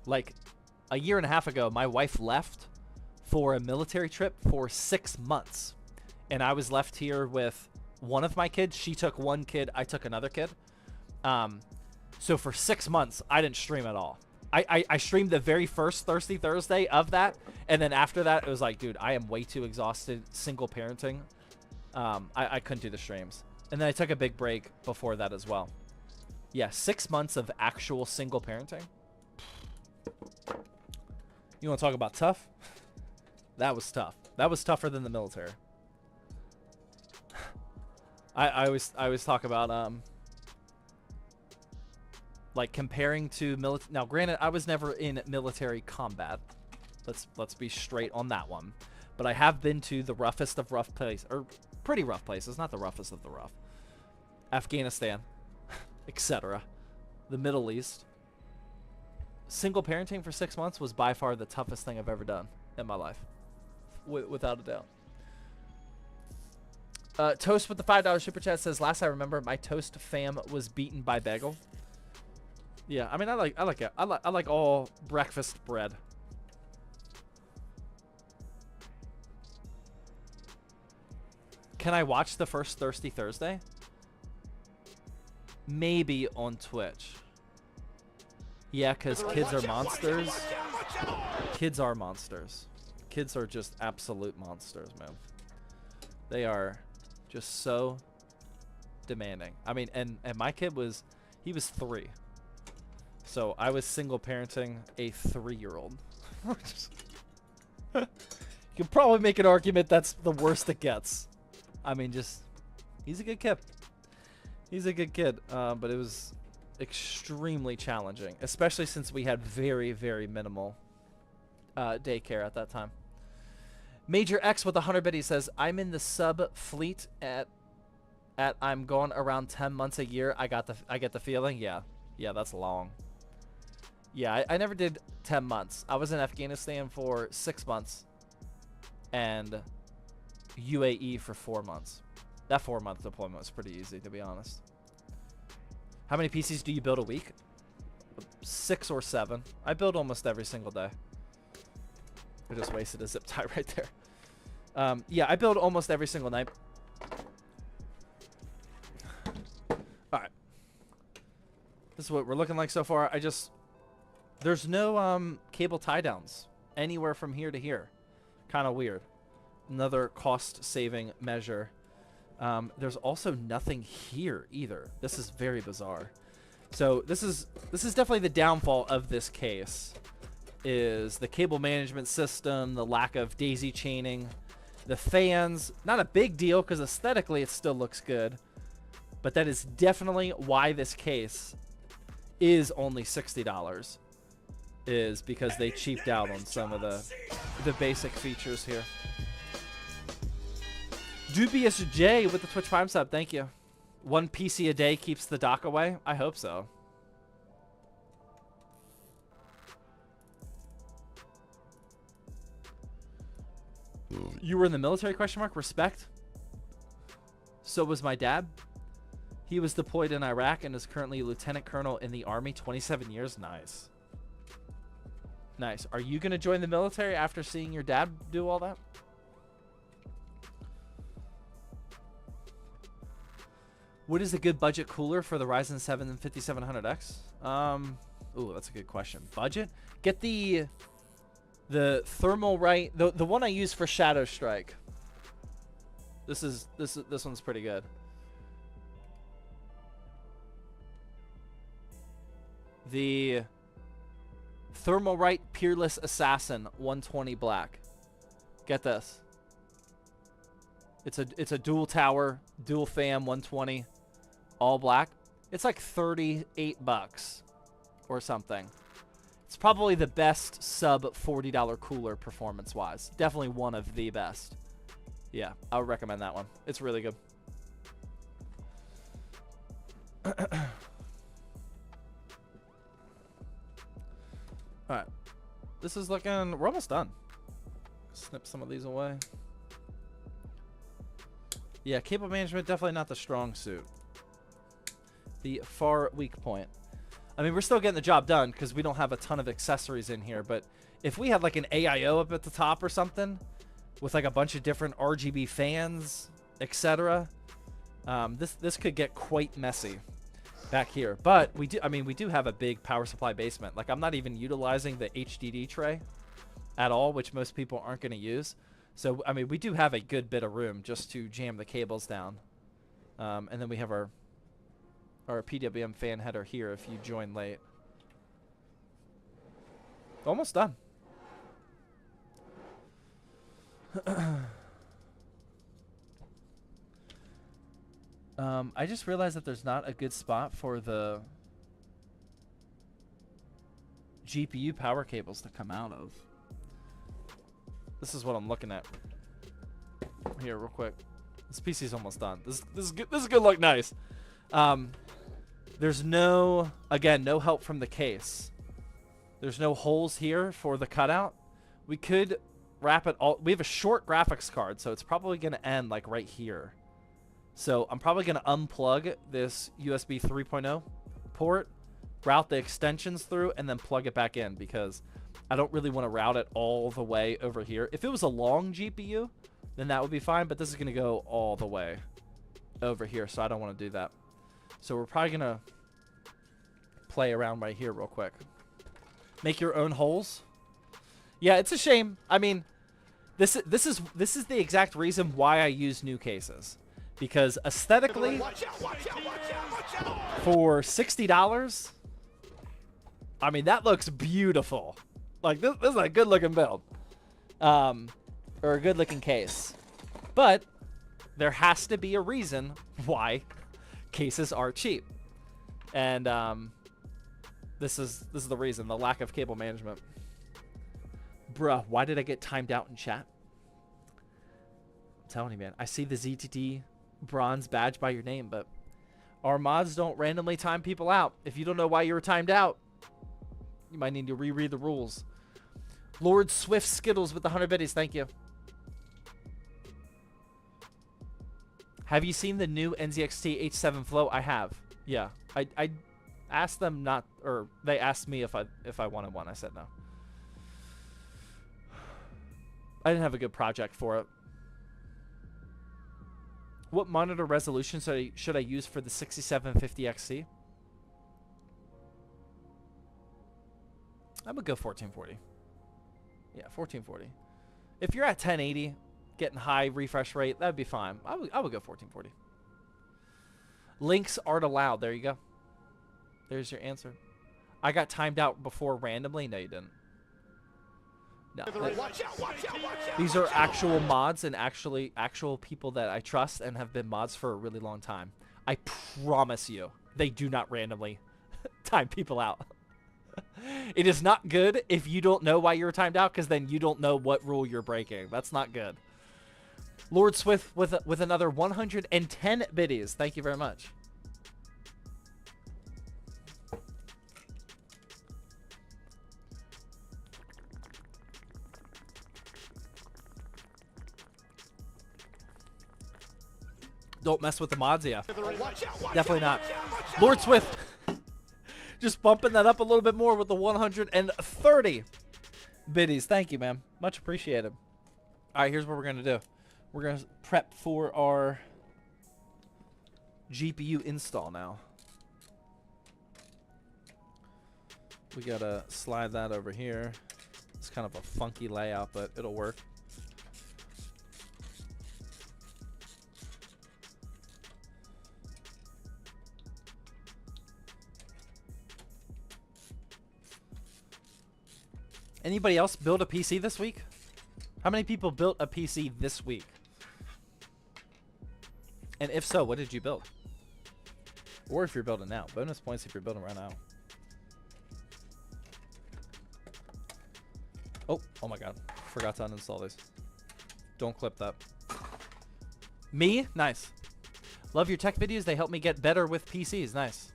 Like a year and a half ago, my wife left for a military trip for 6 months, and I was left here with one of my kids. She took 1 kid, I took another kid. So for 6 months, I didn't stream at all. I streamed the very first Thirsty Thursday of that, and then after that, it was like, dude, I am way too exhausted single parenting. I couldn't do the streams. And then I took a big break before that as well. Yeah, 6 months of actual single parenting. You want to talk about tough? That was tough. That was tougher than the military. I always talk about like comparing to military. Now, granted, I was never in military combat. Let's be straight on that one. But I have been to the roughest of rough places, or pretty rough places, not the roughest of the rough. Afghanistan, etc. The Middle East. Single parenting for 6 months was by far the toughest thing I've ever done in my life, without a doubt. Toast with the $5 super chat says, last I remember, my toast fam was beaten by bagel. Yeah, I mean, I like all breakfast bread. Can I watch the first Thirsty Thursday? Maybe on Twitch. Yeah, because kids are monsters. Kids are monsters. Kids are just absolute monsters, man. They are just so demanding. I mean, and my kid was, he was 3. So I was single parenting a 3-year-old. You can probably make an argument that's the worst it gets. I mean, just, he's a good kid. He's a good kid, but it was extremely challenging, especially since we had very, very minimal daycare at that time. Major X with 100 bit, he says, I'm in the sub fleet at I'm gone around 10 months a year. I get the feeling. Yeah, that's long. Yeah, I never did 10 months. I was in Afghanistan for 6 months and UAE for 4 months. That 4-month deployment was pretty easy, to be honest. How many PCs do you build a week? 6 or 7. I build almost every single day. I just wasted a zip tie right there. Yeah, I build almost every single night. Alright. This is what we're looking like so far. There's no cable tie downs anywhere from here to here. Kind of weird. Another cost saving measure. There's also nothing here either. This is very bizarre. So this is definitely the downfall of this case, is the cable management system, the lack of daisy chaining, the fans. Not a big deal because aesthetically it still looks good, but that is definitely why this case is only $60. Is because they cheaped out on some of the basic features here. Dubious J with the Twitch Prime sub, thank you. 1 PC a day keeps the dock away? I hope so. You were in the military, question mark? Respect. So was my dad. He was deployed in Iraq and is currently a lieutenant colonel in the army, 27 years. Nice. Nice. Are you going to join the military after seeing your dad do all that? What is a good budget cooler for the Ryzen 7 5700X? Ooh, that's a good question. Budget? Get the thermal right, the one I use for Shadow Strike. This one's pretty good. The Thermal Right Peerless Assassin 120 black. Get this. It's a dual tower, dual fam 120, all black. It's like $38 or something. It's probably the best sub $40 cooler performance wise. Definitely one of the best. Yeah, I would recommend that one. It's really good. Alright. This is looking... We're almost done. Snip some of these away. Yeah, cable management, definitely not the strong suit. The far weak point. I mean, we're still getting the job done because we don't have a ton of accessories in here. But if we had like an AIO up at the top or something with like a bunch of different RGB fans, etc., this could get quite messy back here. But we do have a big power supply basement. Like, I'm not even utilizing the HDD tray at all, which most people aren't going to use. So I mean, we do have a good bit of room just to jam the cables down. And then we have our PWM fan header here if you join late. Almost done. I just realized that there's not a good spot for the GPU power cables to come out of. This is what I'm looking at here real quick. This PC's almost done. This is good. This is gonna look nice. There's no help from the case. There's no holes here for the cutout. We could wrap it all. We have a short graphics card, so it's probably gonna end like right here. So I'm probably gonna unplug this USB 3.0 port, route the extensions through, and then plug it back in because I don't really want to route it all the way over here. If it was a long GPU, then that would be fine, but this is going to go all the way over here, so I don't want to do that. So we're probably going to play around right here real quick. Make your own holes. Yeah, it's a shame. I mean, this is the exact reason why I use new cases. Because aesthetically, for $60, I mean, that looks beautiful. Like, this is a good-looking build. Or a good-looking case. But there has to be a reason why cases are cheap. And this is the reason, the lack of cable management. Bruh, why did I get timed out in chat? I'm telling you, man. I see the ZTT bronze badge by your name, but our mods don't randomly time people out. If you don't know why you were timed out, you might need to reread the rules. Lord Swift Skittles with the 100 biddies. Thank you. Have you seen the new NZXT H7 Flow? I have. Yeah. I asked them not, or they asked me if I wanted one. I said no. I didn't have a good project for it. What monitor resolution should I use for the 6750 XC? I would go 1440. Yeah, 1440. If you're at 1080, getting high refresh rate, that'd be fine. I would go 1440. Links aren't allowed. There you go. There's your answer. I got timed out before randomly. No, you didn't. No. These are actual mods and actual people that I trust and have been mods for a really long time. I promise you, they do not randomly time people out. It is not good if you don't know why you were timed out, because then you don't know what rule you're breaking. That's not good. Lord Swift with another 110 biddies. Thank you very much. Don't mess with the mods, yeah. Definitely not. Lord Swift. Just bumping that up a little bit more with the 130 biddies. Thank you, man. Much appreciated. All right, here's what we're going to do. We're going to prep for our GPU install now. We got to slide that over here. It's kind of a funky layout, but it'll work. Anybody else build a PC this week? How many people built a PC this week? And if so, what did you build? Or if you're building now. Bonus points if you're building right now. Oh my god. Forgot to uninstall these. Don't clip that. Me? Nice. Love your tech videos. They help me get better with PCs. Nice.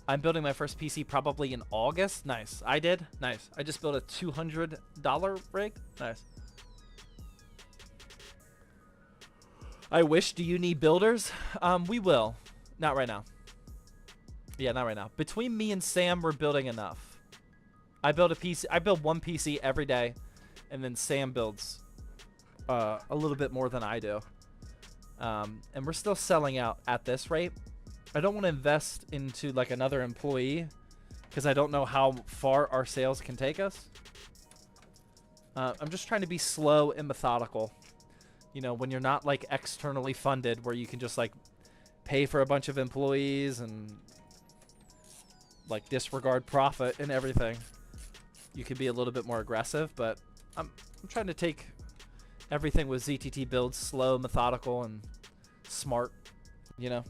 I'm building my first PC probably in August. Nice. I did. Nice. I just built a $200 rig. Nice. I wish. Do you need builders? We will. Not right now. Yeah, not right now. Between me and Sam, we're building enough. I build a PC. I build one PC every day, and then Sam builds a little bit more than I do. And we're still selling out at this rate. I don't want to invest into like another employee because I don't know how far our sales can take us. I'm just trying to be slow and methodical. You know, when you're not like externally funded, where you can just like pay for a bunch of employees and like disregard profit and everything. You can be a little bit more aggressive, but I'm trying to take everything with ZTT builds slow, methodical, and smart, you know.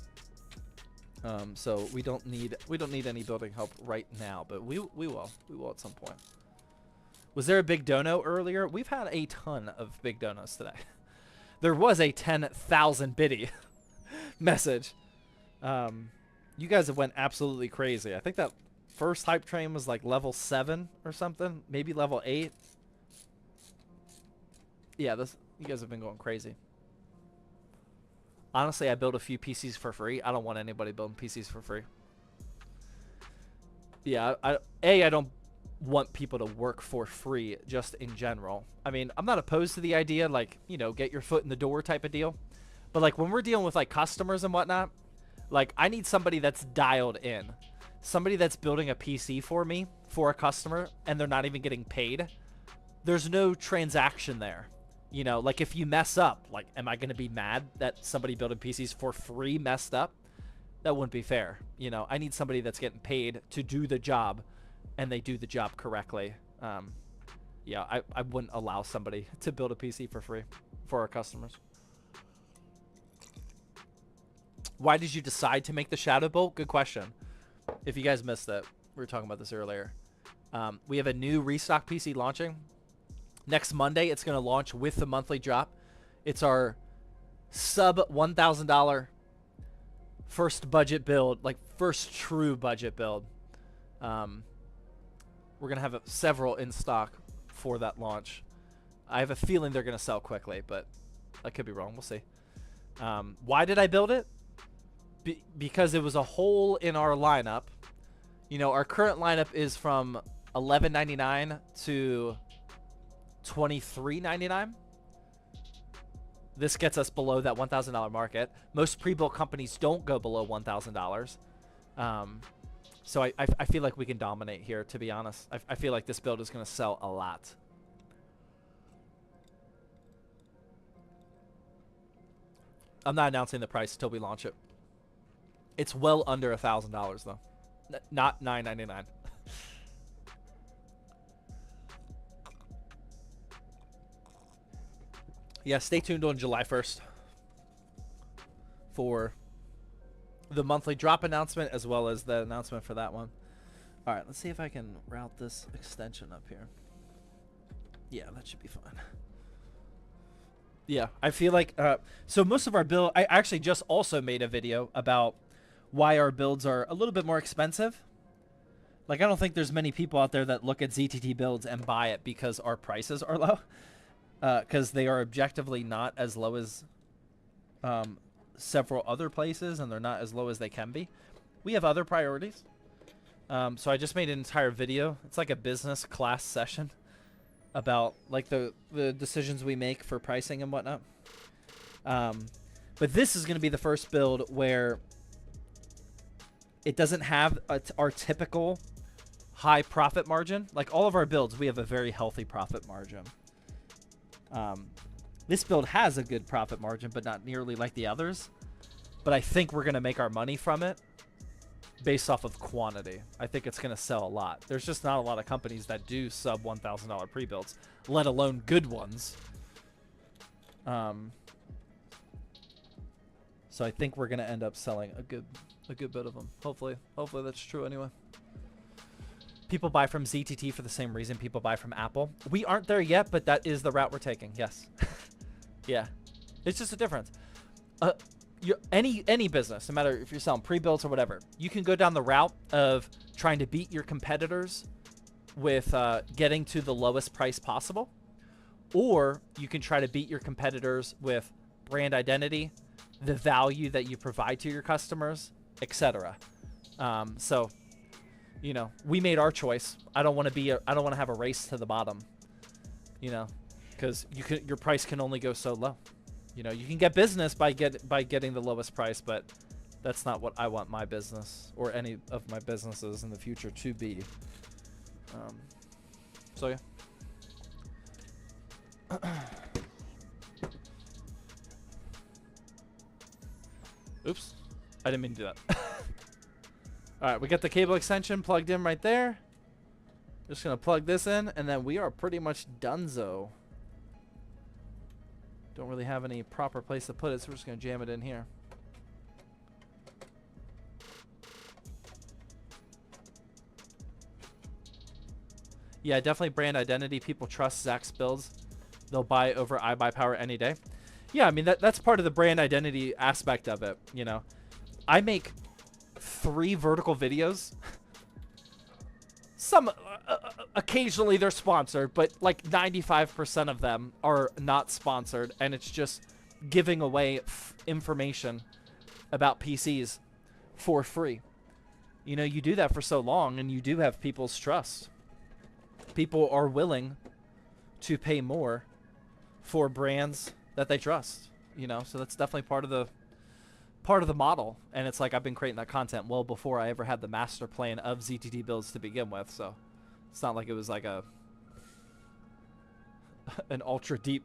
So we don't need any building help right now, but we will at some point. Was there a big dono earlier? We've had a ton of big donos today. There was a 10,000 biddy message. You guys have went absolutely crazy. I think that first hype train was like level 7 or something, maybe level 8. Yeah, you guys have been going crazy. Honestly, I build a few PCs for free. I don't want anybody building PCs for free. Yeah, I don't want people to work for free just in general. I mean, I'm not opposed to the idea, like, you know, get your foot in the door type of deal. But like when we're dealing with like customers and whatnot, like I need somebody that's dialed in. Somebody that's building a PC for me, for a customer, and they're not even getting paid. There's no transaction there. You know, like if you mess up, like, am I going to be mad that somebody building PCs for free messed up? That wouldn't be fair. You know, I need somebody that's getting paid to do the job, and they do the job correctly. Yeah, I wouldn't allow somebody to build a PC for free for our customers. Why did you decide to make the Shadow Bolt? Good question. If you guys missed it, we were talking about this earlier. We have a new restock PC launching. Next Monday, it's going to launch with the monthly drop. It's our sub $1,000 first budget build, like first true budget build. We're going to have several in stock for that launch. I have a feeling they're going to sell quickly, but I could be wrong. We'll see. Why did I build it? Because it was a hole in our lineup. You know, our current lineup is from $11.99 to $23.99. This gets us below that $1,000 market. Most pre-built companies don't go below $1,000. So I feel like we can dominate here, to be honest. I feel like this build is going to sell a lot. I'm not announcing the price until we launch it. It's well under $1,000 though. Not $9.99. Yeah, stay tuned on July 1st for the monthly drop announcement as well as the announcement for that one. All right, let's see if I can route this extension up here. Yeah, that should be fine. Yeah, I feel like so most of our build, I actually just also made a video about why our builds are a little bit more expensive. Like, I don't think there's many people out there that look at ZTT builds and buy it because our prices are low. Because they are objectively not as low as several other places, and they're not as low as they can be. We have other priorities. So I just made an entire video. It's like a business class session about like the decisions we make for pricing and whatnot. But this is going to be the first build where it doesn't have our typical high profit margin. Like all of our builds, we have a very healthy profit margin. This build has a good profit margin, but not nearly like the others. But I think we're going to make our money from it based off of quantity. I think it's going to sell a lot. There's just not a lot of companies that do sub $1,000 pre-builds, let alone good ones. So I think we're going to end up selling a good bit of them. Hopefully that's true anyway. People buy from ZTT for the same reason people buy from Apple. We aren't there yet, but that is the route we're taking. Yes. Yeah. It's just a difference. Any business, no matter if you're selling pre-builts or whatever, you can go down the route of trying to beat your competitors with getting to the lowest price possible. Or you can try to beat your competitors with brand identity, the value that you provide to your customers, etc. So, you know, we made our choice. I don't want to have a race to the bottom, you know, because your price can only go so low. You know, you can get business by getting the lowest price, but that's not what I want my business or any of my businesses in the future to be. So yeah. Oops, I didn't mean to do that. All right, we got the cable extension plugged in right there. Just gonna plug this in, and then we are pretty much donezo. Don't really have any proper place to put it, so we're just gonna jam it in here. Yeah, definitely brand identity. People trust Zach's builds. They'll buy over iBuyPower any day. Yeah, I mean, that's part of the brand identity aspect of it, you know. I make 3 vertical videos. Some occasionally they're sponsored, but like 95% of them are not sponsored, and it's just giving away information about PCs for free. You know, you do that for so long, and you do have people's trust. People are willing to pay more for brands that they trust, you know, so that's definitely part of the model. And it's like I've been creating that content well before I ever had the master plan of ZTT builds to begin with, so it's not like it was like an ultra deep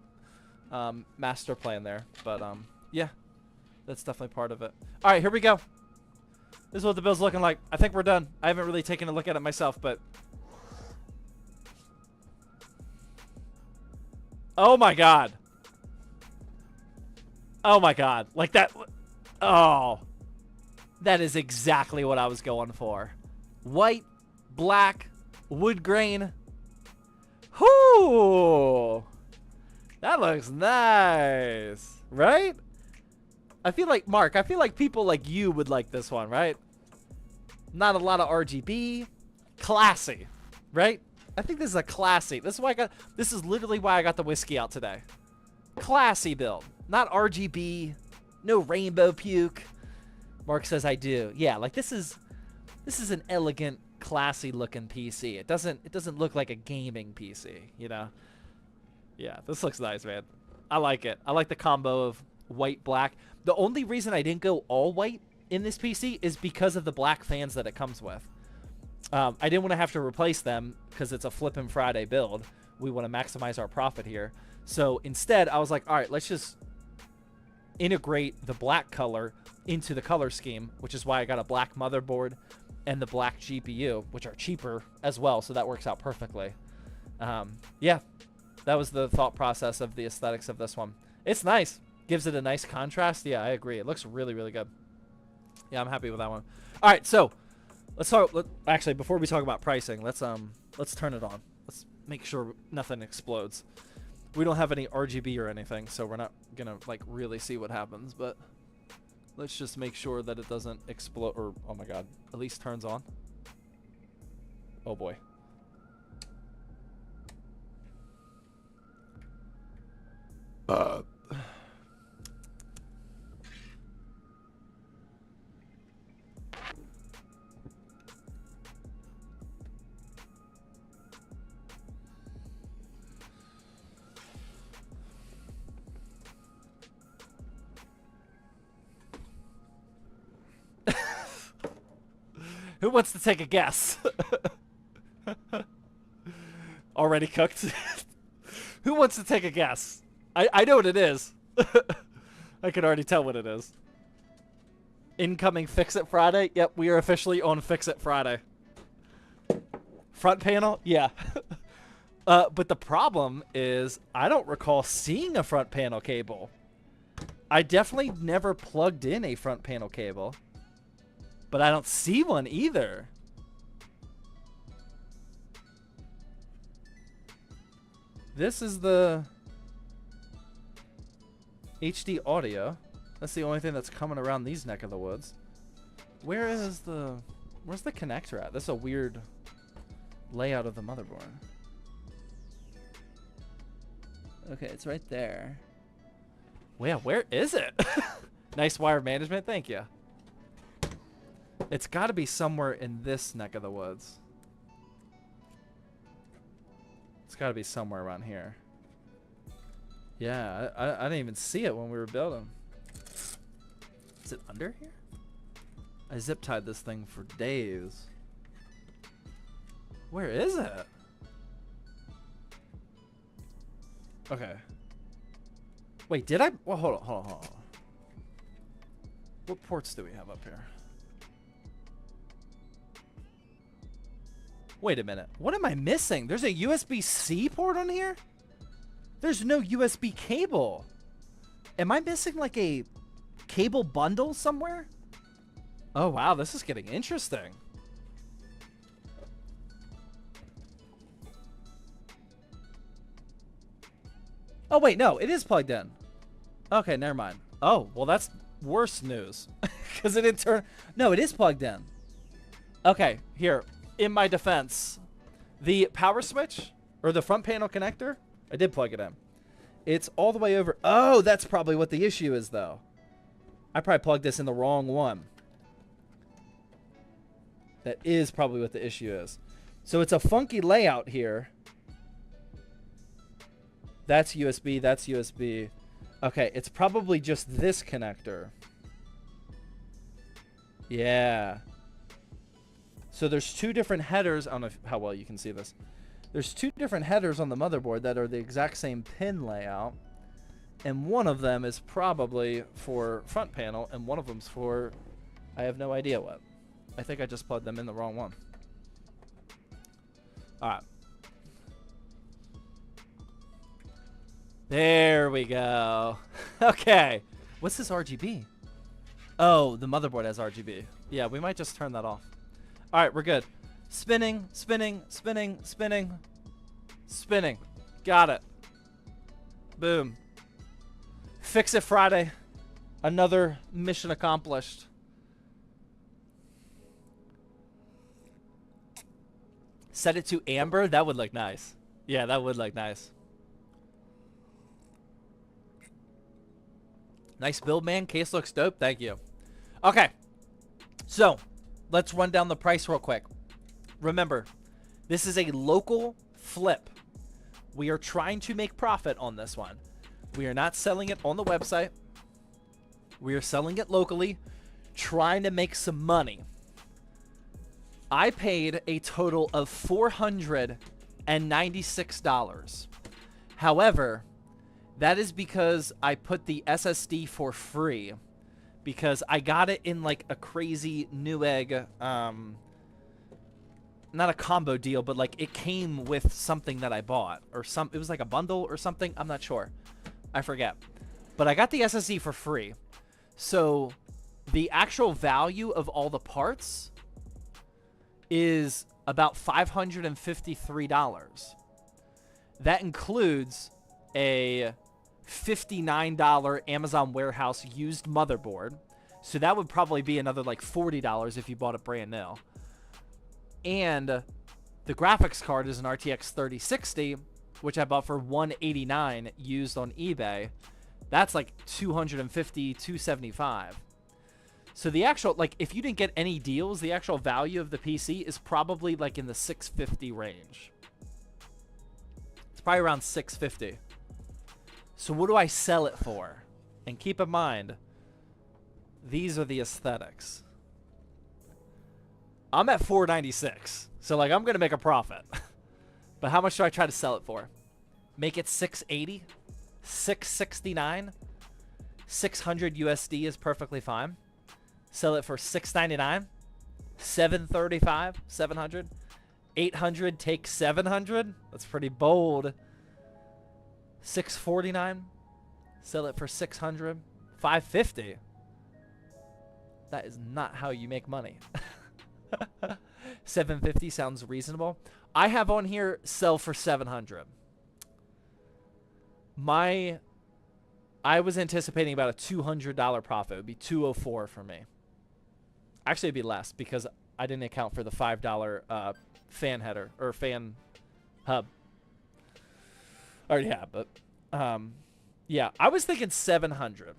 master plan there. But yeah, that's definitely part of it. All right, here we go. This is what the build's looking like. I think we're done. I haven't really taken a look at it myself, but oh my god. Oh my god. Like that. Oh. That is exactly what I was going for. White, black, wood grain. Whoo! That looks nice. Right? I feel like, Mark, I feel like people like you would like this one, right? Not a lot of RGB. Classy. Right? I think this is a classy. This is literally why I got the whiskey out today. Classy build. Not RGB. No rainbow puke. Mark says I do. Yeah, like this is an elegant, classy looking PC. It doesn't look like a gaming PC, you know? Yeah, this looks nice, man. I like it. I like the combo of white, black. The only reason I didn't go all white in this PC is because of the black fans that it comes with. I didn't want to have to replace them because it's a Flippin' Friday build. We want to maximize our profit here. So instead, I was like, all right, let's just integrate the black color into the color scheme, which is why I got a black motherboard and the black GPU, which are cheaper as well, so that works out perfectly. Yeah, that was the thought process of the aesthetics of this one. It's nice. Gives it a nice contrast. Yeah, I agree. It looks really, really good. Yeah, I'm happy with that one. All right, so let's talk. Actually, before we talk about pricing, let's turn it on. Let's make sure nothing explodes. We don't have any RGB or anything, so we're not gonna like really see what happens, but let's just make sure that it doesn't explode, or oh my god, at least turns on. Oh boy. Who wants to take a guess? Already cooked? Who wants to take a guess? I know what it is. I can already tell what it is. Incoming Fix It Friday? Yep, we are officially on Fix It Friday. Front panel? Yeah. But the problem is I don't recall seeing a front panel cable. I definitely never plugged in a front panel cable. But I don't see one either. This is the HD audio. That's the only thing that's coming around these neck of the woods. Where's the connector at? That's a weird layout of the motherboard. Okay, it's right there. Well, where is it? Nice wire management, thank you. It's got to be somewhere in this neck of the woods. It's got to be somewhere around here. Yeah, I didn't even see it when we were building. Is it under here? I zip tied this thing for days. Where is it? Okay. Wait, did I? Well, hold on. What ports do we have up here? Wait a minute. What am I missing? There's a USB-C port on here? There's no USB cable. Am I missing like a cable bundle somewhere? Oh, wow. This is getting interesting. Oh, wait. No, it is plugged in. Okay, never mind. Oh, well, that's worse news. Because it didn't turn... No, it is plugged in. Okay, here. In my defense, the power switch, or the front panel connector, I did plug it in. It's all the way over. Oh, that's probably what the issue is, though. I probably plugged this in the wrong one. That is probably what the issue is. So it's a funky layout here. That's USB, that's USB. Okay, it's probably just this connector. Yeah. So there's two different headers. I don't know how well you can see this. There's two different headers on the motherboard that are the exact same pin layout. And one of them is probably for front panel, and one of them's for, I have no idea what. I think I just plugged them in the wrong one. Alright. There we go. Okay. What's this RGB? Oh, the motherboard has RGB. Yeah, we might just turn that off. Alright, we're good. Spinning, spinning, spinning, spinning, spinning. Got it. Boom. Fix it Friday. Another mission accomplished. Set it to amber? That would look nice. Yeah, that would look nice. Nice build, man. Case looks dope. Thank you. Okay. So, let's run down the price real quick. Remember, this is a local flip. We are trying to make profit on this one. We are not selling it on the website. We are selling it locally, trying to make some money. I paid a total of $496. However, that is because I put the SSD for free, because I got it in like a crazy Newegg, not a combo deal, but like it came with something that I bought, or it was like a bundle or something. I'm not sure. I forget. But I got the SSD for free. So the actual value of all the parts is about $553. That includes a $59 Amazon warehouse used motherboard. So that would probably be another like $40 if you bought it brand new. And the graphics card is an RTX 3060, which I bought for $189 used on eBay. That's like $250, $275. So the actual, like, if you didn't get any deals, the actual value of the PC is probably like in the $650 range. It's probably around $650. So what do I sell it for? And keep in mind, these are the aesthetics. I'm at $496, so like I'm gonna make a profit. But how much do I try to sell it for? Make it $680, $669, $600 USD is perfectly fine. Sell it for $699, $735, $700, $800. Take $700. That's pretty bold. $649. Sell it for $600, $550. That is not how you make money. $750 sounds reasonable. I have on here sell for $700. I was anticipating about a $200 profit. It would be $204 for me. Actually, it'd be less because I didn't account for the $5 fan header or fan hub. I already have, but yeah, I was thinking $700,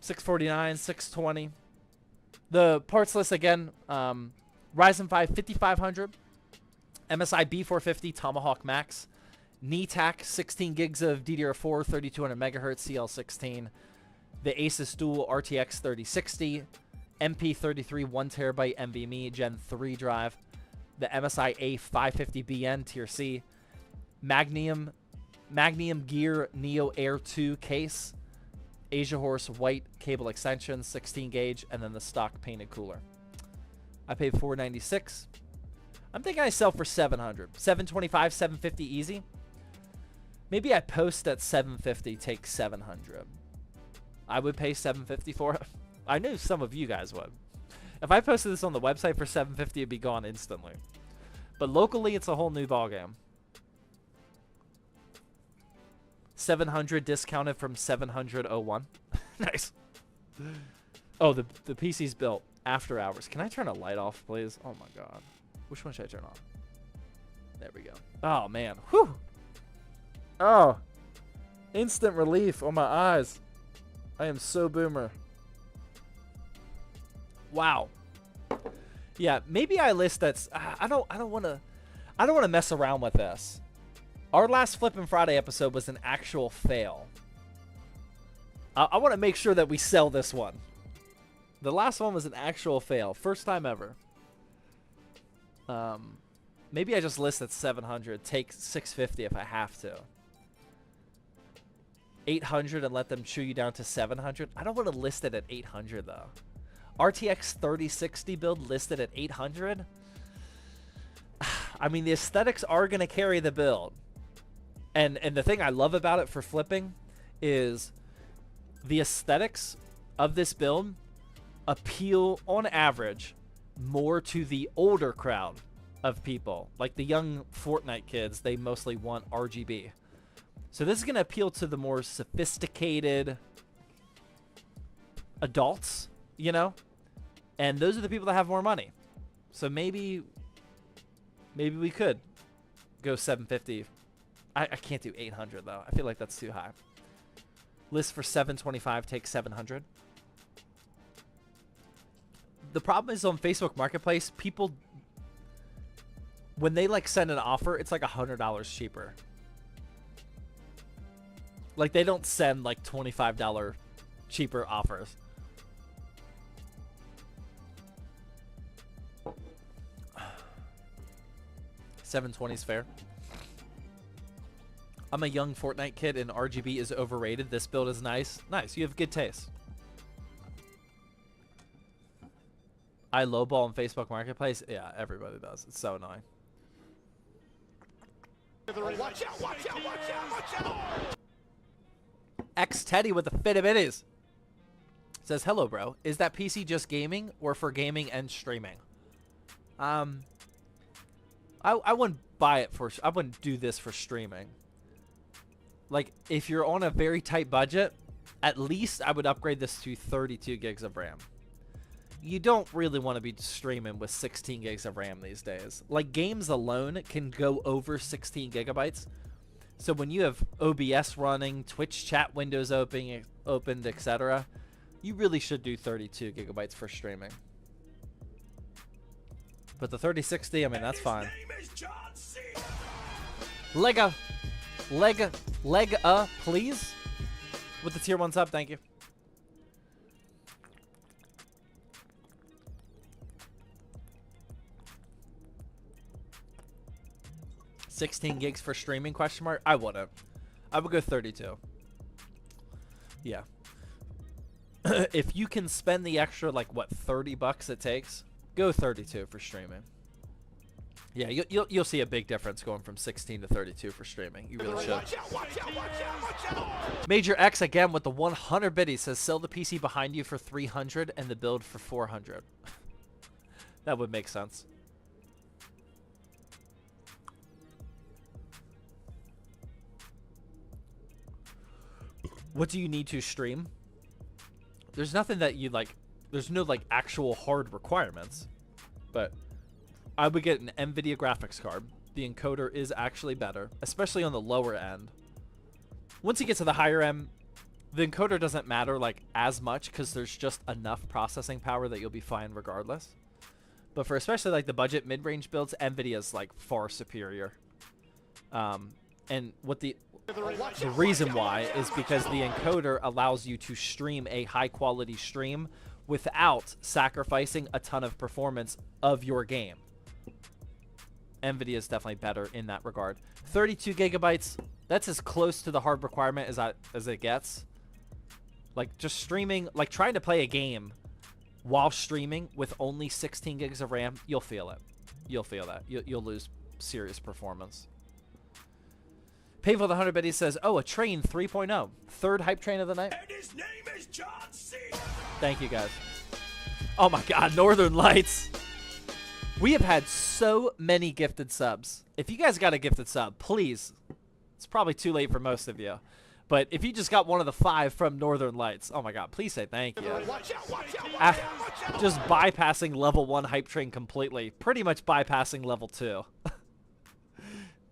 $649, $620. The parts list again: Ryzen 5 5500, MSI B450 Tomahawk Max, NeTAC 16 gigs of DDR4 3200 megahertz CL16, the Asus Dual RTX 3060, MP33 1TB NVMe Gen 3 drive, the MSI A550BN Tier C, Magnum Gear Neo Air 2 case, Asia Horse white cable extension 16 gauge, and then the stock painted cooler. I paid $496. I'm thinking I sell for $700, $725, $750 easy. Maybe I post at $750, take $700. I would pay $750 for it. I knew some of you guys would. If I posted this on the website for $750, it'd be gone instantly. But locally, it's a whole new ballgame. $700 discounted from $701. Nice. Oh, the PC's built after hours. Can I turn a light off, please? Oh my god. Which one should I turn on? There we go. Oh man. Whew. Oh. Instant relief on my eyes. I am so boomer. Wow. Yeah, maybe I list that's I don't want to mess around with this. Our last Flippin' Friday episode was an actual fail. I want to make sure that we sell this one. The last one was an actual fail. First time ever. Maybe I just list at $700. Take $650 if I have to. 800 and let them chew you down to 700. I don't want to list it at 800 though. RTX 3060 build listed at 800. I mean, the aesthetics are going to carry the build. And the thing I love about it for flipping is the aesthetics of this build appeal on average more to the older crowd of people. Like the young Fortnite kids, they mostly want RGB. So this is going to appeal to the more sophisticated adults, you know? And those are the people that have more money. So maybe we could go 750. I can't do 800 though. I feel like that's too high. List for 725 takes 700. The problem is on Facebook Marketplace, people, when they like send an offer, it's like $100 cheaper. Like they don't send like $25 cheaper offers. $720 is fair. I'm a young Fortnite kid and RGB is overrated. This build is nice. Nice. You have good taste. I lowball on Facebook Marketplace. Yeah, everybody does. It's so annoying. Watch out, watch out, watch out, watch out! X Teddy with the fit of minis says, hello, bro. Is that PC just gaming or for gaming and streaming? I wouldn't buy it for, I wouldn't do this for streaming. Like, if you're on a very tight budget, at least I would upgrade this to 32 gigs of RAM. You don't really want to be streaming with 16 gigs of RAM these days. Like, games alone can go over 16 gigabytes. So when you have OBS running, Twitch chat windows opened, etc., you really should do 32 gigabytes for streaming. But the 3060, I mean, that's fine. Lega, please. With the tier 1 sub, thank you. $16 gigs for streaming, question mark? I wouldn't. I would go 32. Yeah. If you can spend the extra, like, what, 30 bucks it takes, go 32 for streaming. Yeah, you'll see a big difference going from 16 to 32 for streaming. You really should. Watch out, watch out, watch out, watch out! Major X again with the 100 biddies says sell the PC behind you for 300 and the build for 400. That would make sense. What do you need to stream? There's nothing that you like. There's no like actual hard requirements, but I would get an NVIDIA graphics card. The encoder is actually better, especially on the lower end. Once you get to the higher end, the encoder doesn't matter like as much because there's just enough processing power that you'll be fine regardless. But for especially like the budget mid-range builds, NVIDIA is like far superior. And what the reason why is because the encoder allows you to stream a high quality stream without sacrificing a ton of performance of your game. NVIDIA is definitely better in that regard. 32 gigabytes, that's as close to the hard requirement as it gets. Like just streaming, like trying to play a game while streaming with only 16 gigs of RAM, you'll feel it. You'll feel that. You'll lose serious performance. Painful the 100 biddies says, oh, a train 3.0. Third hype train of the night. And his name is John C. Thank you, guys. Oh, my God. Northern Lights. We have had so many gifted subs. If you guys got a gifted sub, please. It's probably too late for most of you. But if you just got one of the 5 from Northern Lights, oh, my God. Please say thank you. Watch out, watch out, watch out, watch out! Just bypassing level 1 hype train completely. Pretty much bypassing level 2.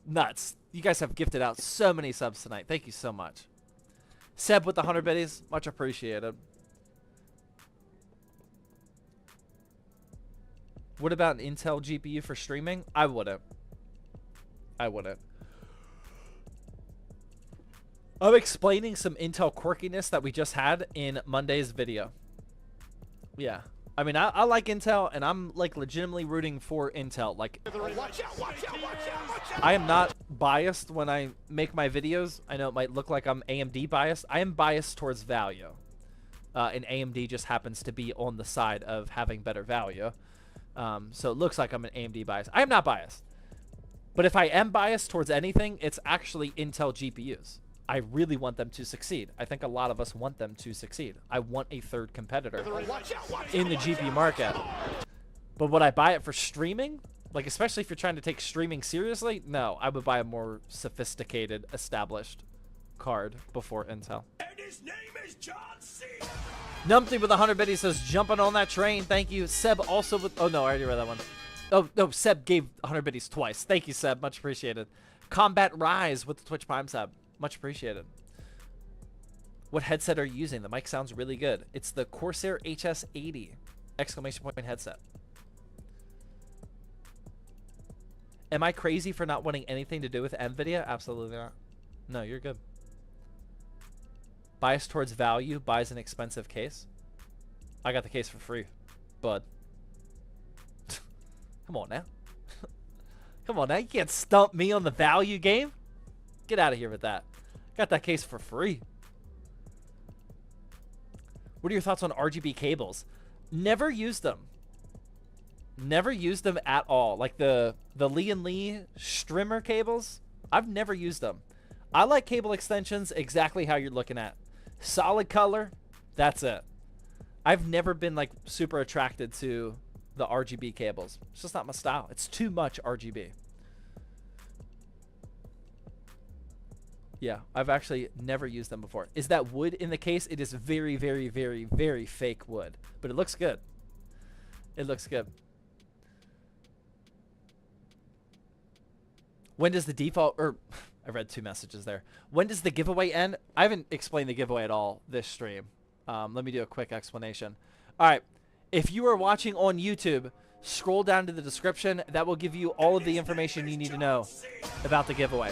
Nuts. You guys have gifted out so many subs tonight. Thank you so much. Seb with the 100 biddies. Much appreciated. What about an Intel GPU for streaming? I wouldn't. I wouldn't. I'm explaining some Intel quirkiness that we just had in Monday's video. Yeah. I mean, I like Intel, and I'm like legitimately rooting for Intel. Like, I am not biased when I make my videos. I know it might look like I'm AMD biased. I am biased towards value. And AMD just happens to be on the side of having better value. So it looks like I'm an AMD bias. I am not biased. But if I am biased towards anything, it's actually Intel GPUs. I really want them to succeed. I think a lot of us want them to succeed. I want a third competitor in the GPU market. But would I buy it for streaming? Like, especially if you're trying to take streaming seriously? No, I would buy a more sophisticated, established card before Intel. And his name is John C. Numpty with 100 biddies says, jumping on that train. Thank you. Seb also with... Oh, no, I already read that one. Oh, no, Seb gave 100 biddies twice. Thank you, Seb. Much appreciated. Combat Rise with the Twitch Prime sub. Much appreciated. What headset are you using? The mic sounds really good. It's the Corsair HS80 exclamation point headset. Am I crazy for not wanting anything to do with NVIDIA? Absolutely not. No, you're good. Bias towards value, buys an expensive case. I got the case for free, bud. Come on now. Come on now. You can't stump me on the value game. Get out of here with that. Got that case for free. What are your thoughts on RGB cables? Never used them. Never used them at all. Like the Lee & Lee strimmer cables, I've never used them. I like cable extensions exactly how you're looking at. Solid color, that's it. I've never been like super attracted to the RGB cables. It's just not my style. It's too much RGB. Yeah, I've actually never used them before. Is that wood in the case? It is very, very, very, very fake wood. But it looks good. It looks good. When does the default... Or, I read 2 messages there. When does the giveaway end? I haven't explained the giveaway at all this stream. Let me do a quick explanation. All right. If you are watching on YouTube, scroll down to the description. That will give you all of the information you need to know about the giveaway.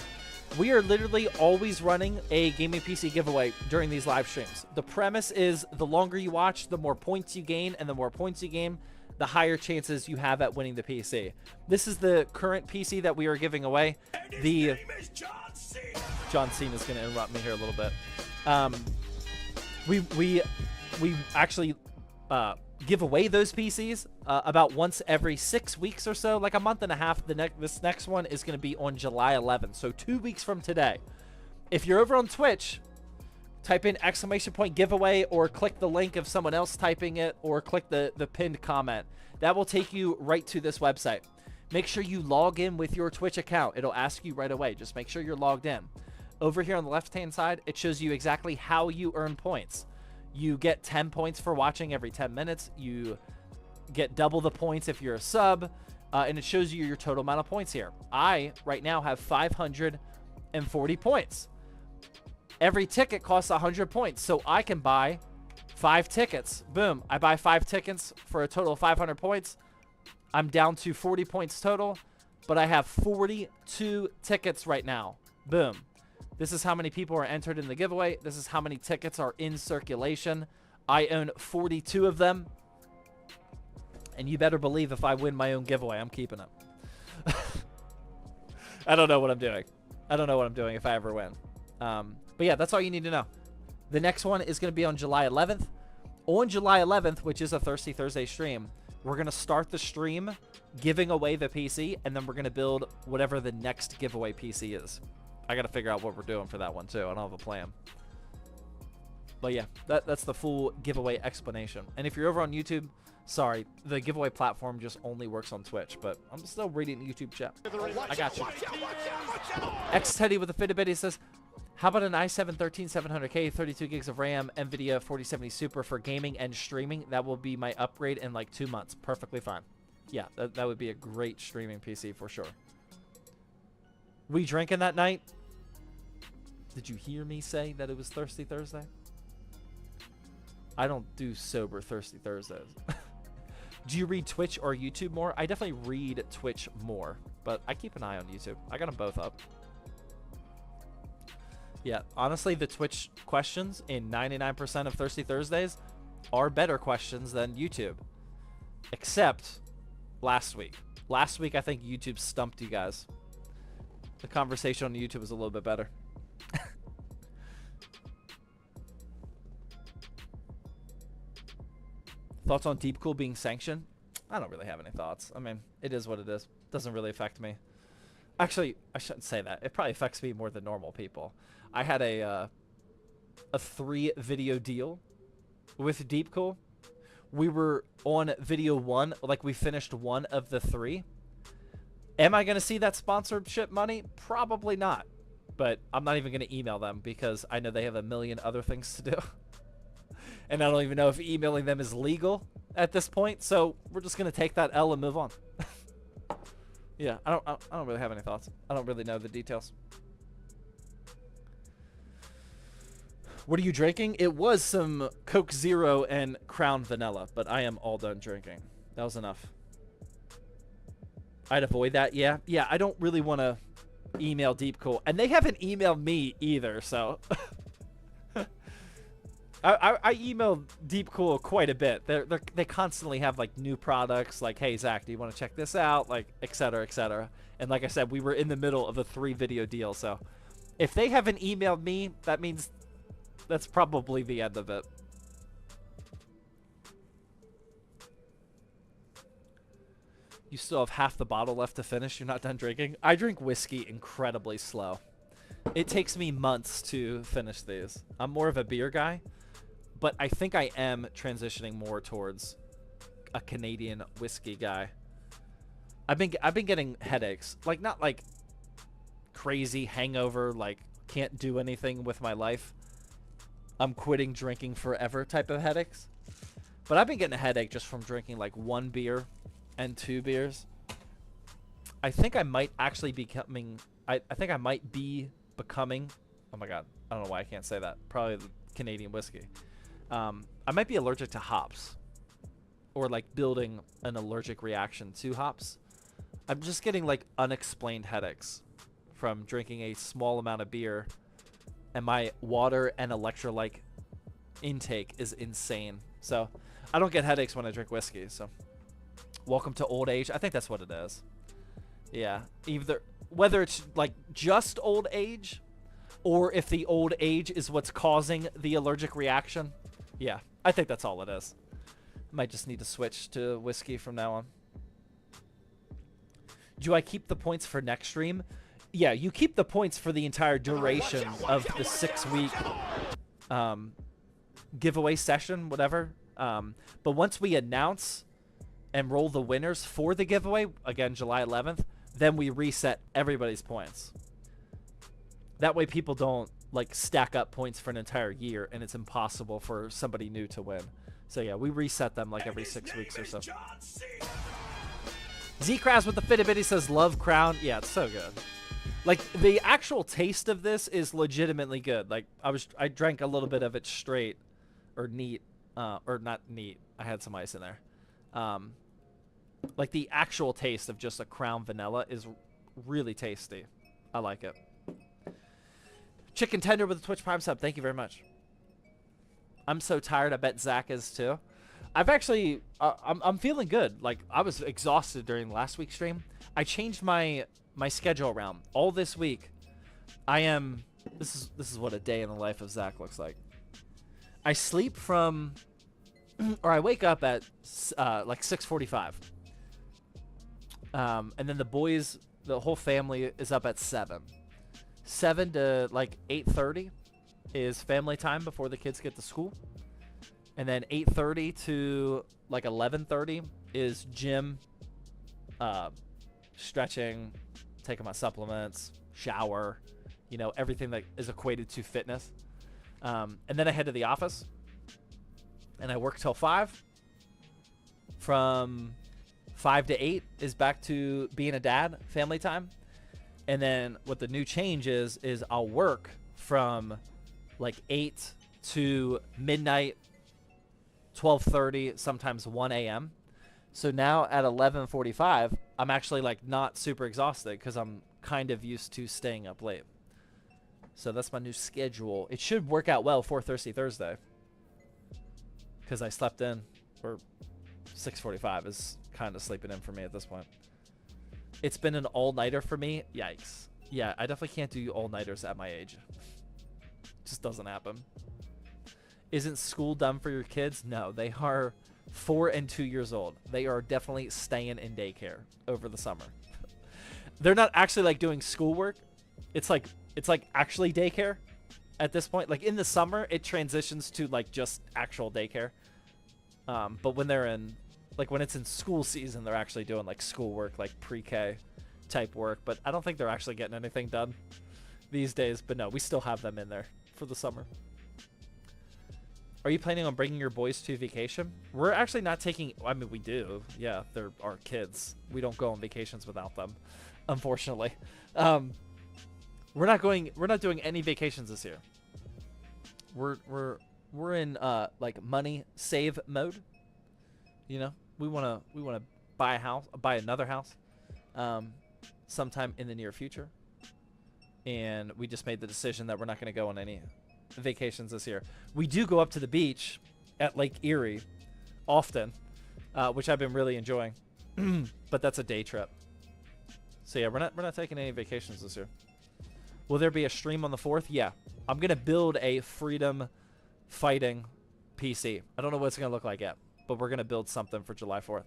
We are literally always running a gaming PC giveaway during these live streams. The premise is the longer you watch, the more points you gain, and the more points you gain, the higher chances you have at winning the PC. This is the current PC that we are giving away. The John Cena is going to interrupt me here a little bit. We actually give away those PCs about once every 6 weeks or so, like a month and a half. This next one is going to be on July 11th, so 2 weeks from today. If you're over on Twitch, type in exclamation point giveaway, or click the link of someone else typing it, or click the pinned comment. That will take you right to this website. Make sure you log in with your Twitch account. It'll ask you right away. Just make sure you're logged in. Over here on the left-hand side, it shows you exactly how you earn points. You get 10 points for watching every 10 minutes. You get double the points if you're a sub. And it shows you your total amount of points here. I, right now, have 540 points. Every ticket costs 100 points, so I can buy 5 tickets. Boom. I buy 5 tickets for a total of 500 points. I'm down to 40 points total, but I have 42 tickets right now. Boom. This is how many people are entered in the giveaway. This is how many tickets are in circulation. I own 42 of them. And you better believe if I win my own giveaway, I'm keeping it. I don't know what I'm doing. I don't know what I'm doing if I ever win. But yeah, that's all you need to know. The next one is going to be on July 11th. On July 11th, which is a Thirsty Thursday stream, we're going to start the stream giving away the PC, and then we're going to build whatever the next giveaway PC is. I got to figure out what we're doing for that one, too. I don't have a plan. But yeah, that's the full giveaway explanation. And if you're over on YouTube, sorry, the giveaway platform just only works on Twitch, but I'm still reading the YouTube chat. I got you. X-Teddy with a Fitbit says, how about an i7 13700K, 32 gigs of RAM, NVIDIA 4070 Super for gaming and streaming? That will be my upgrade in like 2 months. Perfectly fine. Yeah, that would be a great streaming PC for sure. We drinking that night? Did you hear me say that it was Thirsty Thursday? I don't do sober Thirsty Thursdays. Do you read Twitch or YouTube more? I definitely read Twitch more, but I keep an eye on YouTube. I got them both up. Yeah, honestly, the Twitch questions in 99% of Thirsty Thursdays are better questions than YouTube. Except last week. Last week, I think YouTube stumped you guys. The conversation on YouTube was a little bit better. Thoughts on Deep Cool being sanctioned? I don't really have any thoughts. I mean, it is what it is. Doesn't really affect me. Actually, I shouldn't say that. It probably affects me more than normal people. I had a 3-video deal with Deep Cool. We were on video 1, like we finished 1 of the 3. Am I going to see that sponsorship money? Probably not. But I'm not even going to email them because I know they have a million other things to do. And I don't even know if emailing them is legal at this point. So we're just going to take that L and move on. Yeah, I don't really have any thoughts. I don't really know the details. What are you drinking? It was some Coke Zero and Crown Vanilla, but I am all done drinking. That was enough. I'd avoid that, yeah. Yeah, I don't really want to email Deep Cool. And they haven't emailed me either, so... I email Deep Cool quite a bit. They constantly have like new products, like, hey Zach, do you want to check this out, like, etc., etc. And like I said, we were in the middle of a 3-video deal, so if they haven't emailed me, that means that's probably the end of it. You still have half the bottle left to finish. You're not done drinking. I drink whiskey incredibly slow. It takes me months to finish these. I'm more of a beer guy. But I think I am transitioning more towards a Canadian whiskey guy. I've been getting headaches, like not like crazy hangover, like can't do anything with my life. I'm quitting drinking forever type of headaches. But I've been getting a headache just from drinking like 1 beer and 2 beers. I think I might actually be becoming. I think I might be becoming. Oh my god, I don't know why I can't say that. Probably the Canadian whiskey. I might be allergic to hops, or like building an allergic reaction to hops. I'm just getting like unexplained headaches from drinking a small amount of beer, and my water and electrolyte intake is insane. So I don't get headaches when I drink whiskey. So welcome to old age. I think that's what it is. Yeah, either whether it's like just old age, or if the old age is what's causing the allergic reaction. Yeah, I think that's all it is. Might just need to switch to whiskey from now on. Do I keep the points for next stream? Yeah, you keep the points for the entire duration of the 6-week giveaway session, whatever. But once we announce and roll the winners for the giveaway, again, July 11th, then we reset everybody's points. That way people don't like stack up points for an entire year and it's impossible for somebody new to win. So yeah, we reset them like every 6 weeks or so. Z-Crass with the Fitbit says love Crown. Yeah, it's so good. Like the actual taste of this is legitimately good. Like I drank a little bit of it straight or neat, or not neat. I had some ice in there. Like the actual taste of just a Crown Vanilla is really tasty. I like it. Chicken Tender with a Twitch Prime sub. Thank you very much. I'm so tired. I bet Zach is too. I've actually, I'm feeling good. Like I was exhausted during last week's stream. I changed my schedule around. All this week, I am. This is what a day in the life of Zach looks like. I sleep from, or I wake up at like 6:45. And then the boys, the whole family is up at 7. 7 to like 8:30 is family time before the kids get to school. And then 8:30 to like 11:30 is gym, stretching, taking my supplements, shower, you know, everything that is equated to fitness. And then I head to the office and I work till 5. From 5 to 8 is back to being a dad, family time. And then what the new change is I'll work from like 8 to midnight, 12:30, sometimes 1 a.m. So now at 11:45, I'm actually like not super exhausted because I'm kind of used to staying up late. So that's my new schedule. It should work out well for Thirsty Thursday because I slept in for 6:45 is kind of sleeping in for me at this point. It's been an all-nighter for me. Yikes. Yeah, I definitely can't do all-nighters at my age. Just doesn't happen. Isn't school done for your kids? No, they are 4 and 2 years old. They are definitely staying in daycare over the summer. They're not actually like doing schoolwork. It's like actually daycare at this point. Like in the summer, it transitions to like just actual daycare. But when they're in, like when it's in school season, they're actually doing like schoolwork, like pre-K type work. But I don't think they're actually getting anything done these days. But no, we still have them in there for the summer. Are you planning on bringing your boys to vacation? We're actually not taking, I mean, we do. Yeah, they're our kids. We don't go on vacations without them, unfortunately. We're not doing any vacations this year. We're in like money save mode. You know, we wanna buy another house, sometime in the near future. And we just made the decision that we're not gonna go on any vacations this year. We do go up to the beach at Lake Erie often, which I've been really enjoying. But that's a day trip. So yeah, we're not taking any vacations this year. Will there be a stream on the 4th? Yeah. I'm going to build a freedom fighting PC. I don't know what it's going to look like yet, but we're going to build something for July 4th.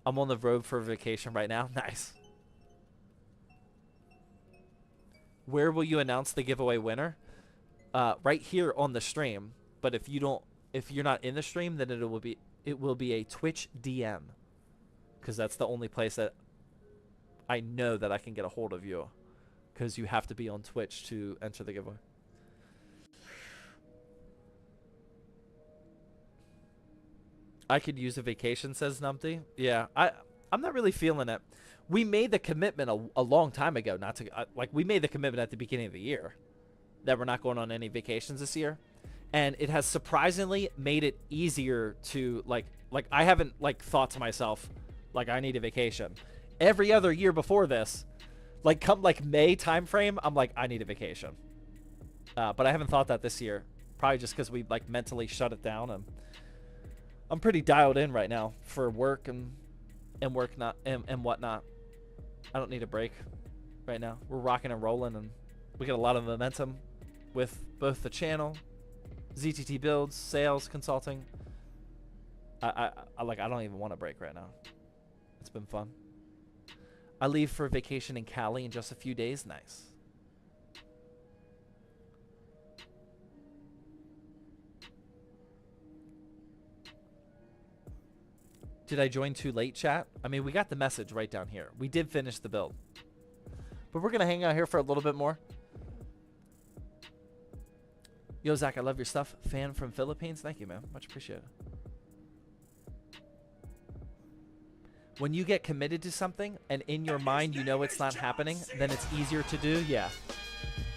I'm on the road for vacation right now. Nice. Where will you announce the giveaway winner? Right here on the stream. But if you're not in the stream, then it will be a Twitch DM, because that's the only place that I know that I can get a hold of you, because you have to be on Twitch to enter the giveaway. I could use a vacation, says Numpty. Yeah, I'm not really feeling it. We made the commitment a long time ago not to like we made the commitment at the beginning of the year that we're not going on any vacations this year, and it has surprisingly made it easier to like I haven't like thought to myself like I need a vacation. Every other year before this, like come like May timeframe, I'm like I need a vacation. But I haven't thought that this year, probably just because we like mentally shut it down, and I'm pretty dialed in right now for work and whatnot. I don't need a break right now. We're rocking and rolling, and we got a lot of momentum with both the channel, ZTT builds, sales, consulting. I don't even want a break right now. It's been fun. I leave for vacation in Cali in just a few days. Nice. Did I join too late, chat? I mean, we got the message right down here. We did finish the build. But we're going to hang out here for a little bit more. Yo, Zach, I love your stuff. Fan from Philippines. Thank you, man. Much appreciated. When you get committed to something and in your mind you know it's not happening, then it's easier to do. Yeah.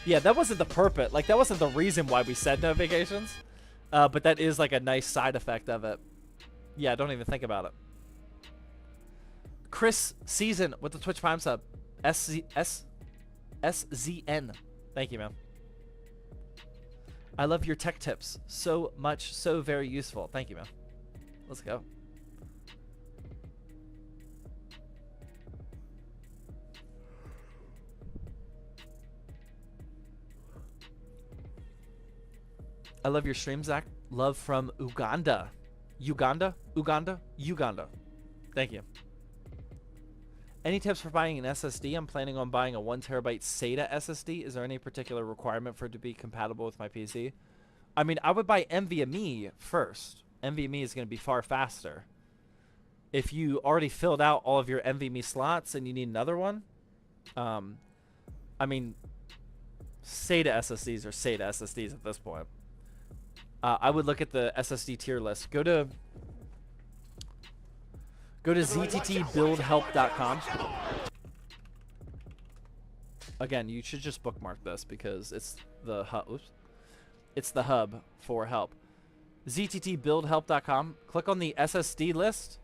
Yeah, that wasn't the purpose. Like, that wasn't the reason why we said no vacations. But that is like a nice side effect of it. Yeah, don't even think about it. Chris Season with the Twitch Prime sub. SZN. Thank you, man. I love your tech tips. So much, so very useful. Thank you, man. Let's go. I love your stream, Zach. Love from Uganda. Uganda? Thank you. Any tips for buying an SSD? I'm planning on buying a 1 terabyte SATA SSD. Is there any particular requirement for it to be compatible with my PC? I mean, I would buy NVMe first. NVMe is going to be far faster. If you already filled out all of your NVMe slots and you need another one, I mean, SATA SSDs are SATA SSDs at this point. I would look at the SSD tier list. Go to zttbuildhelp.com. Again, you should just bookmark this because it's the hub. Oops. It's the hub for help. zttbuildhelp.com. Click on the SSD list.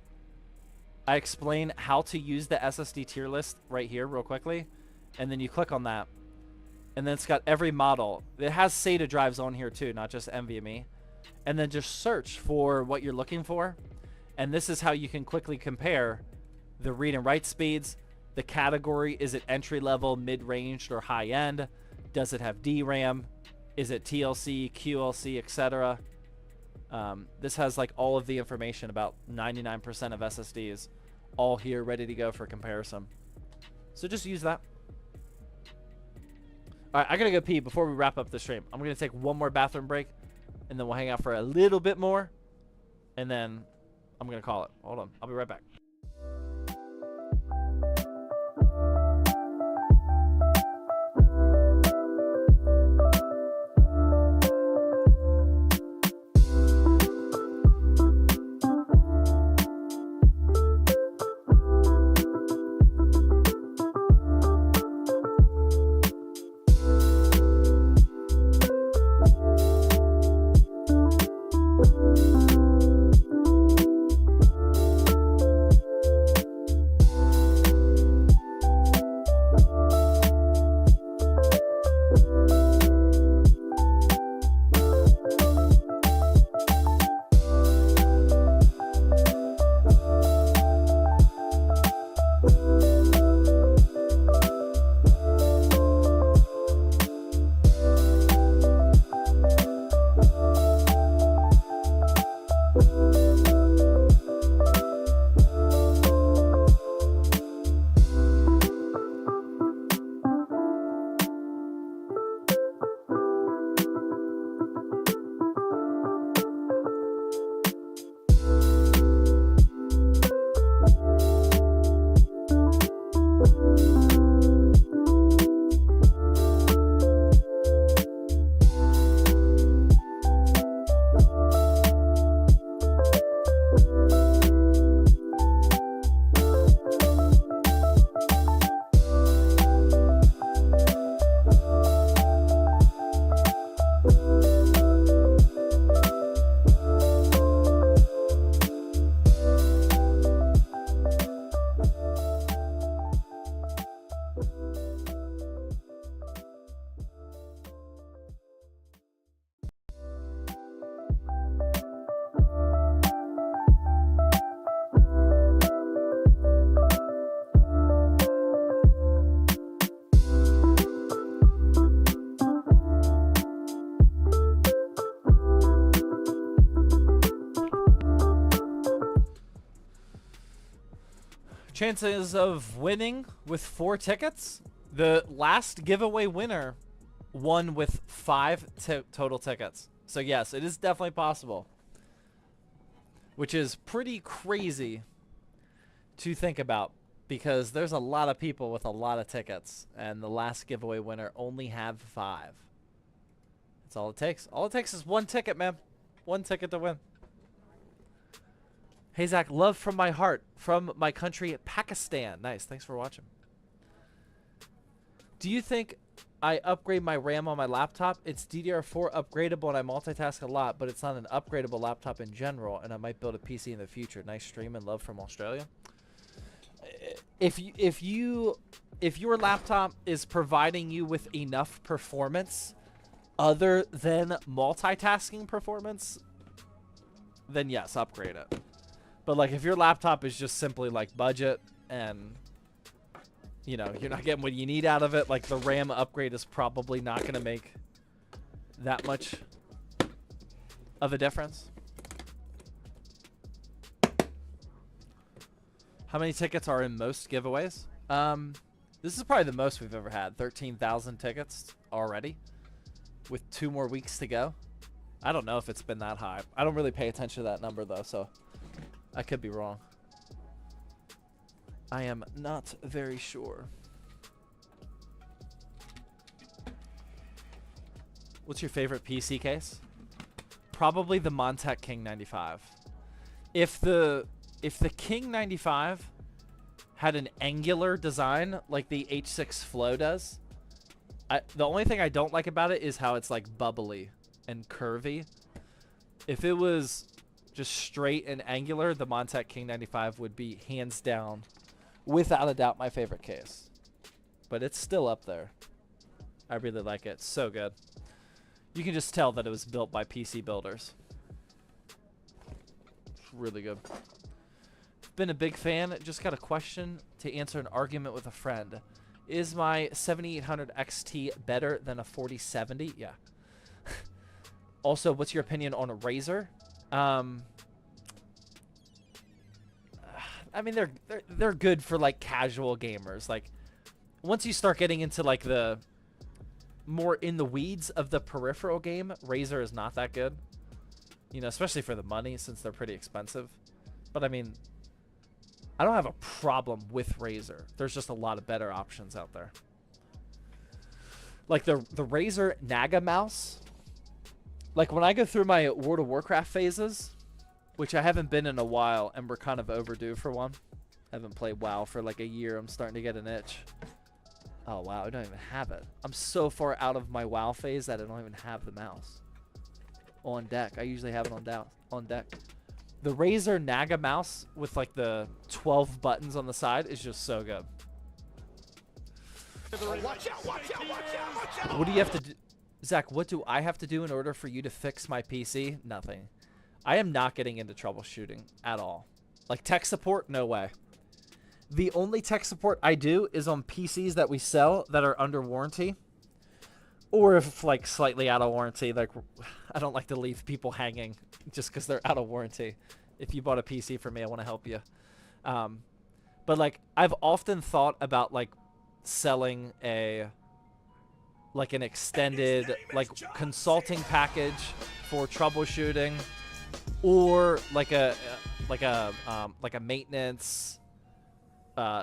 I explain how to use the SSD tier list right here real quickly, and then you click on that. And then it's got every model. It has SATA drives on here too, not just NVMe. And then just search for what you're looking for. And this is how you can quickly compare the read and write speeds. The category, is it entry level, mid-ranged, or high end? Does it have DRAM? Is it TLC, QLC, etc.? This has like all of the information about 99% of SSDs all here ready to go for comparison. So just use that. All right, I gotta go pee before we wrap up the stream. I'm gonna take one more bathroom break, and then we'll hang out for a little bit more, and then I'm gonna call it. Hold on, I'll be right back. Chances of winning with 4 tickets? The last giveaway winner won with 5 total tickets. So yes, it is definitely possible. Which is pretty crazy to think about, because there's a lot of people with a lot of tickets, and the last giveaway winner only had 5. That's all it takes. All it takes is 1 ticket, man. 1 ticket to win. Hey, Zach, love from my heart, from my country, Pakistan. Nice, thanks for watching. Do you think I upgrade my RAM on my laptop? It's DDR4 upgradable, and I multitask a lot, but it's not an upgradable laptop in general, and I might build a PC in the future. Nice stream and love from Australia. If your laptop is providing you with enough performance other than multitasking performance, then yes, upgrade it. But like if your laptop is just simply like budget and you know, you're not getting what you need out of it, like the RAM upgrade is probably not going to make that much of a difference. How many tickets are in most giveaways? This is probably the most we've ever had. 13,000 tickets already with 2 more weeks to go. I don't know if it's been that high. I don't really pay attention to that number though, so I could be wrong. I am not very sure. What's your favorite PC case? Probably the Montech King 95. If the King 95 had an angular design like the H6 Flow does, the only thing I don't like about it is how it's like bubbly and curvy. If it was just straight and angular, the Montech King 95 would be hands down, without a doubt, my favorite case. But it's still up there. I really like it. It's so good. You can just tell that it was built by PC builders. It's really good. been a big fan. Just got a question to answer an argument with a friend. Is my 7800 XT better than a 4070? Yeah. Also, what's your opinion on a Razer? I mean, they're good for like casual gamers. Like, once you start getting into like the more in the weeds of the peripheral game, Razer is not that good. You know, especially for the money, since they're pretty expensive. But I mean, I don't have a problem with Razer. There's just a lot of better options out there. Like the Razer Naga mouse. Like when I go through my World of Warcraft phases, which I haven't been in a while, and we're kind of overdue for one. I haven't played WoW for like a year. I'm starting to get an itch. Oh wow, I don't even have it. I'm so far out of my WoW phase that I don't even have the mouse on deck. I usually have it on deck. The Razer Naga mouse with like the 12 buttons on the side is just so good. Watch out, watch out, watch out, watch out. What do you have to do? Zach, what do I have to do in order for you to fix my PC? Nothing. I am not getting into troubleshooting at all. Like tech support, no way. The only tech support I do is on PCs that we sell that are under warranty. Or if like slightly out of warranty. Like I don't like to leave people hanging just because they're out of warranty. If you bought a PC for me, I want to help you. But like I've often thought about like selling an extended like consulting package for troubleshooting, or like a maintenance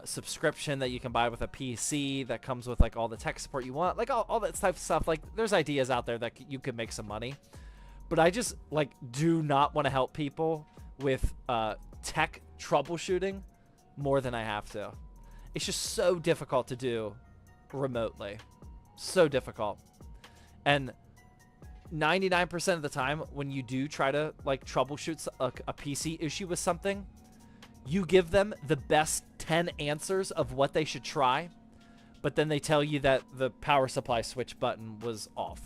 subscription that you can buy with a PC that comes with like all the tech support you want, like all that type of stuff. Like there's ideas out there that you could make some money, but I just like do not want to help people with tech troubleshooting more than I have to. It's just so difficult to do remotely. So difficult. And 99% of the time when you do try to like troubleshoot a PC issue with something, you give them the best 10 answers of what they should try, but then they tell you that the power supply switch button was off,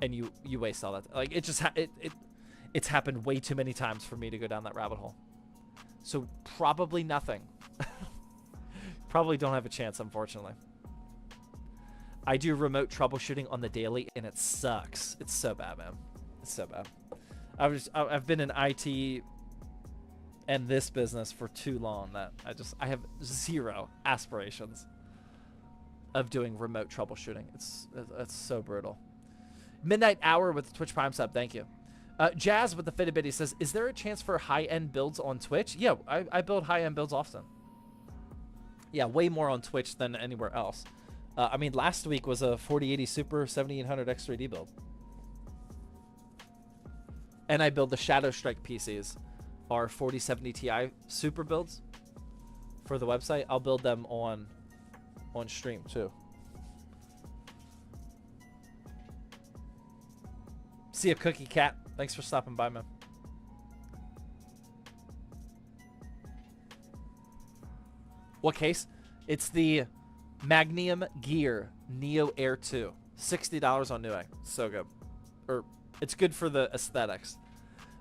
and you waste all that. Like it just it's happened way too many times for me to go down that rabbit hole. So probably nothing. Probably don't have a chance, unfortunately. I do remote troubleshooting on the daily, and it sucks. It's so bad, man. It's so bad. I've been in IT and this business for too long that I have zero aspirations of doing remote troubleshooting. It's so brutal. Midnight Hour with the Twitch Prime sub. Thank you. Jazz with the Fitted Bitty says, is there a chance for high-end builds on Twitch? Yeah, I build high-end builds often. Yeah, way more on Twitch than anywhere else. I mean, last week was a 4080 Super 7800 X3D build. And I build the Shadow Strike PCs, our 4070 Ti Super builds for the website. I'll build them on stream too. See a Cookie Cat. Thanks for stopping by, man. What case? It's the Magnum Gear Neo Air 2. $60 on Newegg. So good. Or it's good for the aesthetics.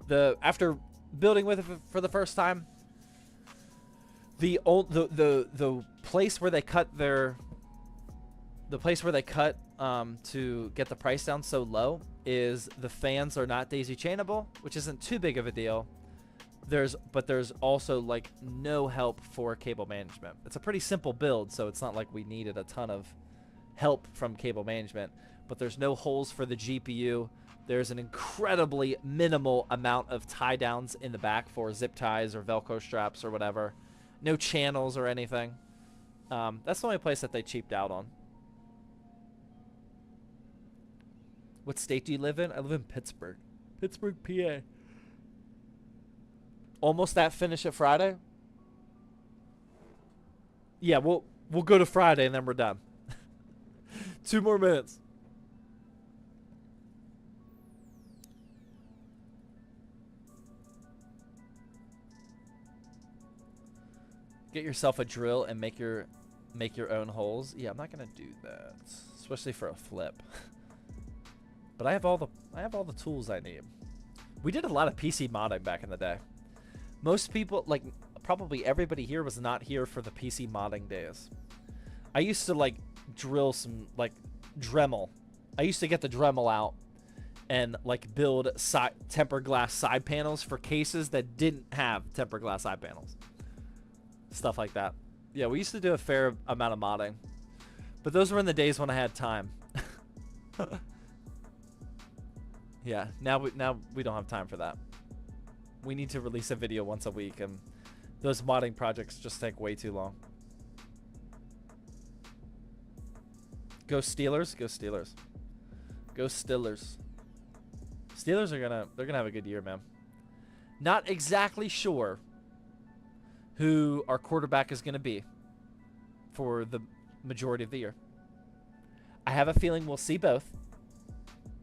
After building with it for the first time, the place where they cut to get the price down so low is the fans are not daisy chainable, which isn't too big of a deal. But there's also like no help for cable management. It's a pretty simple build, so it's not like we needed a ton of help from cable management, but there's no holes for the GPU. There's an incredibly minimal amount of tie downs in the back for zip ties or Velcro straps or whatever. No channels or anything. That's the only place that they cheaped out on. What state do you live in? I live in Pittsburgh. Pittsburgh, PA. Almost at finish it Friday? Yeah, we'll go to Friday and then we're done. 2 more minutes. Get yourself a drill and make your own holes. Yeah, I'm not gonna do that, especially for a flip. But I have all the tools I need. We did a lot of PC modding back in the day. Most people, like probably everybody here was not here for the PC modding days. I used to like drill some like Dremel. I used to get the Dremel out and like build tempered glass side panels for cases that didn't have tempered glass side panels. Stuff like that. Yeah, we used to do a fair amount of modding. But those were in the days when I had time. Yeah, now we don't have time for that. We need to release a video once a week, and those modding projects just take way too long. Go Steelers, go Steelers. Go Steelers. Steelers are gonna have a good year, man. Not exactly sure who our quarterback is gonna be for the majority of the year. I have a feeling we'll see both.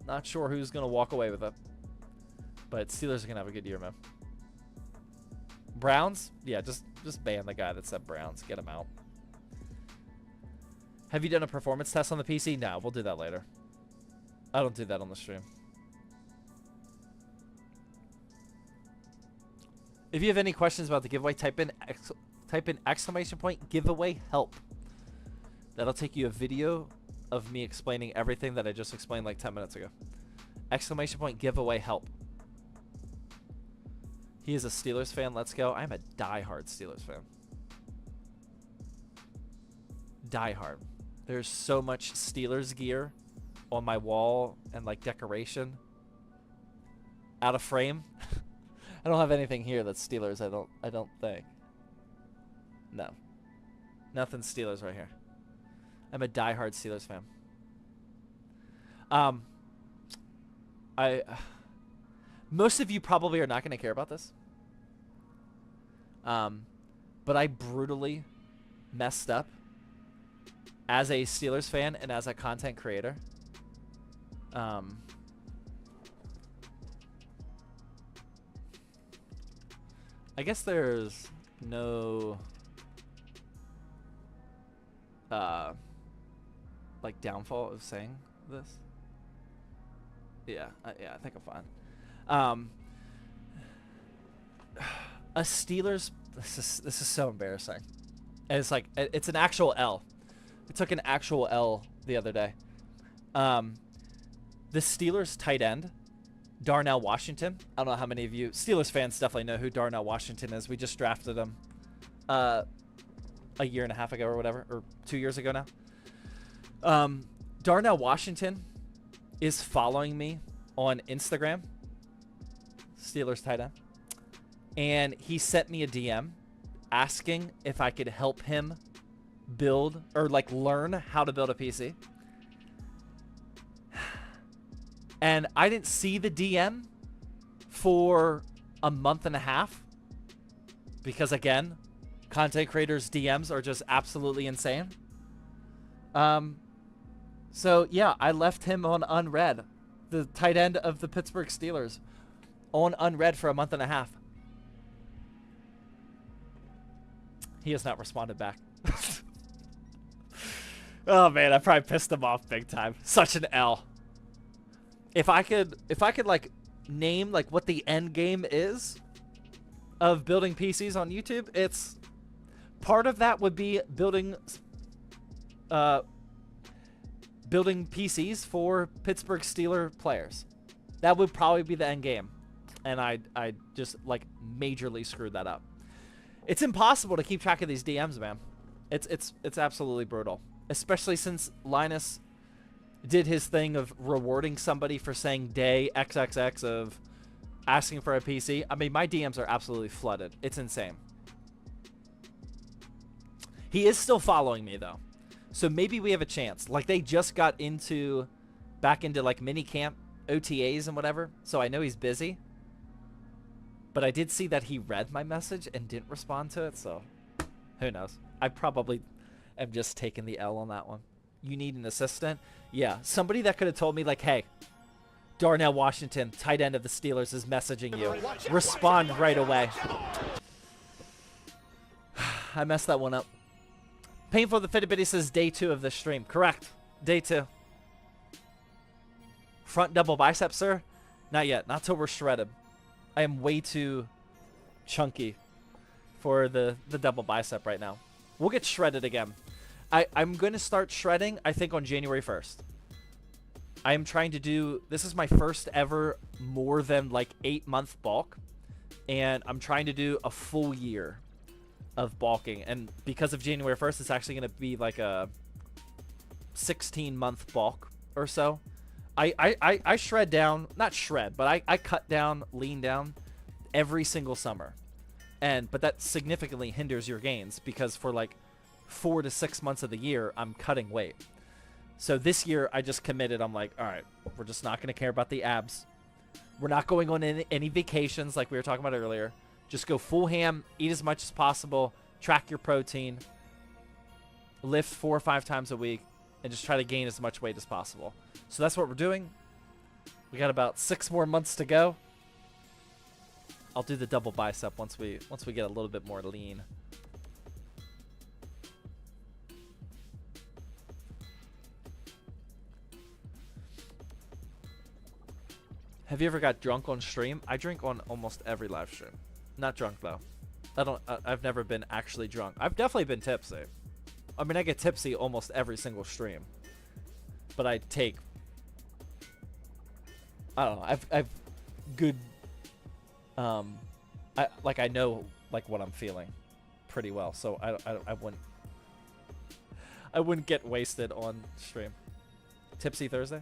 Not sure who's gonna walk away with it. But Steelers are gonna have a good year, man. Browns? Yeah, just ban the guy that said Browns. Get him out. Have you done a performance test on the PC? No, we'll do that later. I don't do that on the stream. If you have any questions about the giveaway, type in exclamation point giveaway help. That'll take you a video of me explaining everything that I just explained like 10 minutes ago. Exclamation point giveaway help. He is a Steelers fan. Let's go. I'm a diehard Steelers fan. Diehard. There's so much Steelers gear on my wall and like decoration. Out of frame. I don't have anything here that's Steelers. I don't think. No. Nothing Steelers right here. I'm a diehard Steelers fan. Most of you probably are not going to care about this. But I brutally messed up as a Steelers fan and as a content creator. I guess there's no like downfall of saying this. Yeah, I think I'm fine. A Steelers. This is so embarrassing. And it's like it's an actual L. I took an actual L the other day. The Steelers tight end, Darnell Washington. I don't know how many of you Steelers fans definitely know who Darnell Washington is. We just drafted him a year and a half ago or whatever, or 2 years ago now. Darnell Washington is following me on Instagram. Steelers tight end. And he sent me a DM asking if I could help him build or like learn how to build a PC. And I didn't see the DM for a month and a half because, again, content creators' DMs are just absolutely insane. So, yeah, I left him on unread. The tight end of the Pittsburgh Steelers on unread for a month and a half. He has not responded back. Oh, man, I probably pissed him off big time. Such an L. If I could like name like what the end game is of building PCs on YouTube, it's part of that would be building PCs for Pittsburgh Steelers players. That would probably be the end game. And I just like majorly screwed that up. It's impossible to keep track of these DMs, man. It's absolutely brutal. Especially since Linus did his thing of rewarding somebody for saying day XXX of asking for a PC. I mean, my DMs are absolutely flooded. It's insane. He is still following me, though. So maybe we have a chance. Like, they just got back into, like, mini camp OTAs and whatever. So I know he's busy. But I did see that he read my message and didn't respond to it. So who knows? I probably am just taking the L on that one. You need an assistant? Yeah, somebody that could have told me, like, hey, Darnell Washington, tight end of the Steelers, is messaging you. Respond right away. I messed that one up. Painful the Fitbitty says day 2 of the stream. Correct. Day 2. Front double bicep, sir? Not yet. Not till we're shredded. I am way too chunky for the double bicep right now. We'll get shredded again. I'm going to start shredding, I think, on January 1st. I am trying to do, this is my first ever more than like 8-month bulk. And I'm trying to do a full year of bulking. And because of January 1st, it's actually going to be like a 16-month bulk or so. I shred down, not shred, but I cut down, lean down every single summer. But that significantly hinders your gains because for like 4 to 6 months of the year, I'm cutting weight. So this year, I just committed. I'm like, all right, we're just not going to care about the abs. We're not going on any vacations like we were talking about earlier. Just go full ham, eat as much as possible, track your protein, lift 4 or 5 times a week, and just try to gain as much weight as possible. So that's what we're doing. We got about 6 more months to go. I'll do the double bicep once we get a little bit more lean. Have you ever got drunk on stream? I drink on almost every live stream. Not drunk though. I've never been actually drunk. I've definitely been tipsy. I mean, I get tipsy almost every single stream. But I take, I don't know. I've good. I know like what I'm feeling pretty well, so I wouldn't get wasted on stream. Tipsy Thursday.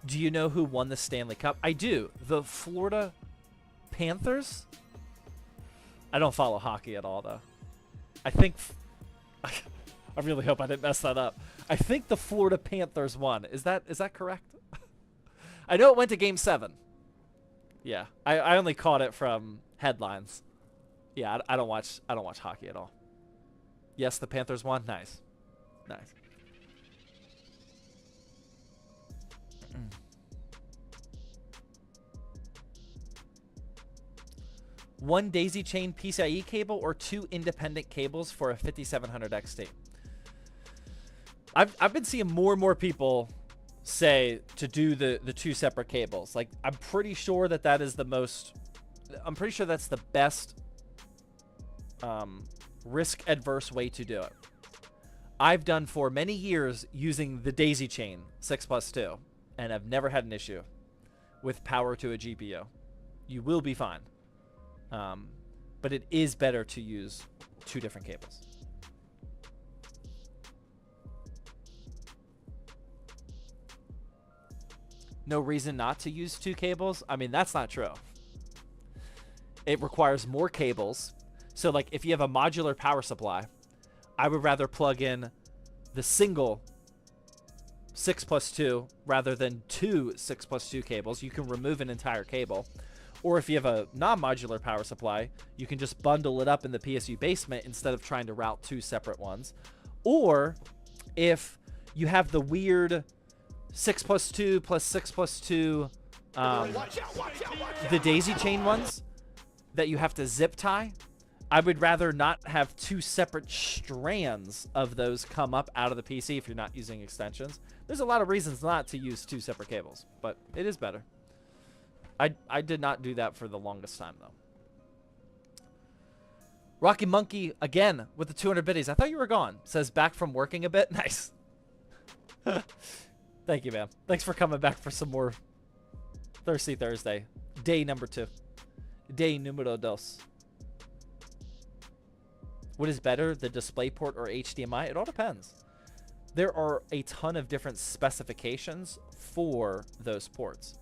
Do you know who won the Stanley Cup? I do. The Florida Panthers. I don't follow hockey at all, though. I think... I really hope I didn't mess that up. I think the Florida Panthers won. Is that correct? I know it went to Game 7. Yeah. I only caught it from headlines. Yeah, I don't watch hockey at all. Yes, the Panthers won. Nice. Nice. One daisy chain PCIe cable or 2 independent cables for a 5700 XT. I've been seeing more and more people say to do the 2 separate cables. Like, I'm pretty sure that is the most... I'm pretty sure that's the best risk-adverse way to do it. I've done for many years using the daisy chain 6+2, and I've never had an issue with power to a GPU. You will be fine. But it is better to use 2 different cables. No reason not to use 2 cables? I mean, that's not true. It requires more cables. So, like, if you have a modular power supply, I would rather plug in the single 6+2 rather than 2 6+2 cables. You can remove an entire cable. Or if you have a non-modular power supply, you can just bundle it up in the PSU basement instead of trying to route 2 separate ones. Or if you have the weird 6+2 plus 6+2, the daisy chain ones that you have to zip tie, I would rather not have 2 separate strands of those come up out of the PC if you're not using extensions. There's a lot of reasons not to use 2 separate cables, but it is better. I did not do that for the longest time, though. Rocky Monkey, again, with the 200 biddies. I thought you were gone. Says, back from working a bit. Nice. Thank you, man. Thanks for coming back for some more Thirsty Thursday. Day number 2. Day numero dos. What is better, the DisplayPort or HDMI? It all depends. There are a ton of different specifications for those ports.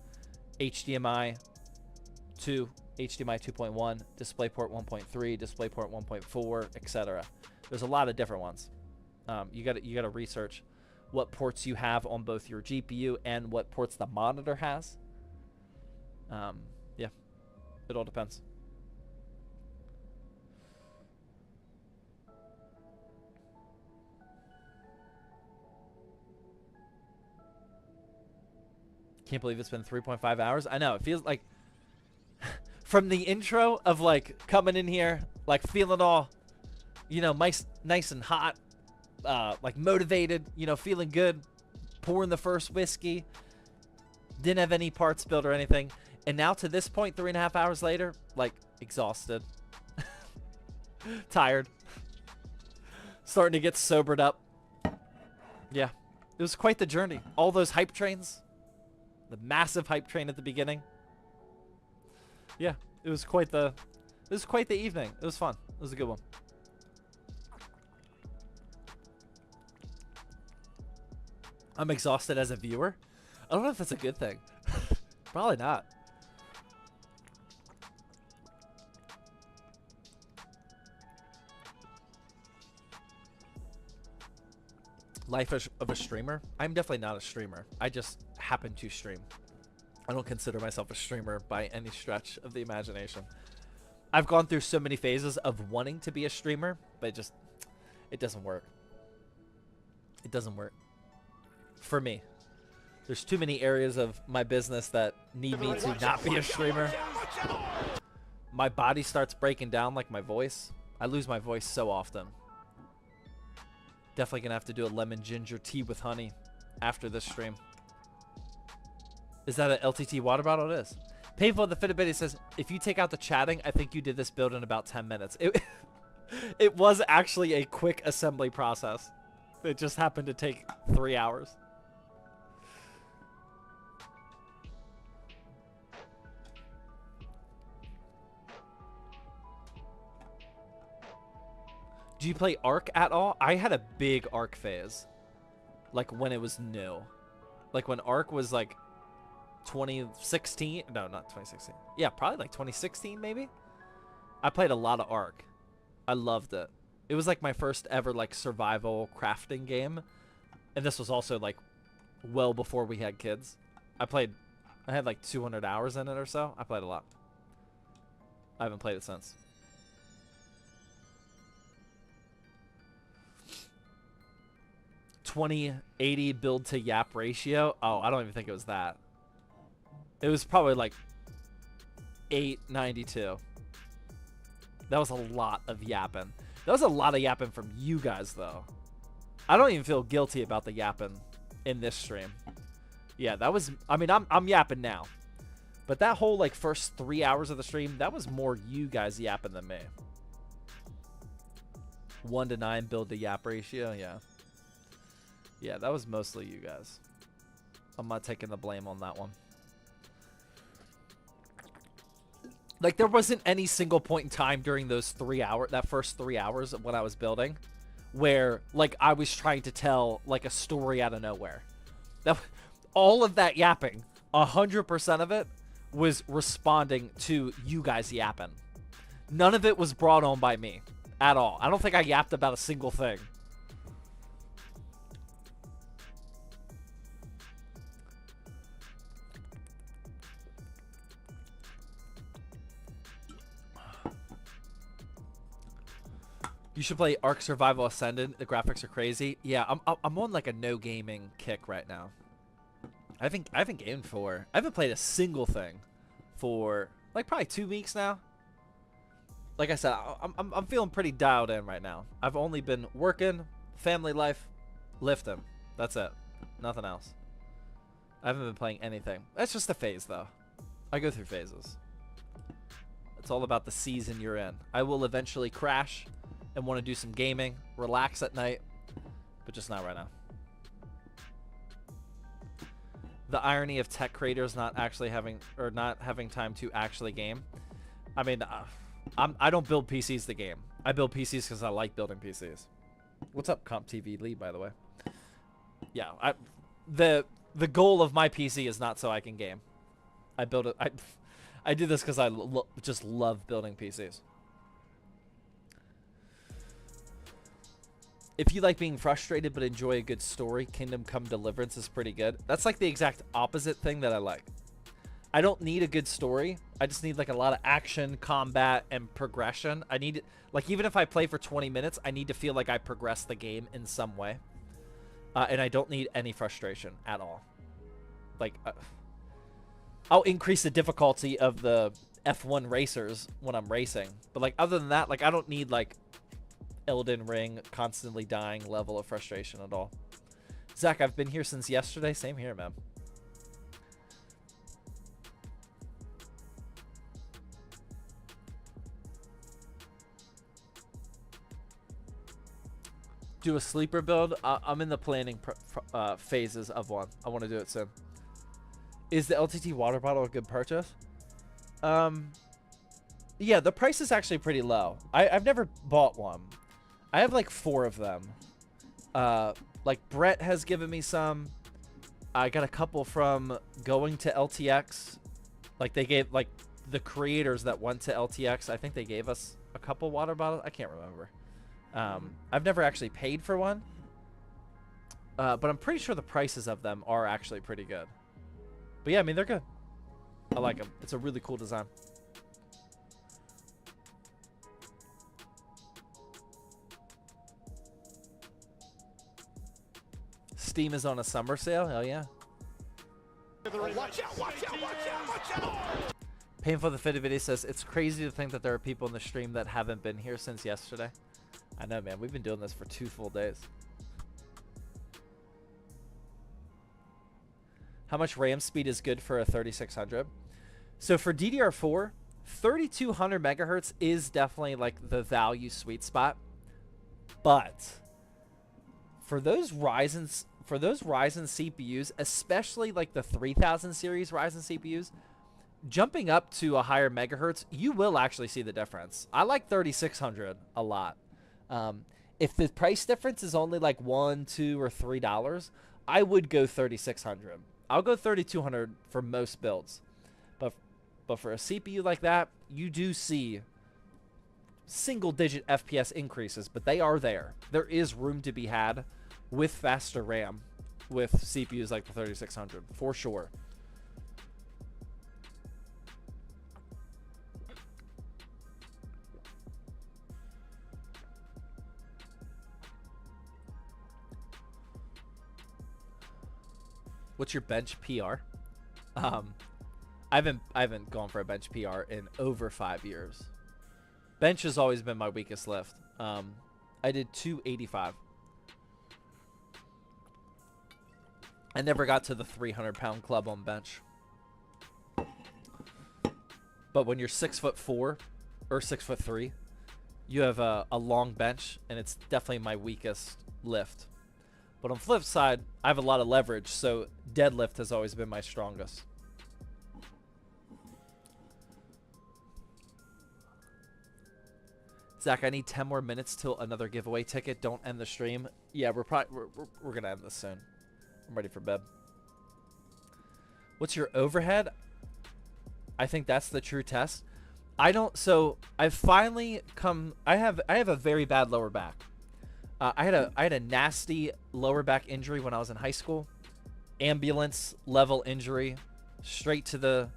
HDMI 2, HDMI 2.1, DisplayPort 1.3, DisplayPort 1.4, etc. There's a lot of different ones. You got to research what ports you have on both your GPU and what ports the monitor has. Yeah, it all depends. Can't believe it's been 3.5 hours. I know, it feels like from the intro of like coming in here, like feeling all, you know, nice and hot, like motivated, you know, feeling good, pouring the first whiskey, didn't have any parts spilled or anything. And now to this point, 3.5 hours later, like, exhausted. Tired. Starting to get sobered up. Yeah. It was quite the journey. All those hype trains. The massive hype train at the beginning. Yeah. It was quite the evening. It was fun. It was a good one. I'm exhausted as a viewer. I don't know if that's a good thing. Probably not. Life of a streamer? I'm definitely not a streamer. I just happen to stream. I don't consider myself a streamer by any stretch of the imagination. I've gone through so many phases of wanting to be a streamer, but it doesn't work. It doesn't work. For me. There's too many areas of my business that need me to not be a streamer. My body starts breaking down, like my voice. I lose my voice so often. Definitely gonna have to do a lemon ginger tea with honey after this stream. Is that an LTT water bottle? It is. Painful the Fitbit says, if you take out the chatting, I think you did this build in about 10 minutes. It was actually a quick assembly process. It just happened to take 3 hours. Do you play Ark at all? I had a big Ark phase. Like when it was new. Like when Ark was like 2016. No, not 2016. Yeah, probably like 2016 maybe. I played a lot of Ark. I loved it. It was like my first ever like survival crafting game. And this was also like well before we had kids. I had like 200 hours in it or so. I played a lot. I haven't played it since. 2080 build to Yap ratio. Oh, I don't even think it was that. It was probably like 892. That was a lot of yapping. That was a lot of yapping from you guys, though. I don't even feel guilty about the yapping in this stream. Yeah, that was... I mean, I'm yapping now. But that whole, like, first 3 hours of the stream, that was more you guys yapping than me. 1 to 9 build to yap ratio, yeah. Yeah, that was mostly you guys. I'm not taking the blame on that one. Like, there wasn't any single point in time during those 3 hours, that first 3 hours of when I was building, where, like, I was trying to tell, like, a story out of nowhere. All of that yapping, 100% of it, was responding to you guys yapping. None of it was brought on by me at all. I don't think I yapped about a single thing. You should play Ark Survival Ascendant. The graphics are crazy. Yeah, I'm on like a no gaming kick right now. I haven't gamed for... I haven't played a single thing for like probably 2 weeks now. Like I said, I'm feeling pretty dialed in right now. I've only been working, family life, lifting. That's it. Nothing else. I haven't been playing anything. That's just a phase though. I go through phases. It's all about the season you're in. I will eventually crash and want to do some gaming, relax at night, but just not right now. The irony of tech creators not having time to actually game. I mean, I don't build PCs to game. I build PCs because I like building PCs. What's up, Comp TV Lee, by the way? Yeah, the goal of my PC is not so I can game. I build it. I do this because I just love building PCs. If you like being frustrated but enjoy a good story, Kingdom Come Deliverance is pretty good. That's like the exact opposite thing that I like. I don't need a good story. I just need like a lot of action, combat, and progression. I need, like, even if I play for 20 minutes, I need to feel like I progress the game in some way. And I don't need any frustration at all. Like, I'll increase the difficulty of the F1 racers when I'm racing. But like, other than that, like, I don't need like Elden Ring constantly dying level of frustration at all. Zach, I've been here since yesterday. Same here, man. do a sleeper build. I'm in the planning phases of one. I want to do it soon. Is the LTT water bottle a good purchase? Yeah, the price is actually pretty low. I've never bought one. I have like 4 of them. Like Brett has given me some. I got a couple from going to LTX. Like they gave, like the creators that went to LTX, I think they gave us a couple water bottles. I can't remember. I've never actually paid for one. But I'm pretty sure the prices of them are actually pretty good. But yeah, I mean, they're good. I like them. It's a really cool design. Steam is on a summer sale. Hell yeah. Watch out, watch out, watch out, watch out! Painful the Fitted video says, it's crazy to think that there are people in the stream that haven't been here since yesterday. I know, man. We've been doing this for 2 full days. How much RAM speed is good for a 3600? So for DDR4, 3200 megahertz is definitely like the value sweet spot. But for those Ryzen CPUs, especially like the 3000 series Ryzen CPUs, jumping up to a higher megahertz, you will actually see the difference. I like 3600 a lot. If the price difference is only like $1, $2, or $3, I would go 3600. I'll go 3200 for most builds. But for a CPU like that, you do see single-digit FPS increases, but they are there. There is room to be had with faster RAM with CPUs like the 3600, for sure. What's your bench PR? I haven't gone for a bench PR in over 5 years. Bench has always been my weakest lift. I did 285. I never got to the 300-pound club on bench. But when you're 6'4" or 6'3", you have a long bench, and it's definitely my weakest lift. But on flip side, I have a lot of leverage, so deadlift has always been my strongest. Zach, I need 10 more minutes till another giveaway ticket. Don't end the stream. Yeah, we're gonna end this soon. I'm ready for bed. What's your overhead? I think that's the true test. So I've finally come. I have a very bad lower back. I had a nasty lower back injury when I was in high school. Ambulance level injury, straight to the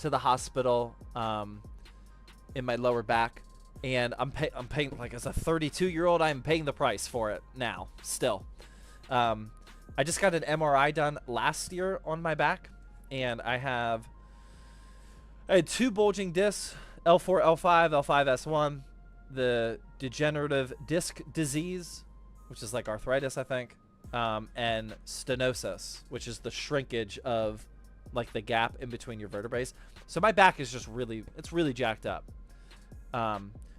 hospital in my lower back, and I'm paying, like, as a 32-year-old, I'm paying the price for it now still. I just got an MRI done last year on my back, and I had 2 bulging discs, L4, L5, L5S1. The degenerative disc disease, which is like arthritis, I think, and stenosis, which is the shrinkage of like the gap in between your vertebrae. So my back is just it's really jacked up.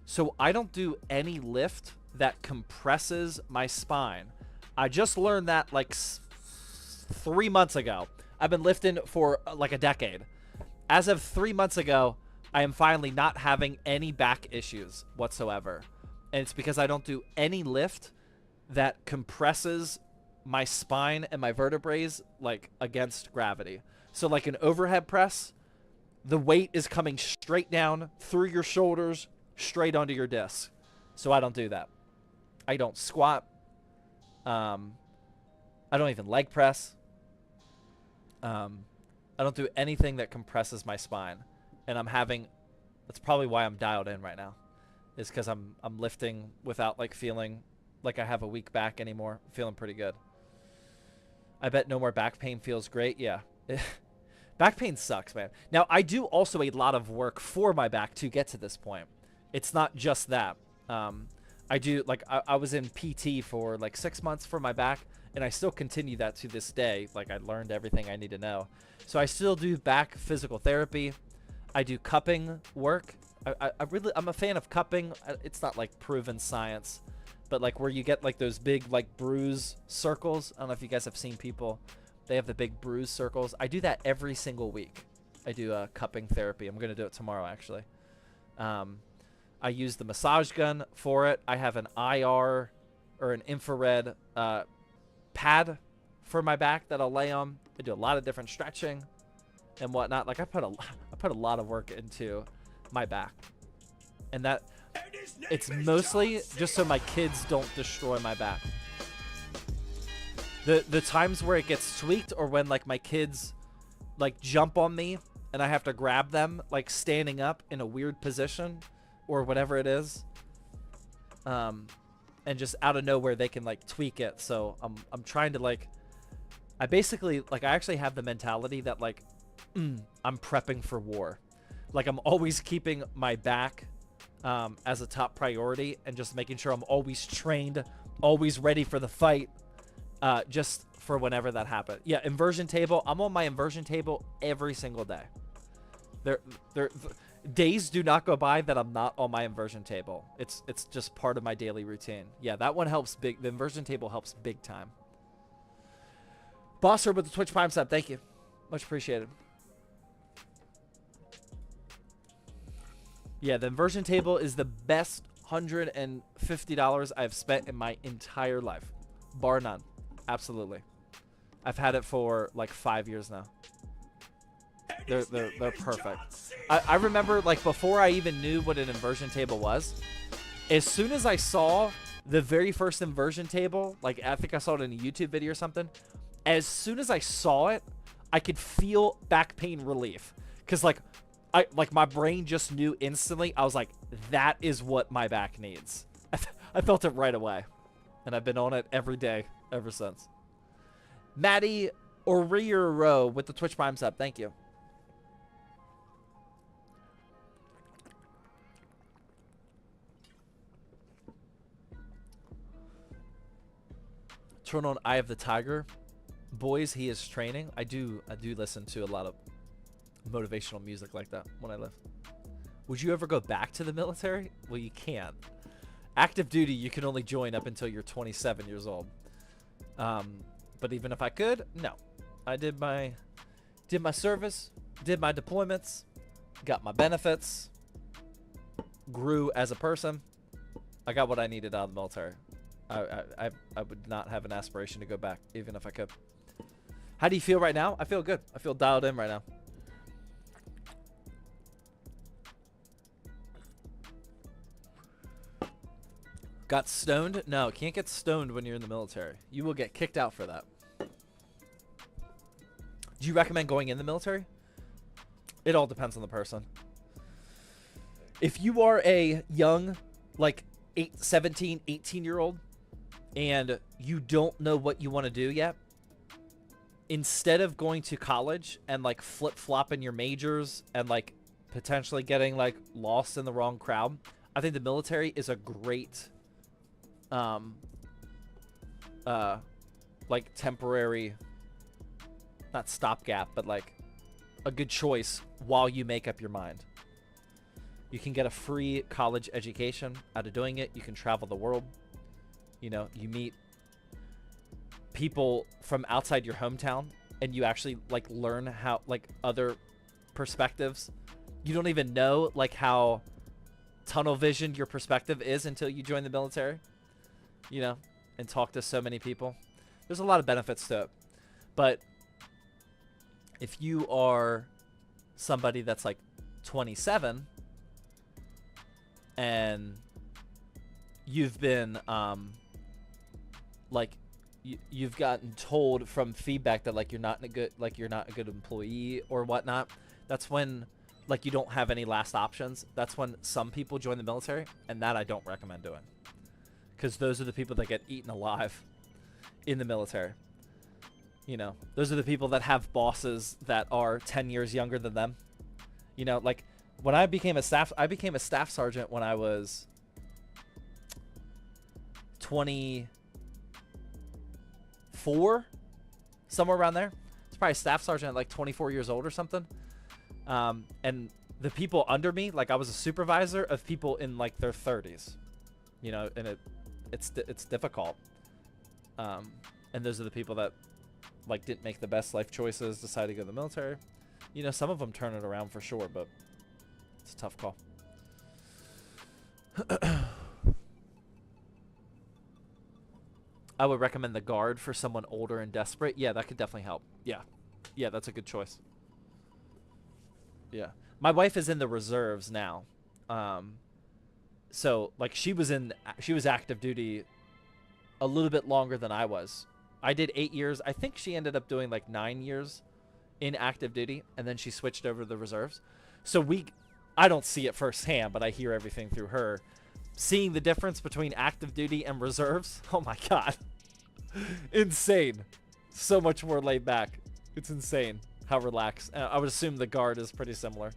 So I don't do any lift that compresses my spine. I just learned that like 3 months ago. I've been lifting for like a decade. As of 3 months ago, I am finally not having any back issues whatsoever. And it's because I don't do any lift that compresses my spine and my vertebrae like against gravity. So like an overhead press, the weight is coming straight down through your shoulders, straight onto your disc. So I don't do that. I don't squat. I don't even leg press. I don't do anything that compresses my spine. And that's probably why I'm dialed in right now, is because I'm lifting without like feeling like I have a weak back anymore. I'm feeling pretty good. I bet no more back pain feels great. Yeah. Back pain sucks, man. Now, I do also a lot of work for my back to get to this point. It's not just that. I do, like, I was in PT for like 6 months for my back, and I still continue that to this day. Like, I learned everything I need to know. So I still do back physical therapy. I do cupping work. I'm a fan of cupping. It's not like proven science, but like where you get like those big like bruise circles. I don't know if you guys have seen people. They have the big bruise circles. I do that every single week. I do cupping therapy. I'm gonna do it tomorrow actually. I use the massage gun for it. I have an IR or an infrared pad for my back that I'll lay on. I do a lot of different stretching and whatnot. Like I put a lot of work into my back, and that it's mostly just so my kids don't destroy my back. The times where it gets tweaked, or when like my kids like jump on me and I have to grab them like standing up in a weird position or whatever it is, and just out of nowhere they can like tweak it. So I'm trying to like, I basically like, I actually have the mentality that like I'm prepping for war. Like I'm always keeping my back as a top priority, and just making sure I'm always trained, always ready for the fight, just for whenever that happens. Yeah, inversion table. I'm on my inversion table every single day. Days do not go by that I'm not on my inversion table. It's just part of my daily routine. Yeah, that one helps big. The inversion table helps big time. Bosser with the Twitch Prime sub. Thank you. Much appreciated. Yeah, the inversion table is the best $150 I've spent in my entire life. Bar none. Absolutely. I've had it for like 5 years now. They're perfect. I remember like before I even knew what an inversion table was, as soon as I saw the very first inversion table, like I think I saw it in a YouTube video or something, as soon as I saw it, I could feel back pain relief. Cause like my brain just knew instantly. I was like, that is what my back needs. I felt it right away, and I've been on it every day ever since. Maddie Oriero with the Twitch Prime sub. Thank you. Turn on Eye of the Tiger. Boys, he is training. I do listen to a lot of motivational music like that when I live. Would you ever go back to the military? Well, you can't. Active duty, you can only join up until you're 27 years old. But even if I could, no. I did my service, did my deployments, got my benefits, grew as a person. I got what I needed out of the military. I would not have an aspiration to go back, even if I could. How do you feel right now? I feel good. I feel dialed in right now. Got stoned? No, can't get stoned when you're in the military. You will get kicked out for that. Do you recommend going in the military? It all depends on the person. If you are a young, like 17, 18-year-old, and you don't know what you want to do yet, instead of going to college and like flip-flopping your majors and like potentially getting like lost in the wrong crowd, I think the military is a great like temporary, not stopgap, but like a good choice while you make up your mind. You can get a free college education out of doing it. You can travel the world. You know, you meet people from outside your hometown, and you actually like learn how like other perspectives. You don't even know like how tunnel visioned your perspective is until you join the military, you know, and talk to so many people. There's a lot of benefits to it. But if you are somebody that's like 27 and you've been like you've gotten told from feedback that like you're not a good employee or whatnot, that's when like you don't have any last options. That's when some people join the military, and that I don't recommend doing, because those are the people that get eaten alive in the military. You know, those are the people that have bosses that are 10 years younger than them. You know, like when I became a staff sergeant when I was 24, somewhere around there. It's probably staff sergeant at like 24 years old or something. And the people under me, like I was a supervisor of people in like their 30s, you know, and it's difficult. And those are the people that like didn't make the best life choices, decided to go to the military. You know, some of them turn it around for sure, but it's a tough call. I would recommend the Guard for someone older and desperate. Yeah, that could definitely help. Yeah. Yeah, that's a good choice. Yeah. My wife is in the reserves now. So, like, she was active duty a little bit longer than I was. I did 8 years. I think she ended up doing, like, 9 years in active duty, and then she switched over to the reserves. So I don't see it firsthand, but I hear everything through her. Seeing the difference between active duty and reserves, oh my god. Insane. So much more laid back. It's insane how relaxed. I would assume the Guard is pretty similar.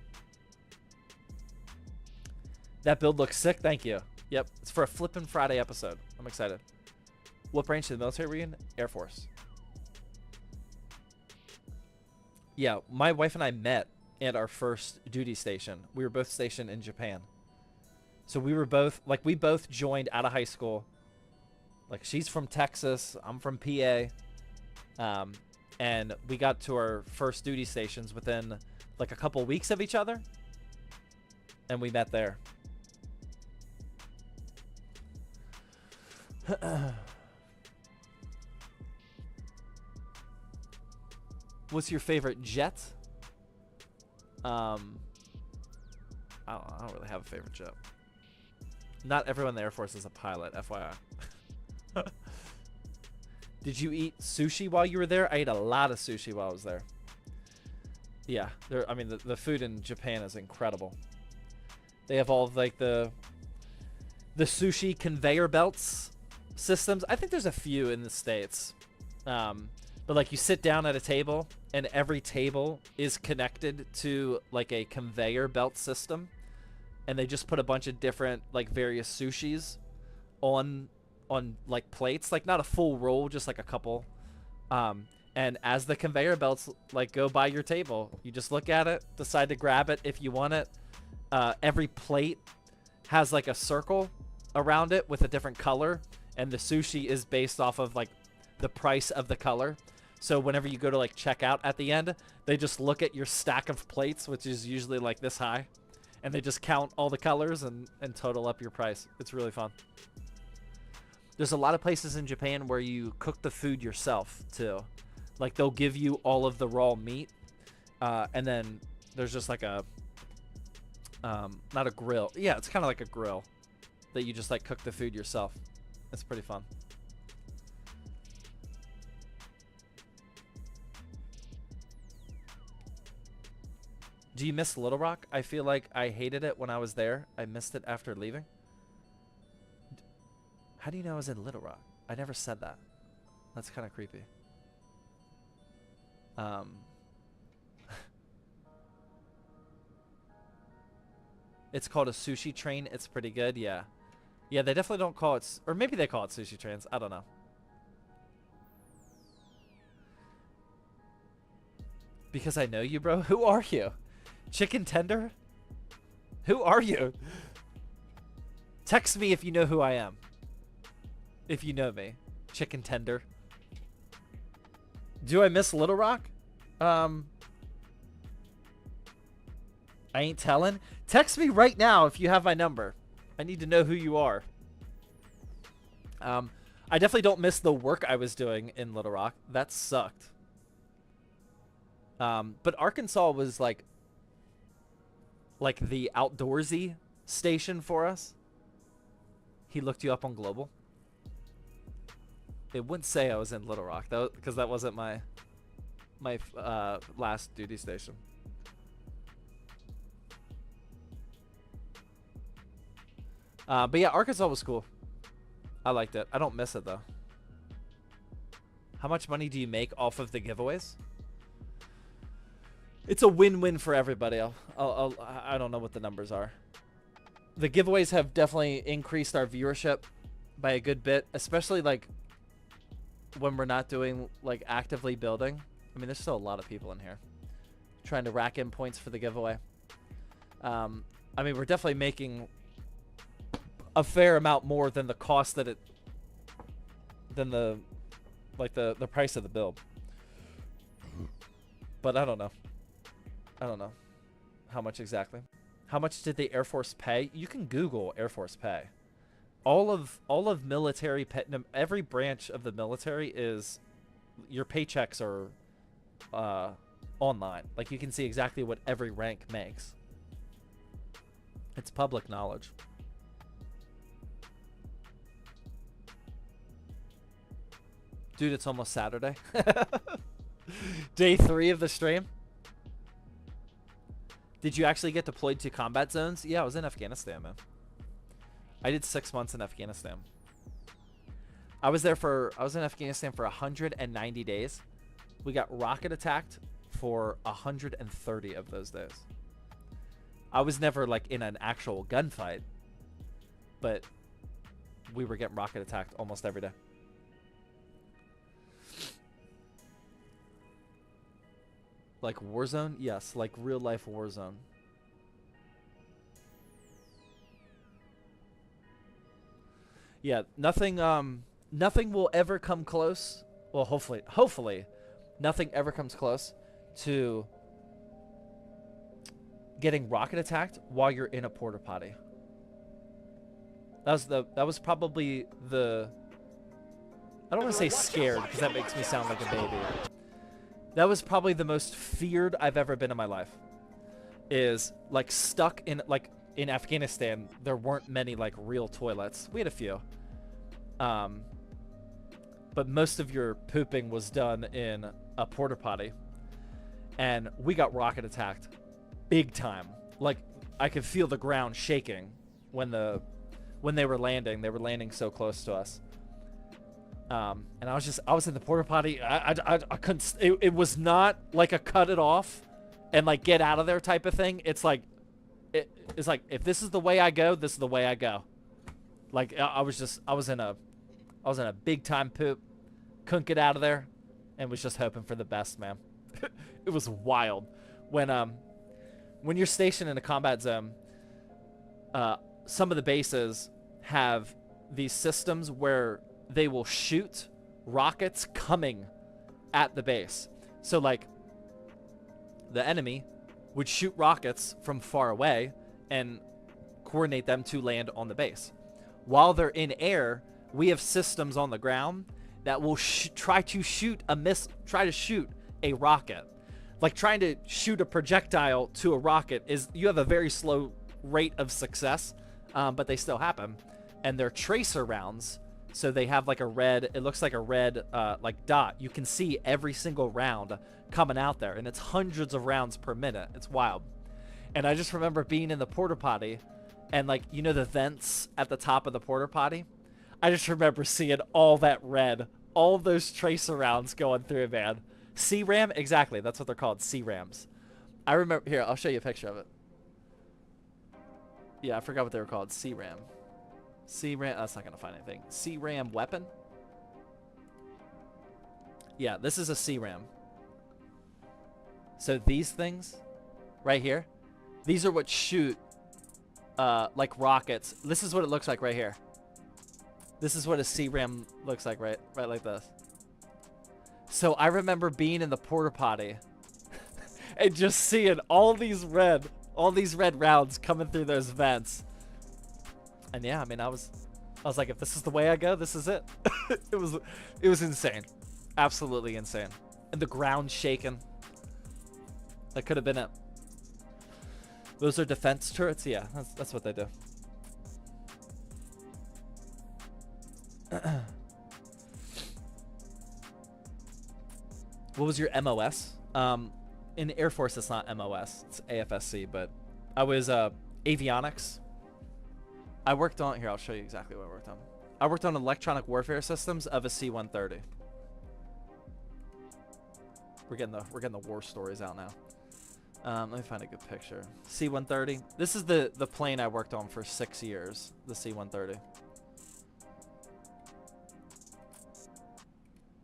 That build looks sick. Thank you. Yep. It's for a Flippin' Friday episode. I'm excited. What branch of the military were you in? Air Force. Yeah, my wife and I met at our first duty station. We were both stationed in Japan. So we were both, like, we both joined out of high school. Like, she's from Texas. I'm from PA. And we got to our first duty stations within, like, a couple weeks of each other. And we met there. What's your favorite jet? I don't really have a favorite jet. Not everyone in the Air Force is a pilot, FYI. Did you eat sushi while you were there? I ate a lot of sushi while I was there. Yeah, I mean, the food in Japan is incredible. They have all of, like, the sushi conveyor belts systems. I think there's a few in the States. But, like, you sit down at a table, and every table is connected to, like, a conveyor belt system. And they just put a bunch of different, like, various sushis on like, plates. Like, not a full roll, just, like, a couple. And as the conveyor belts, like, go by your table, you just look at it, decide to grab it if you want it. Every plate has, like, a circle around it with a different color. And the sushi is based off of, like, the price of the color. So whenever you go to, like, check out at the end, they just look at your stack of plates, which is usually, like, this high. And they just count all the colors and total up your price. It's really fun. There's a lot of places in Japan where you cook the food yourself, too. Like, they'll give you all of the raw meat. And then there's just, like, a... not a grill. Yeah, it's kind of like a grill. That you just, like, cook the food yourself. It's pretty fun. Do you miss Little Rock? I feel like I hated it when I was there. I missed it after leaving. How do you know I was in Little Rock? I never said that. That's kind of creepy. It's called a sushi train. It's pretty good. Yeah. Yeah, they definitely don't call it... Or maybe they call it sushi trains. I don't know. Because I know you, bro? Who are you? Chicken tender? Who are you? Text me if you know who I am. If you know me. Chicken tender. Do I miss Little Rock? I ain't telling. Text me right now if you have my number. I need to know who you are. I definitely don't miss the work I was doing in Little Rock. That sucked. But Arkansas was like the outdoorsy station for us. He looked you up on Global. It wouldn't say I was in Little Rock though, because that wasn't my last duty station. But yeah, Arkansas was cool. I liked it. I don't miss it though. How much money do you make off of the giveaways? It's a win-win for everybody. I don't know what the numbers are. The giveaways have definitely increased our viewership by a good bit, especially like when we're not doing like actively building. I mean, there's still a lot of people in here trying to rack in points for the giveaway. I mean, we're definitely making a fair amount more than the cost that it than the price of the build. But I don't know. I don't know how much exactly. How much did the Air Force pay? You can Google Air Force pay. All of military pay, every branch of the military is, your paychecks are online. Like, you can see exactly what every rank makes. It's public knowledge. Dude, it's almost Saturday. Day 3 of the stream. Did you actually get deployed to combat zones? Yeah, I was in Afghanistan, man. I did 6 months in Afghanistan. I was in Afghanistan for 190 days. We got rocket attacked for 130 of those days. I was never like in an actual gunfight, but we were getting rocket attacked almost every day. Like Warzone? Yes, like real life Warzone. Yeah, nothing will ever come close. Well, hopefully nothing ever comes close to getting rocket attacked while you're in a porta potty. That was probably the, I don't want to say scared because that makes me sound like a baby. That was probably the most feared I've ever been in my life. Is like stuck in, like in Afghanistan, there weren't many like real toilets. We had a few. But most of your pooping was done in a porta potty. And we got rocket attacked big time. Like, I could feel the ground shaking when they were landing. They were landing so close to us. And I was in the porta potty. I couldn't, it was not like a cut it off and like get out of there type of thing. It's like, it's like, if this is the way I go, this is the way I go. Like, I was in a big time poop, couldn't get out of there, and was just hoping for the best, man. It was wild. When you're stationed in a combat zone, some of the bases have these systems where they will shoot rockets coming at the base. So like, the enemy would shoot rockets from far away and coordinate them to land on the base. While they're in air, we have systems on the ground that will try to shoot a rocket. Like, trying to shoot a projectile to a rocket is, you have a very slow rate of success, but they still happen. And they're tracer rounds, so they have like a red, it looks like a red like dot. You can see every single round coming out there, and it's hundreds of rounds per minute. It's wild. And I just remember being in the porta potty, and like, you know, the vents at the top of the porta potty? I just remember seeing all that red, all of those tracer rounds going through, man. C-RAM? Exactly. That's what they're called, C-RAMs. I remember, here, I'll show you a picture of it. Yeah, I forgot what they were called. C-RAM. C-RAM, that's not going to find anything. C-RAM weapon? Yeah, this is a C-RAM. So these things, right here, these are what shoot like rockets. This is what it looks like right here. This is what a C-RAM looks like, right like this. So I remember being in the porta potty and just seeing all these red rounds coming through those vents. And yeah, I mean, I was like, if this is the way I go, this is it. It was insane. Absolutely insane. And the ground shaking. That could have been it. Those are defense turrets? Yeah, that's what they do. What was your MOS? In the Air Force, it's not MOS. It's AFSC, but I was avionics. I worked on, here, I'll show you exactly what I worked on. I worked on electronic warfare systems of a C-130. We're getting the war stories out now. Let me find a good picture. C-130. This is the plane I worked on for 6 years, the C-130.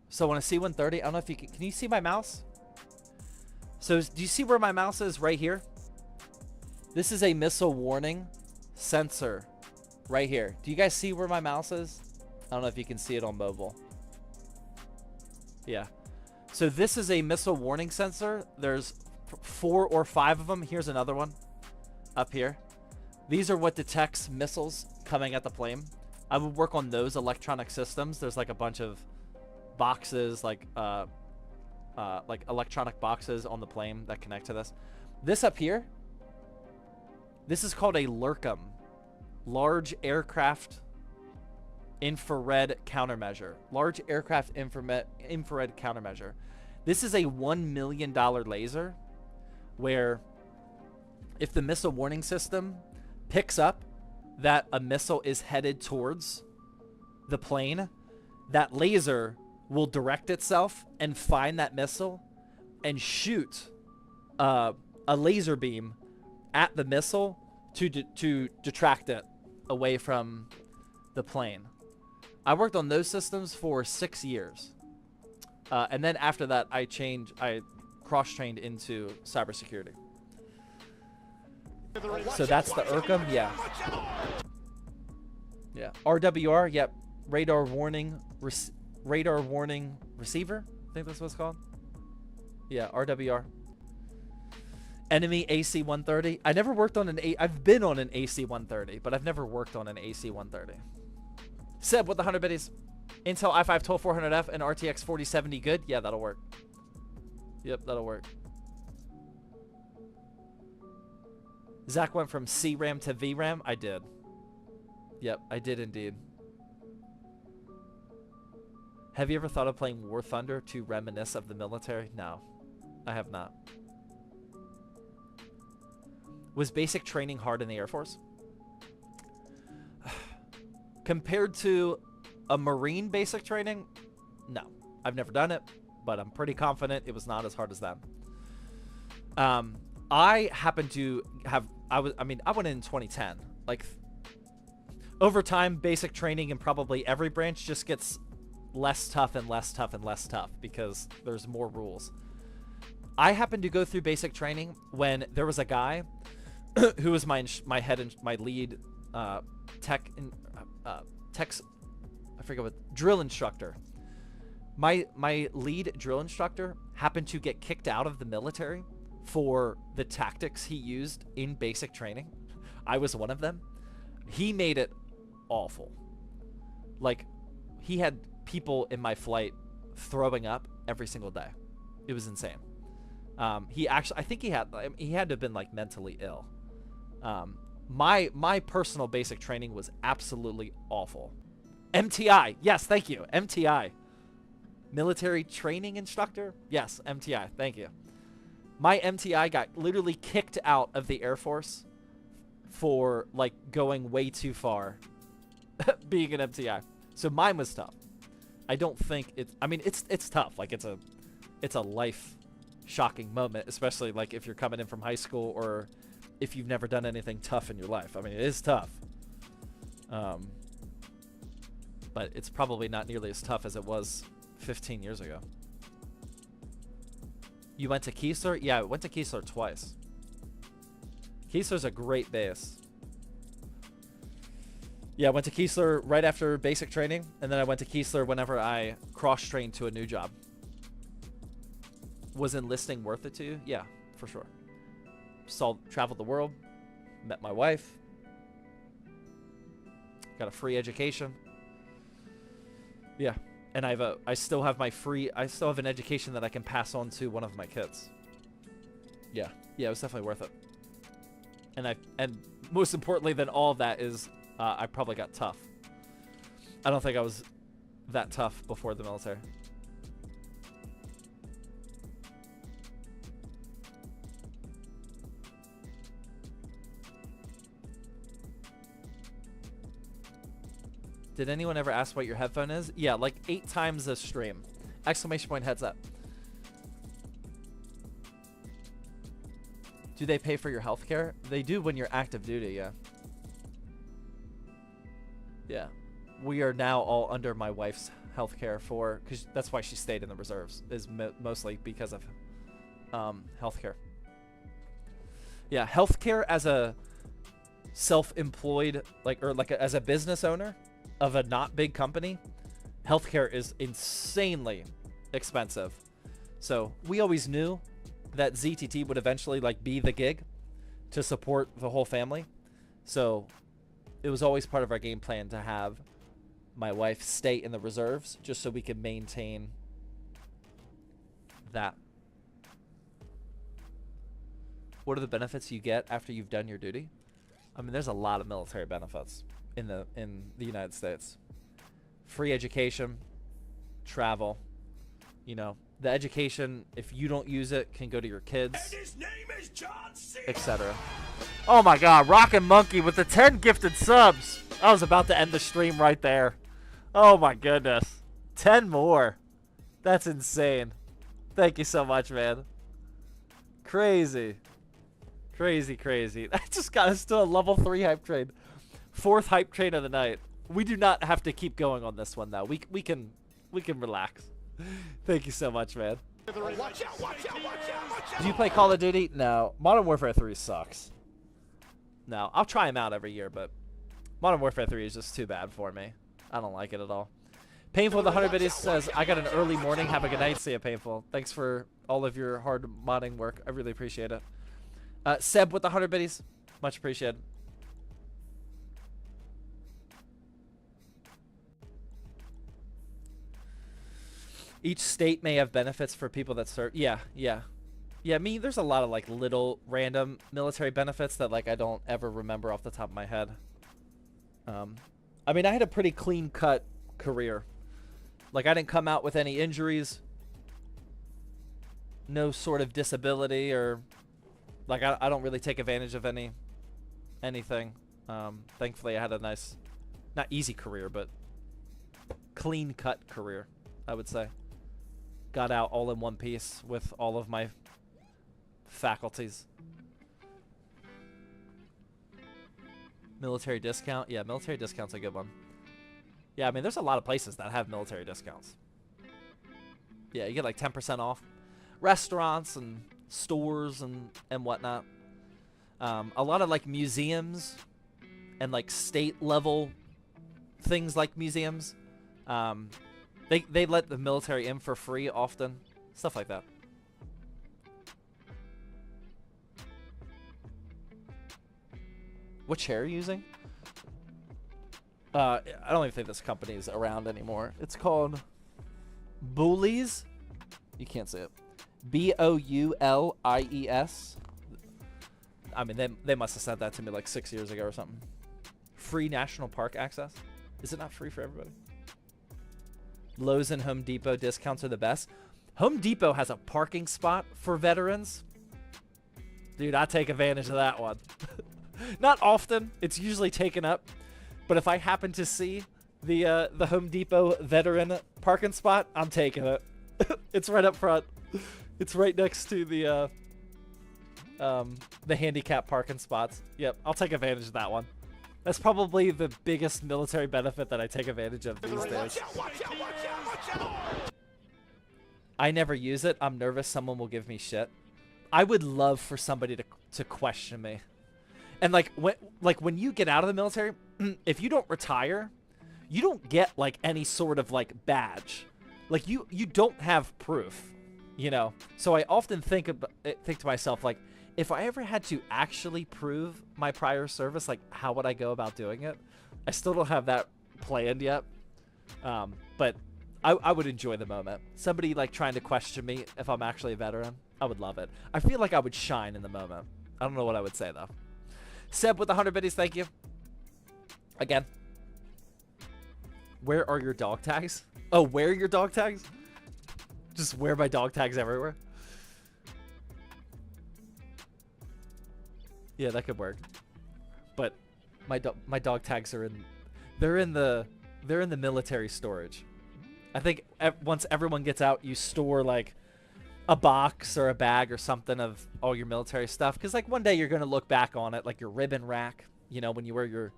So on a C-130, I don't know if you can you see my mouse? So do you see where my mouse is right here? This is a missile warning sensor right here. Do you guys see where my mouse is? I don't know if you can see it on mobile. Yeah. So this is a missile warning sensor. There's 4 or 5 of them. Here's another one up here. These are what detects missiles coming at the plane. I would work on those electronic systems. There's like a bunch of boxes, like electronic boxes on the plane that connect to this. This up here, this is called a LRCM, Large Aircraft Infrared Countermeasure. Large Aircraft Infrared Countermeasure. This is a $1 million laser where if the missile warning system picks up that a missile is headed towards the plane, that laser will direct itself and find that missile and shoot a laser beam at the missile to detract it away from the plane. I worked on those systems for 6 years. And then after that, I cross-trained into cybersecurity. So that's the LRCM, yeah. Yeah. RWR, yep. Radar warning receiver. I think that's what it's called. Yeah, RWR. Enemy AC-130. I never worked on I've been on an AC-130, but I've never worked on an AC-130. Seb with the 100 biddies. Intel i5-12400F and RTX 4070 good? Yeah, that'll work. Yep, that'll work. Zach went from CRAM to VRAM. I did. Yep, I did indeed. Have you ever thought of playing War Thunder to reminisce of the military? No, I have not. Was basic training hard in the Air Force? Compared to a Marine basic training, no. I've never done it, but I'm pretty confident it was not as hard as them. I happen to have, I went in 2010. Like, over time, basic training in probably every branch just gets less tough and less tough and less tough because there's more rules. I happened to go through basic training when there was a guy who was my head and my lead drill instructor. My lead drill instructor happened to get kicked out of the military for the tactics he used in basic training. I was one of them. He made it awful. Like, he had people in my flight throwing up every single day. It was insane. He actually, I think he had to have been like mentally ill. My personal basic training was absolutely awful. MTI, yes, thank you. MTI, military training instructor. Yes, MTI, thank you. My MTI got literally kicked out of the Air Force for like going way too far being an MTI. So mine was tough. I don't think it's, I mean, it's tough. Like it's a life shocking moment, especially like if you're coming in from high school or if you've never done anything tough in your life. I mean, it is tough. But it's probably not nearly as tough as it was 15 years ago. You went to Keesler? Yeah, I went to Keesler twice. Keesler's a great base. Yeah, I went to Keesler right after basic training, and then I went to Keesler whenever I cross-trained to a new job. Was enlisting worth it to you? Yeah, for sure. Traveled the world, met my wife, got a free education. Yeah, and I still have an education that I can pass on to one of my kids. Yeah, it was definitely worth it. And most importantly than all of that is I probably got tough. I don't think I was that tough before the military. Did anyone ever ask what your headphone is? Yeah, like 8 times a stream. Exclamation point heads up. Do they pay for your health care? They do when you're active duty, yeah. Yeah. We are now all under my wife's health care because that's why she stayed in the reserves, is mostly because of health care. Yeah, health care as a self-employed, as a business owner of a not big company, healthcare is insanely expensive. So we always knew that ZTT would eventually like be the gig to support the whole family. So it was always part of our game plan to have my wife stay in the reserves just so we could maintain that. What are the benefits you get after you've done your duty? I mean, there's a lot of military benefits in the United States. Free education, travel, you know, the education, if you don't use it, can go to your kids, etc. Oh my god, Rockin' Monkey with the 10 gifted subs. I was about to end the stream right there. Oh my goodness. 10 more. That's insane. Thank you so much, man. Crazy. Crazy, crazy. I just got us to a level 3 hype train. 4th hype train of the night. We do not have to keep going on this one, though. We can relax. Thank you so much, man. Watch out, watch out, watch out. Do you play Call of Duty? No. Modern Warfare 3 sucks. No, I'll try them out every year, but Modern Warfare 3 is just too bad for me. I don't like it at all. Painful with 100 videos says, I got an early morning. Have a good night. See ya, Painful. Thanks for all of your hard modding work. I really appreciate it. Seb with 100 biddies. Much appreciated. Each state may have benefits for people that serve. Yeah. There's a lot of like little random military benefits that like I don't ever remember off the top of my head. I mean, I had a pretty clean cut career. Like I didn't come out with any injuries, no sort of disability, or like I don't really take advantage of anything. Thankfully, I had a nice, not easy career, but clean cut career, I would say. Got out all in one piece with all of my faculties. Military discount? Yeah, military discount's a good one. Yeah, I mean, there's a lot of places that have military discounts. Yeah, you get like 10% off. Restaurants and stores and whatnot. A lot of like museums and like state level things like museums. They let the military in for free often. Stuff like that. What chair are you using? I don't even think this company is around anymore. It's called Boulies. You can't say it. Boulies. I mean, they must have sent that to me like 6 years ago or something. Free national park access. Is it not free for everybody? Lowe's and Home Depot discounts are the best. Home Depot has a parking spot for veterans. Dude, I take advantage of that one. Not often. It's usually taken up. But if I happen to see the Home Depot veteran parking spot, I'm taking it. It's right up front. It's right next to the handicap parking spots. Yep, I'll take advantage of that one. That's probably the biggest military benefit that I take advantage of these days. I never use it. I'm nervous someone will give me shit. I would love for somebody to question me. And like when you get out of the military, if you don't retire, you don't get like any sort of like badge. Like you don't have proof, you know. So I often think to myself, like, if I ever had to actually prove my prior service, like how would I go about doing it? I still don't have that planned yet. But I would enjoy the moment. Somebody like trying to question me if I'm actually a veteran, I would love it. I feel like I would shine in the moment. I don't know what I would say though. Seb with 100 biddies, thank you. Again. Where are your dog tags? Oh, where are your dog tags? Just wear my dog tags everywhere. Yeah, that could work. But my dog tags are they're in the military storage. I think once everyone gets out, you store like a box or a bag or something of all your military stuff, because like one day you're gonna look back on it, like your ribbon rack, you know, when you wear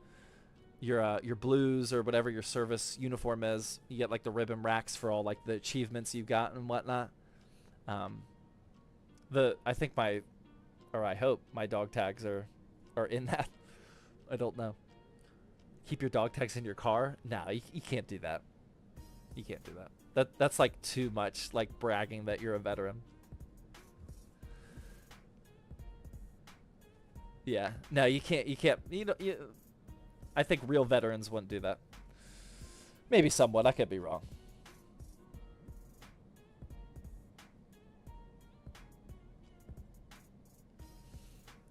your blues or whatever your service uniform is, you get like the ribbon racks for all like the achievements you've got and whatnot. I hope my dog tags are in that. I don't know. Keep your dog tags in your car? No, you can't do that. You can't do that. That's like too much, like bragging that you're a veteran. Yeah. No, you can't. You know. I think real veterans wouldn't do that. Maybe somewhat. I could be wrong.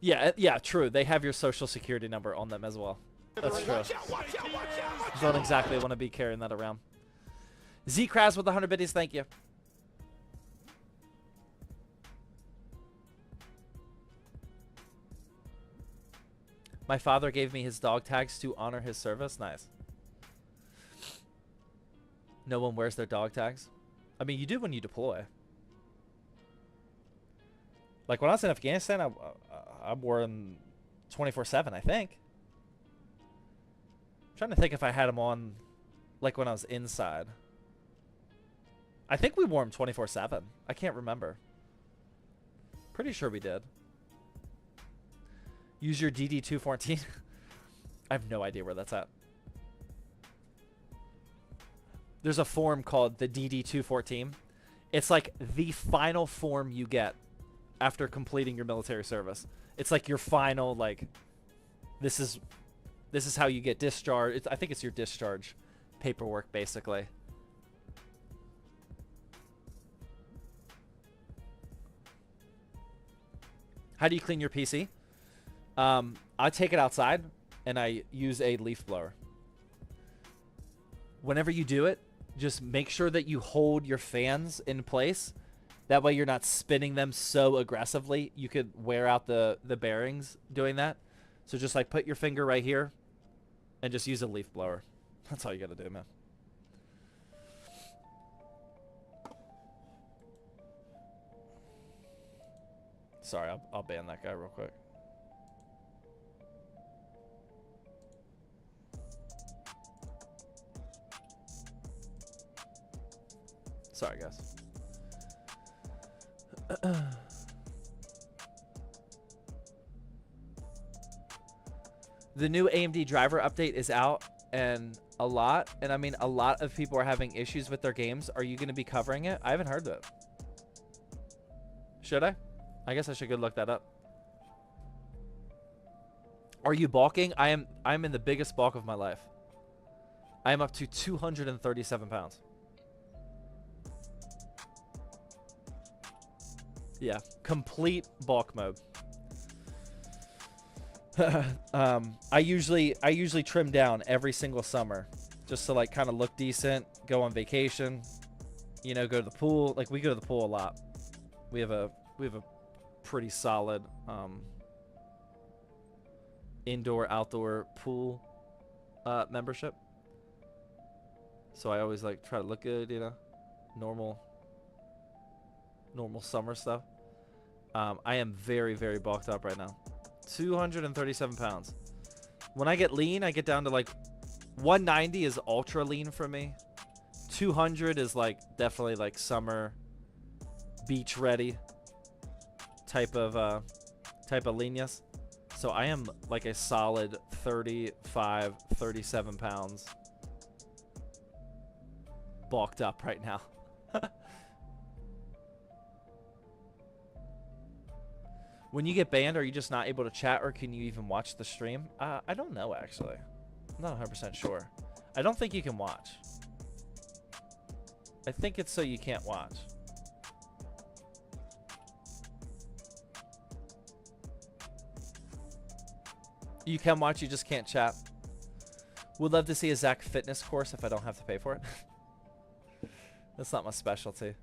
Yeah, yeah, true. They have your social security number on them as well. That's true. Don't exactly want to be carrying that around. Z-Kraz with 100 biddies, thank you. My father gave me his dog tags to honor his service. Nice. No one wears their dog tags. I mean, you do when you deploy. Like when I was in Afghanistan, I wore them 24/7, I think. I'm trying to think if I had them on like when I was inside. I think we wore them 24/7. I can't remember. Pretty sure we did. Use your DD214. I have no idea where that's at. There's a form called the DD214. It's like the final form you get after completing your military service. It's like your final, like, this is how you get discharged. I think it's your discharge paperwork, basically. How do you clean your PC? I take it outside and I use a leaf blower. Whenever you do it, just make sure that you hold your fans in place. That way you're not spinning them so aggressively. You could wear out the bearings doing that. So just like put your finger right here and just use a leaf blower. That's all you gotta do, man. Sorry, I'll ban that guy real quick. Sorry, guys. The new AMD driver update is out, and a lot of people are having issues with their games. Are you going to be covering it? I haven't heard that. Should I? I guess I should go look that up. Are you bulking? I'm in the biggest bulk of my life. I am up to 237 pounds. Yeah, complete bulk mode. I usually trim down every single summer just to like kind of look decent, go on vacation, you know, go to the pool. Like we go to the pool a lot. We have a pretty solid indoor outdoor pool membership. So I always like try to look good, you know, normal summer stuff. I am very, very bulked up right now. 237 pounds. When I get lean, I get down to like 190 is ultra lean for me. 200 is like definitely like summer beach ready type of leanness. So I am like a solid 35, 37 pounds bulked up right now. When you get banned, are you just not able to chat, or can you even watch the stream? I don't know, actually. I'm not 100% sure. I don't think you can watch. I think it's so you can't watch. You can watch, you just can't chat. Would love to see a Zach fitness course if I don't have to pay for it. That's not my specialty.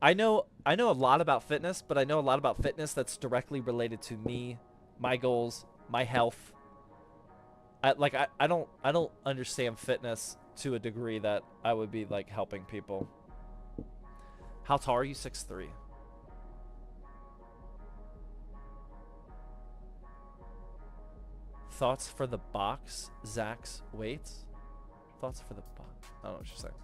I know a lot about fitness, but I know a lot about fitness that's directly related to me, my goals, my health. I don't understand fitness to a degree that I would be like helping people. How tall are you? 6'3". Thoughts for the box, Zach's weights? Thoughts for the box? I don't know what you're saying.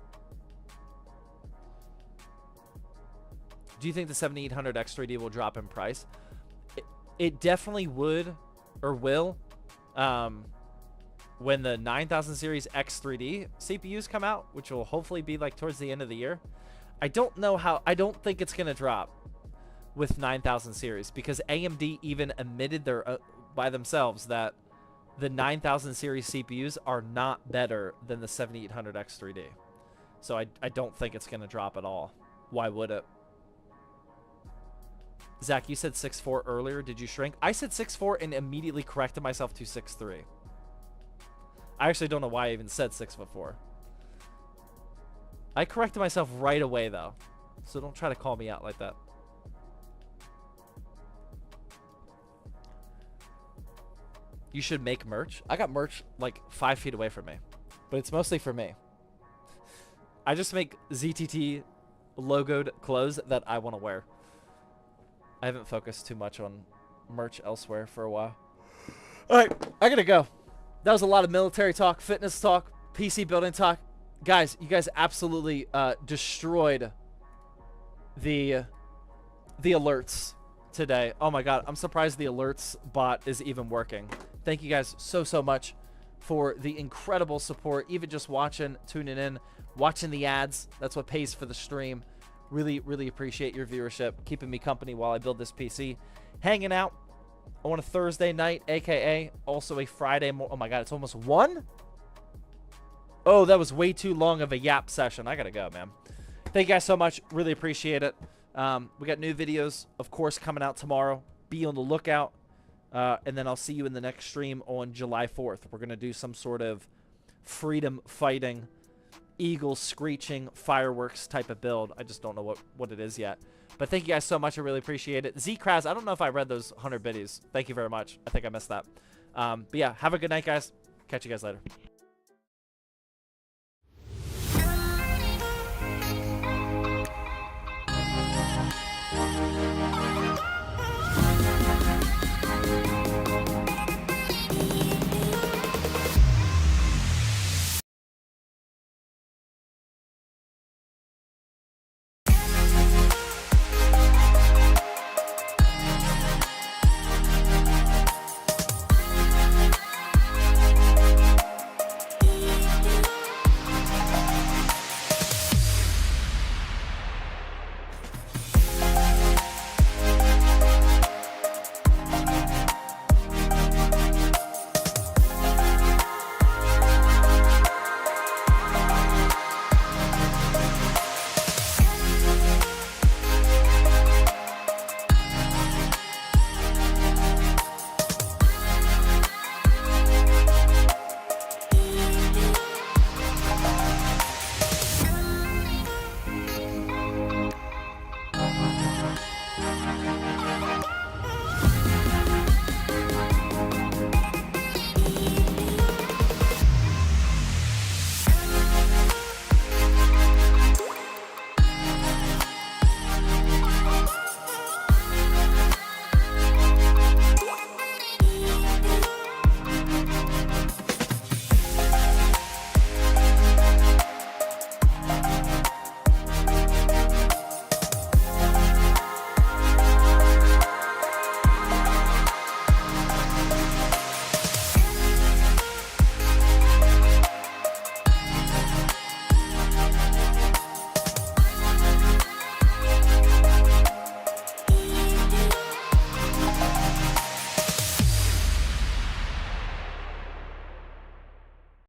Do you think the 7800 X3D will drop in price? It definitely would, or will. when the 9000 series X3D CPUs come out, which will hopefully be like towards the end of the year. I don't think it's going to drop with 9000 series because AMD even admitted by themselves that the 9000 series CPUs are not better than the 7800 X3D. So I don't think it's going to drop at all. Why would it? Zach, you said 6'4" earlier. Did you shrink? I said 6'4" and immediately corrected myself to 6'3". I actually don't know why I even said 6'4". I corrected myself right away, though. So don't try to call me out like that. You should make merch. I got merch like 5 feet away from me. But it's mostly for me. I just make ZTT logoed clothes that I want to wear. I haven't focused too much on merch elsewhere for a while. All right, I gotta go. That was a lot of military talk, fitness talk, PC building talk. Guys, you guys absolutely destroyed the alerts today. Oh my god, I'm surprised the alerts bot is even working. Thank you guys so much for the incredible support. Even just watching, tuning in, watching the ads. That's what pays for the stream. Really appreciate your viewership, keeping me company while I build this PC. Hanging out on a Thursday night, aka also a Friday. Oh my god, it's almost 1? Oh, that was way too long of a yap session. I gotta go, man. Thank you guys so much. Really appreciate it. We got new videos, of course, coming out tomorrow. Be on the lookout. And then I'll see you in the next stream on July 4th. We're gonna do some sort of freedom fighting, eagle screeching fireworks type of build. I just don't know what it is yet. But thank you guys so much. I really appreciate it. Z-Kraz, I don't know if I read those 100 biddies. Thank you very much. I think I missed that. But yeah, have a good night, guys. Catch you guys later.